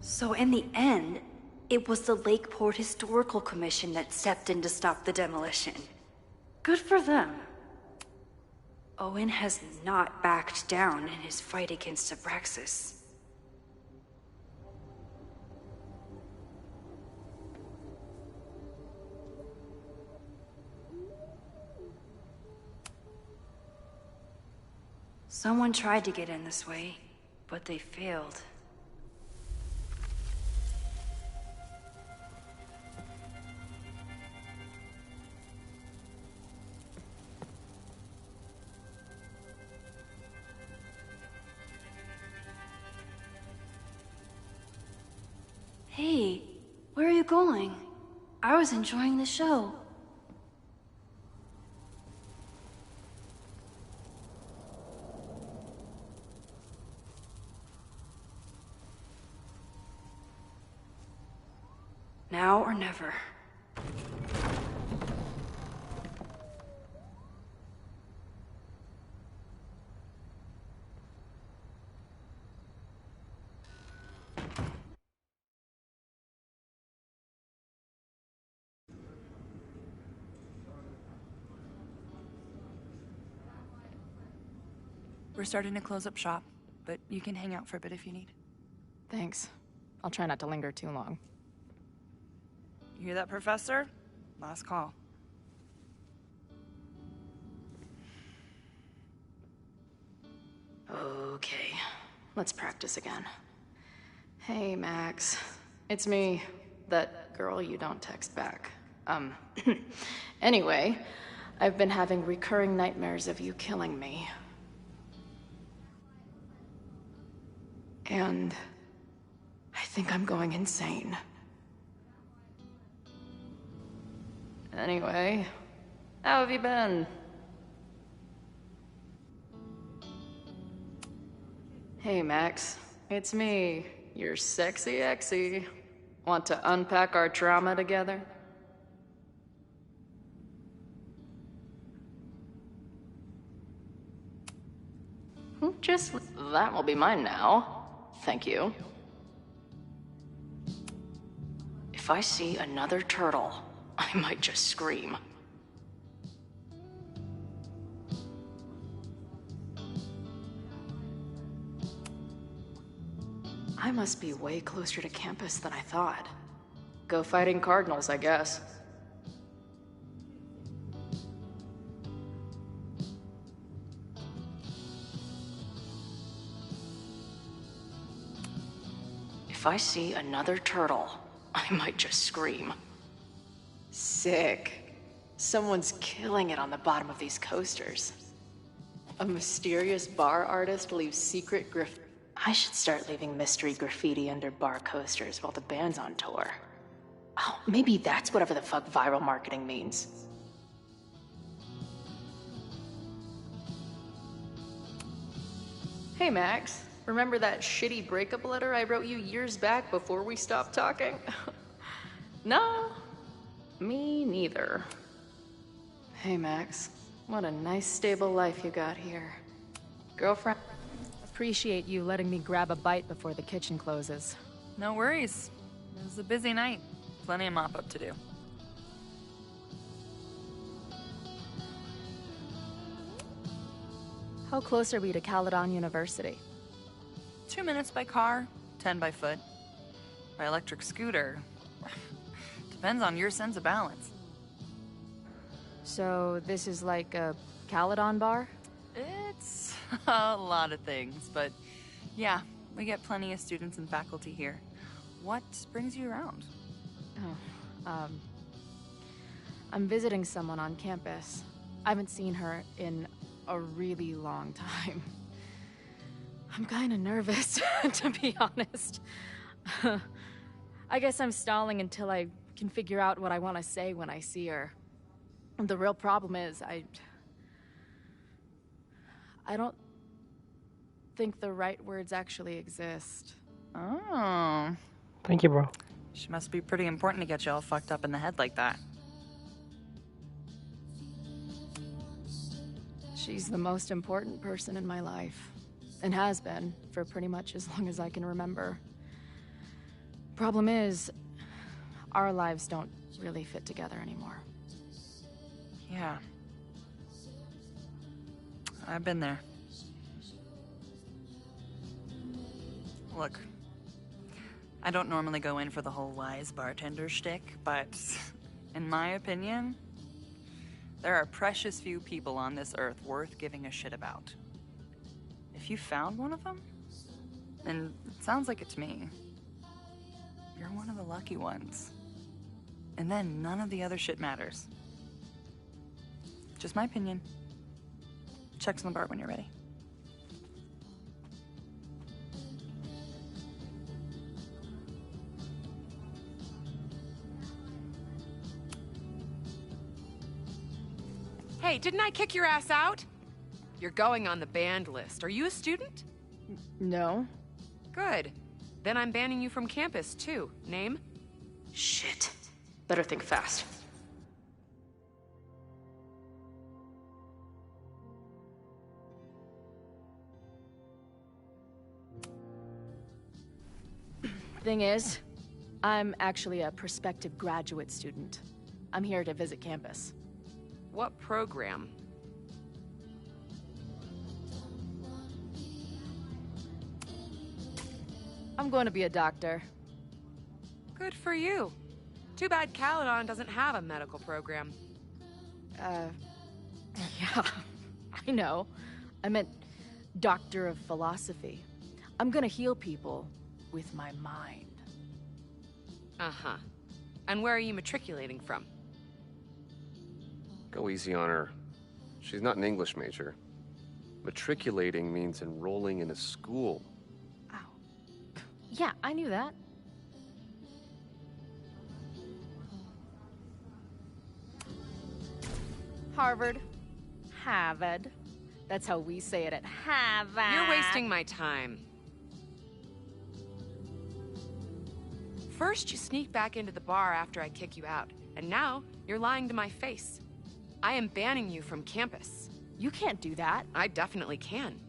Speaker 11: So in the end, it was the Lakeport Historical Commission that stepped in to stop the demolition. Good for them. Owen has not backed down in his fight against Abraxas. Someone tried to get in this way, but they failed. Hey, where are you going? I was enjoying the show. Now or never.
Speaker 1: We're starting to close up shop, but you can hang out for a bit if you need.
Speaker 14: Thanks. I'll try not to linger too long.
Speaker 1: You hear that, Professor? Last call.
Speaker 14: Okay, let's practice again. Hey, Max. It's me. That girl you don't text back. Anyway, I've been having recurring nightmares of you killing me. And I think I'm going insane. Anyway, how have you been? Hey, Max. It's me, your sexy exy. Want to unpack our trauma together? Just that will be mine now. Thank you. If I see another turtle, I might just scream. I must be way closer to campus than I thought. Go fighting cardinals, I guess. If I see another turtle, I might just scream. Sick. Someone's killing it on the bottom of these coasters. A mysterious bar artist leaves secret I should start leaving mystery graffiti under bar coasters while the band's on tour. Oh, maybe that's whatever the fuck viral marketing means. Hey Max, remember that shitty breakup letter I wrote you years back before we stopped talking? No, me neither. Hey Max, what a nice stable life you got here. Girlfriend?
Speaker 12: Appreciate you letting me grab a bite before the kitchen closes.
Speaker 1: No worries. It was a busy night. Plenty of mop-up to do.
Speaker 12: How close are we to Caledon University?
Speaker 1: 2 minutes by car, 10 by foot. By electric scooter. Depends on your sense of balance.
Speaker 12: So this is like a Caledon bar?
Speaker 1: It's a lot of things, but yeah, we get plenty of students and faculty here. What brings you around?
Speaker 12: Oh, I'm visiting someone on campus. I haven't seen her in a really long time. I'm kinda nervous, to be honest. I guess I'm stalling until I can figure out what I want to say when I see her. The real problem is, I don't think the right words actually exist.
Speaker 1: Oh.
Speaker 3: Thank you, bro.
Speaker 1: She must be pretty important to get you all fucked up in the head like that.
Speaker 12: She's the most important person in my life, and has been for pretty much as long as I can remember. Problem is, our lives don't really fit together anymore.
Speaker 1: Yeah. I've been there. Look, I don't normally go in for the whole wise bartender shtick, but in my opinion, there are precious few people on this earth worth giving a shit about. If you found one of them, and it sounds like it's me, you're one of the lucky ones. And then none of the other shit matters. Just my opinion. Check's on the bar when you're ready.
Speaker 21: Hey, didn't I kick your ass out? You're going on the banned list. Are you a student?
Speaker 12: No.
Speaker 21: Good. Then I'm banning you from campus, too. Name?
Speaker 14: Shit. Better think fast.
Speaker 12: Thing is, I'm actually a prospective graduate student. I'm here to visit campus.
Speaker 21: What program?
Speaker 12: I'm going to be a doctor.
Speaker 21: Good for you. Too bad Caledon doesn't have a medical program.
Speaker 12: Yeah, I know. I meant Doctor of Philosophy. I'm gonna heal people with my mind.
Speaker 21: Uh-huh. And where are you matriculating from?
Speaker 13: Go easy on her. She's not an English major. Matriculating means enrolling in a school.
Speaker 12: Yeah, I knew that. Harvard. Harvard. That's how we say it at Harvard.
Speaker 21: You're wasting my time. First, you sneak back into the bar after I kick you out, and now you're lying to my face. I am banning you from campus.
Speaker 12: You can't do that.
Speaker 21: I definitely can.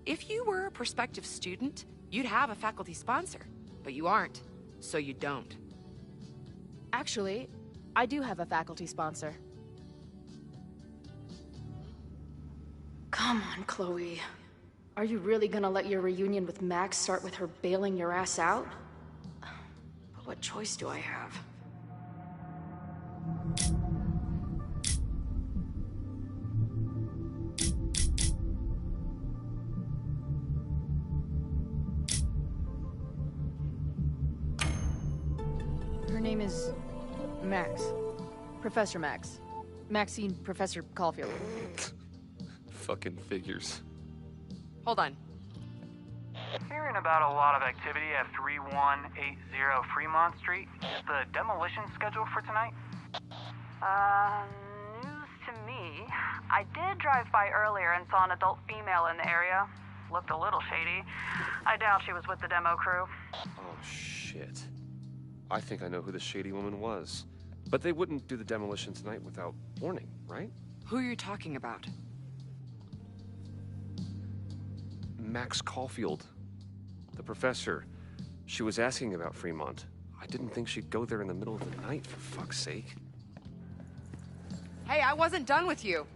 Speaker 21: If you were a prospective student, you'd have a faculty sponsor, but you aren't, so you don't.
Speaker 12: Actually, I do have a faculty sponsor. Come on, Chloe. Are you really gonna let your reunion with Max start with her bailing your ass out? But what choice do I have?
Speaker 3: name is Max. Professor Max. Maxine Professor Caulfield.
Speaker 13: Fucking figures.
Speaker 21: Hold on.
Speaker 22: Hearing about a lot of activity at 3180 Fremont Street. Is the demolition scheduled for tonight?
Speaker 23: News to me. I did drive by earlier and saw an adult female in the area. Looked a little shady. I doubt she was with the demo crew.
Speaker 13: Oh, shit. I think I know who the shady woman was. But they wouldn't do the demolition tonight without warning, right?
Speaker 21: Who are you talking about?
Speaker 13: Max Caulfield. The professor. She was asking about Fremont. I didn't think she'd go there in the middle of the night, for fuck's sake.
Speaker 21: Hey, I wasn't done with you.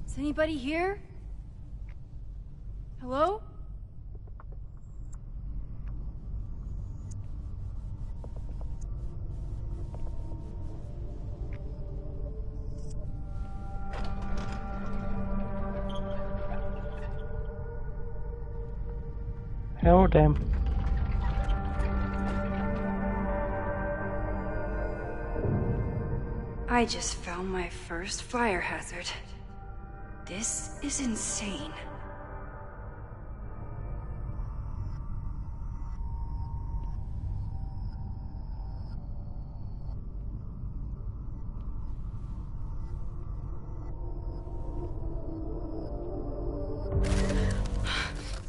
Speaker 15: Is anybody here? Hello?
Speaker 24: Oh, damn.
Speaker 15: I just found my first fire hazard. This is insane.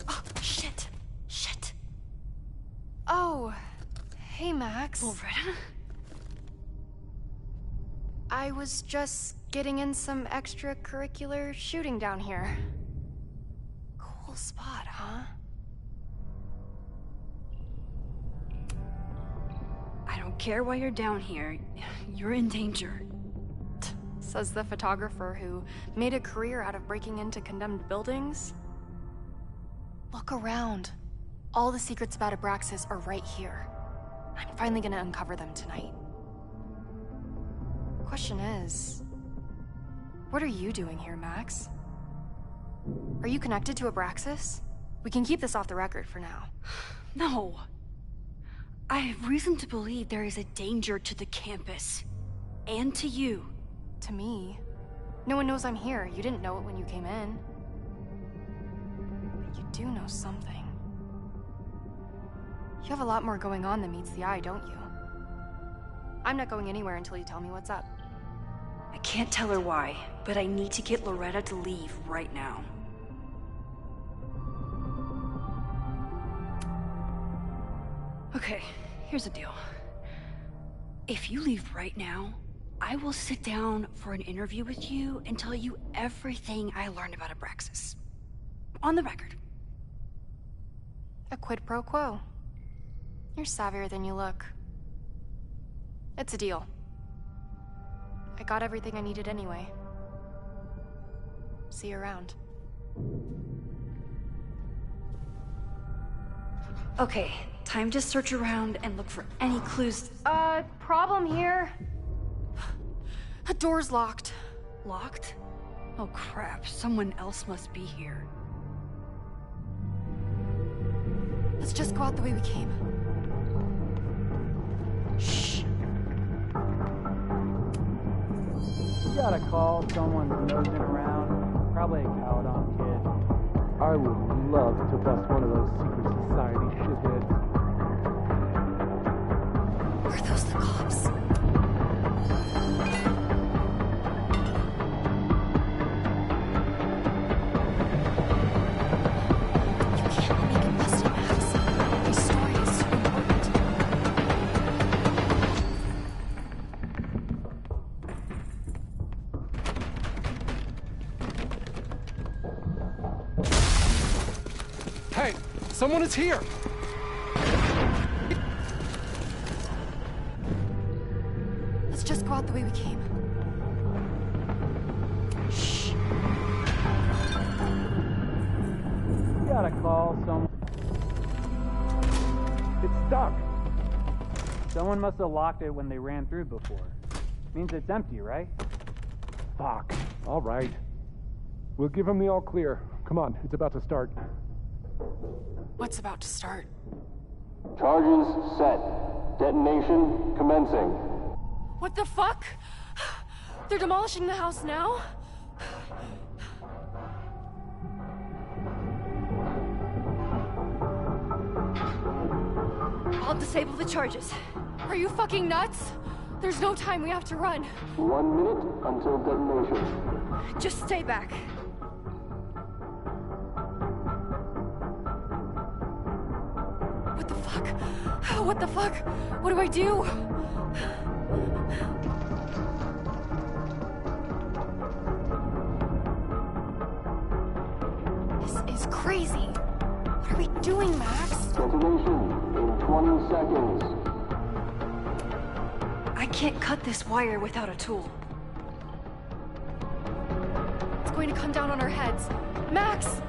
Speaker 12: Oh, shit. Shit. Oh, hey, Max.
Speaker 15: Loretta?
Speaker 12: I was just getting in some extracurricular shooting down here. Cool spot, huh?
Speaker 15: I don't care why you're down here. You're in danger.
Speaker 12: Says the photographer who made a career out of breaking into condemned buildings. Look around. All the secrets about Abraxas are right here. I'm finally gonna uncover them tonight. Question is, what are you doing here, Max? Are you connected to Abraxas? We can keep this off the record for now.
Speaker 15: No. I have reason to believe there is a danger to the campus. And to you.
Speaker 12: To me? No one knows I'm here. You didn't know it when you came in. But you do know something. You have a lot more going on than meets the eye, don't you? I'm not going anywhere until you tell me what's up.
Speaker 15: I can't tell her why, but I need to get Loretta to leave right now. Okay, here's the deal. If you leave right now, I will sit down for an interview with you and tell you everything I learned about Abraxas. On the record.
Speaker 12: A quid pro quo. You're savvier than you look. It's a deal. I got everything I needed anyway. See you around.
Speaker 15: Okay, time to search around and look for any clues.
Speaker 12: Problem here. The door's locked.
Speaker 15: Locked? Oh crap, someone else must be here.
Speaker 12: Let's just go out the way we came.
Speaker 15: Shh.
Speaker 24: You gotta call someone nosing around. Probably a Caledon kid. I would love to bust one of those secret society shitheads.
Speaker 15: Are those the cops?
Speaker 13: Hey, someone is here!
Speaker 12: Let's just go out the way we came.
Speaker 24: You gotta call someone. It's stuck. Someone must have locked it when they ran through before. Means it's empty, right?
Speaker 4: Fuck. All right. We'll give him the all clear. Come on, it's about to start.
Speaker 14: What's about to start?
Speaker 5: Charges set. Detonation commencing.
Speaker 18: What the fuck? They're demolishing the house now?
Speaker 15: I'll disable the charges.
Speaker 18: Are you fucking nuts? There's no time, we have to run.
Speaker 5: 1 minute until detonation.
Speaker 15: Just stay back.
Speaker 18: What the fuck? What the fuck? What do I do? This is crazy. What are we doing, Max?
Speaker 5: Detonation in 20 seconds.
Speaker 15: I can't cut this wire without a tool.
Speaker 18: It's going to come down on our heads. Max!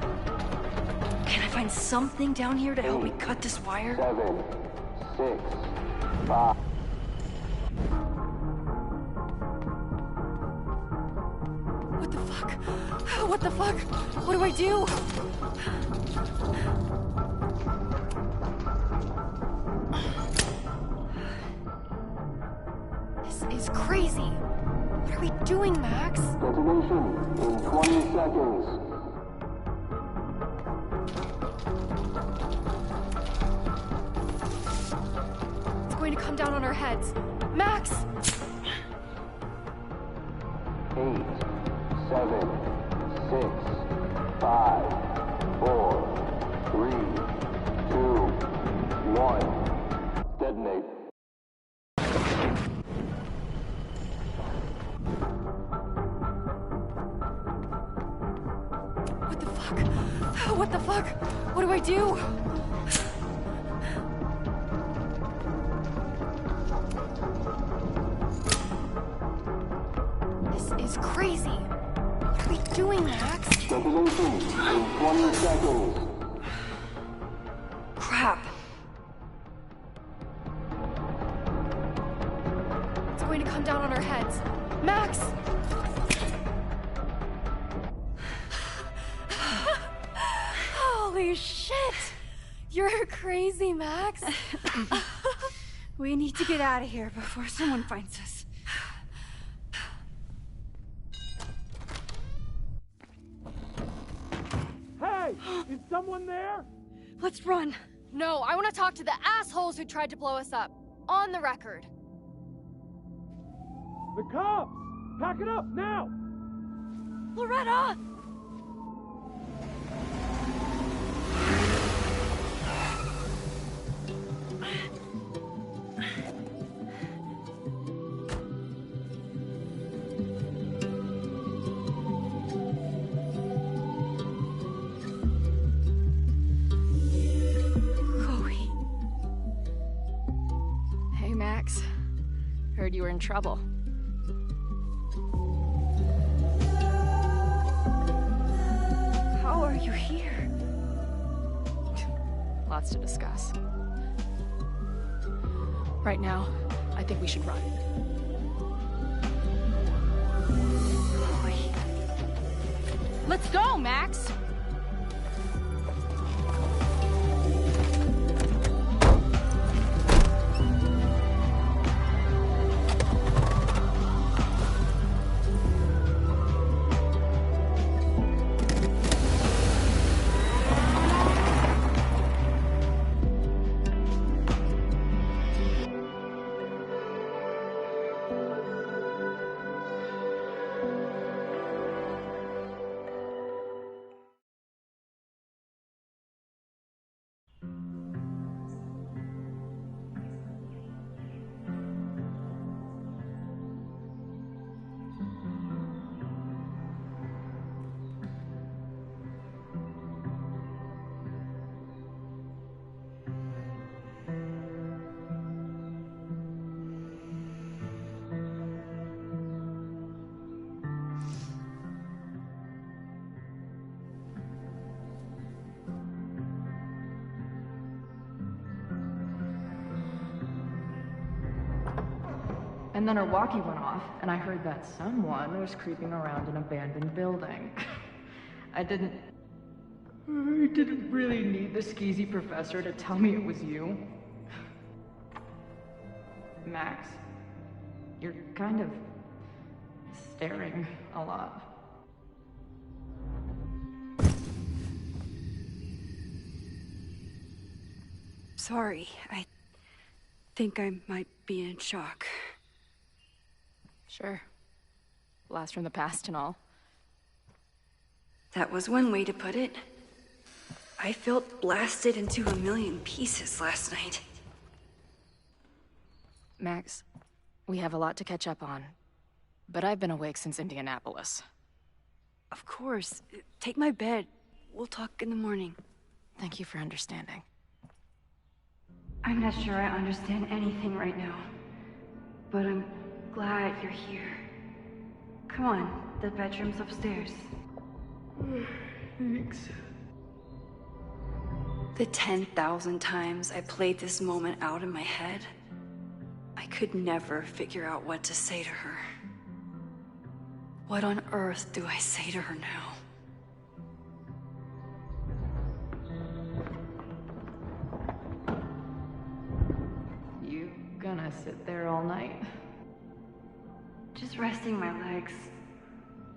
Speaker 15: Can I find something down here to help me cut this wire?
Speaker 5: 7, 6, 5.
Speaker 18: What the fuck? What the fuck? What do I do? This is crazy. What are we doing, Max?
Speaker 5: Detonation in 20 seconds.
Speaker 18: It's going to come down on our heads. Max!
Speaker 5: 8, 7, 6, 5, 4, 3, 2, 1. Detonate.
Speaker 18: What the fuck? What the fuck? What do I do? This is crazy. What are we doing, Max?
Speaker 5: Detonation in 20 seconds.
Speaker 15: Crap.
Speaker 18: It's going to come down on our heads. Max! Holy shit! You're crazy, Max.
Speaker 15: We need to get out of here before someone finds us.
Speaker 24: Hey! Is someone there?
Speaker 15: Let's run.
Speaker 18: No, I want to talk to the assholes who tried to blow us up. On the record.
Speaker 24: The cops! Pack it up, now!
Speaker 15: Loretta!
Speaker 18: Hey, Max. Heard you were in trouble.
Speaker 15: How are you here?
Speaker 18: Lots to discuss. Right now, I think we should run. Let's go, Max!
Speaker 3: And then her walkie went off, and I heard that someone was creeping around an abandoned building. I didn't really need the skeezy professor to tell me it was you. Max, you're kind of staring a lot.
Speaker 15: Sorry, I think I might be in shock.
Speaker 14: Sure. Blast from the past and all.
Speaker 15: That was one way to put it. I felt blasted into a million pieces last night.
Speaker 14: Max, we have a lot to catch up on, but I've been awake since Indianapolis.
Speaker 15: Of course. Take my bed. We'll talk in the morning.
Speaker 14: Thank you for understanding.
Speaker 2: I'm not sure I understand anything right now, but I'm glad you're here. Come on, the bedroom's upstairs.
Speaker 15: Thanks. The 10,000 times I played this moment out in my head, I could never figure out what to say to her. What on earth do I say to her now?
Speaker 3: You gonna sit there all night?
Speaker 2: Just resting my legs.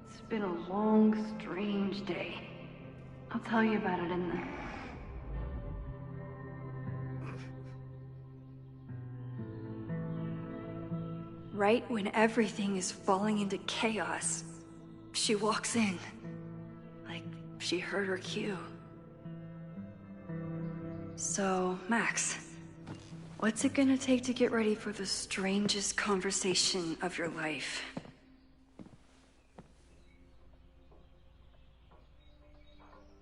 Speaker 2: It's been a long, strange day. I'll tell you about it in the...
Speaker 15: Right when everything is falling into chaos, she walks in. Like she heard her cue. So, Max, what's it gonna take to get ready for the strangest conversation of your life?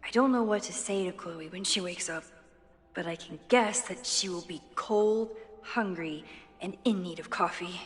Speaker 15: I don't know what to say to Chloe when she wakes up, but I can guess that she will be cold, hungry, and in need of coffee.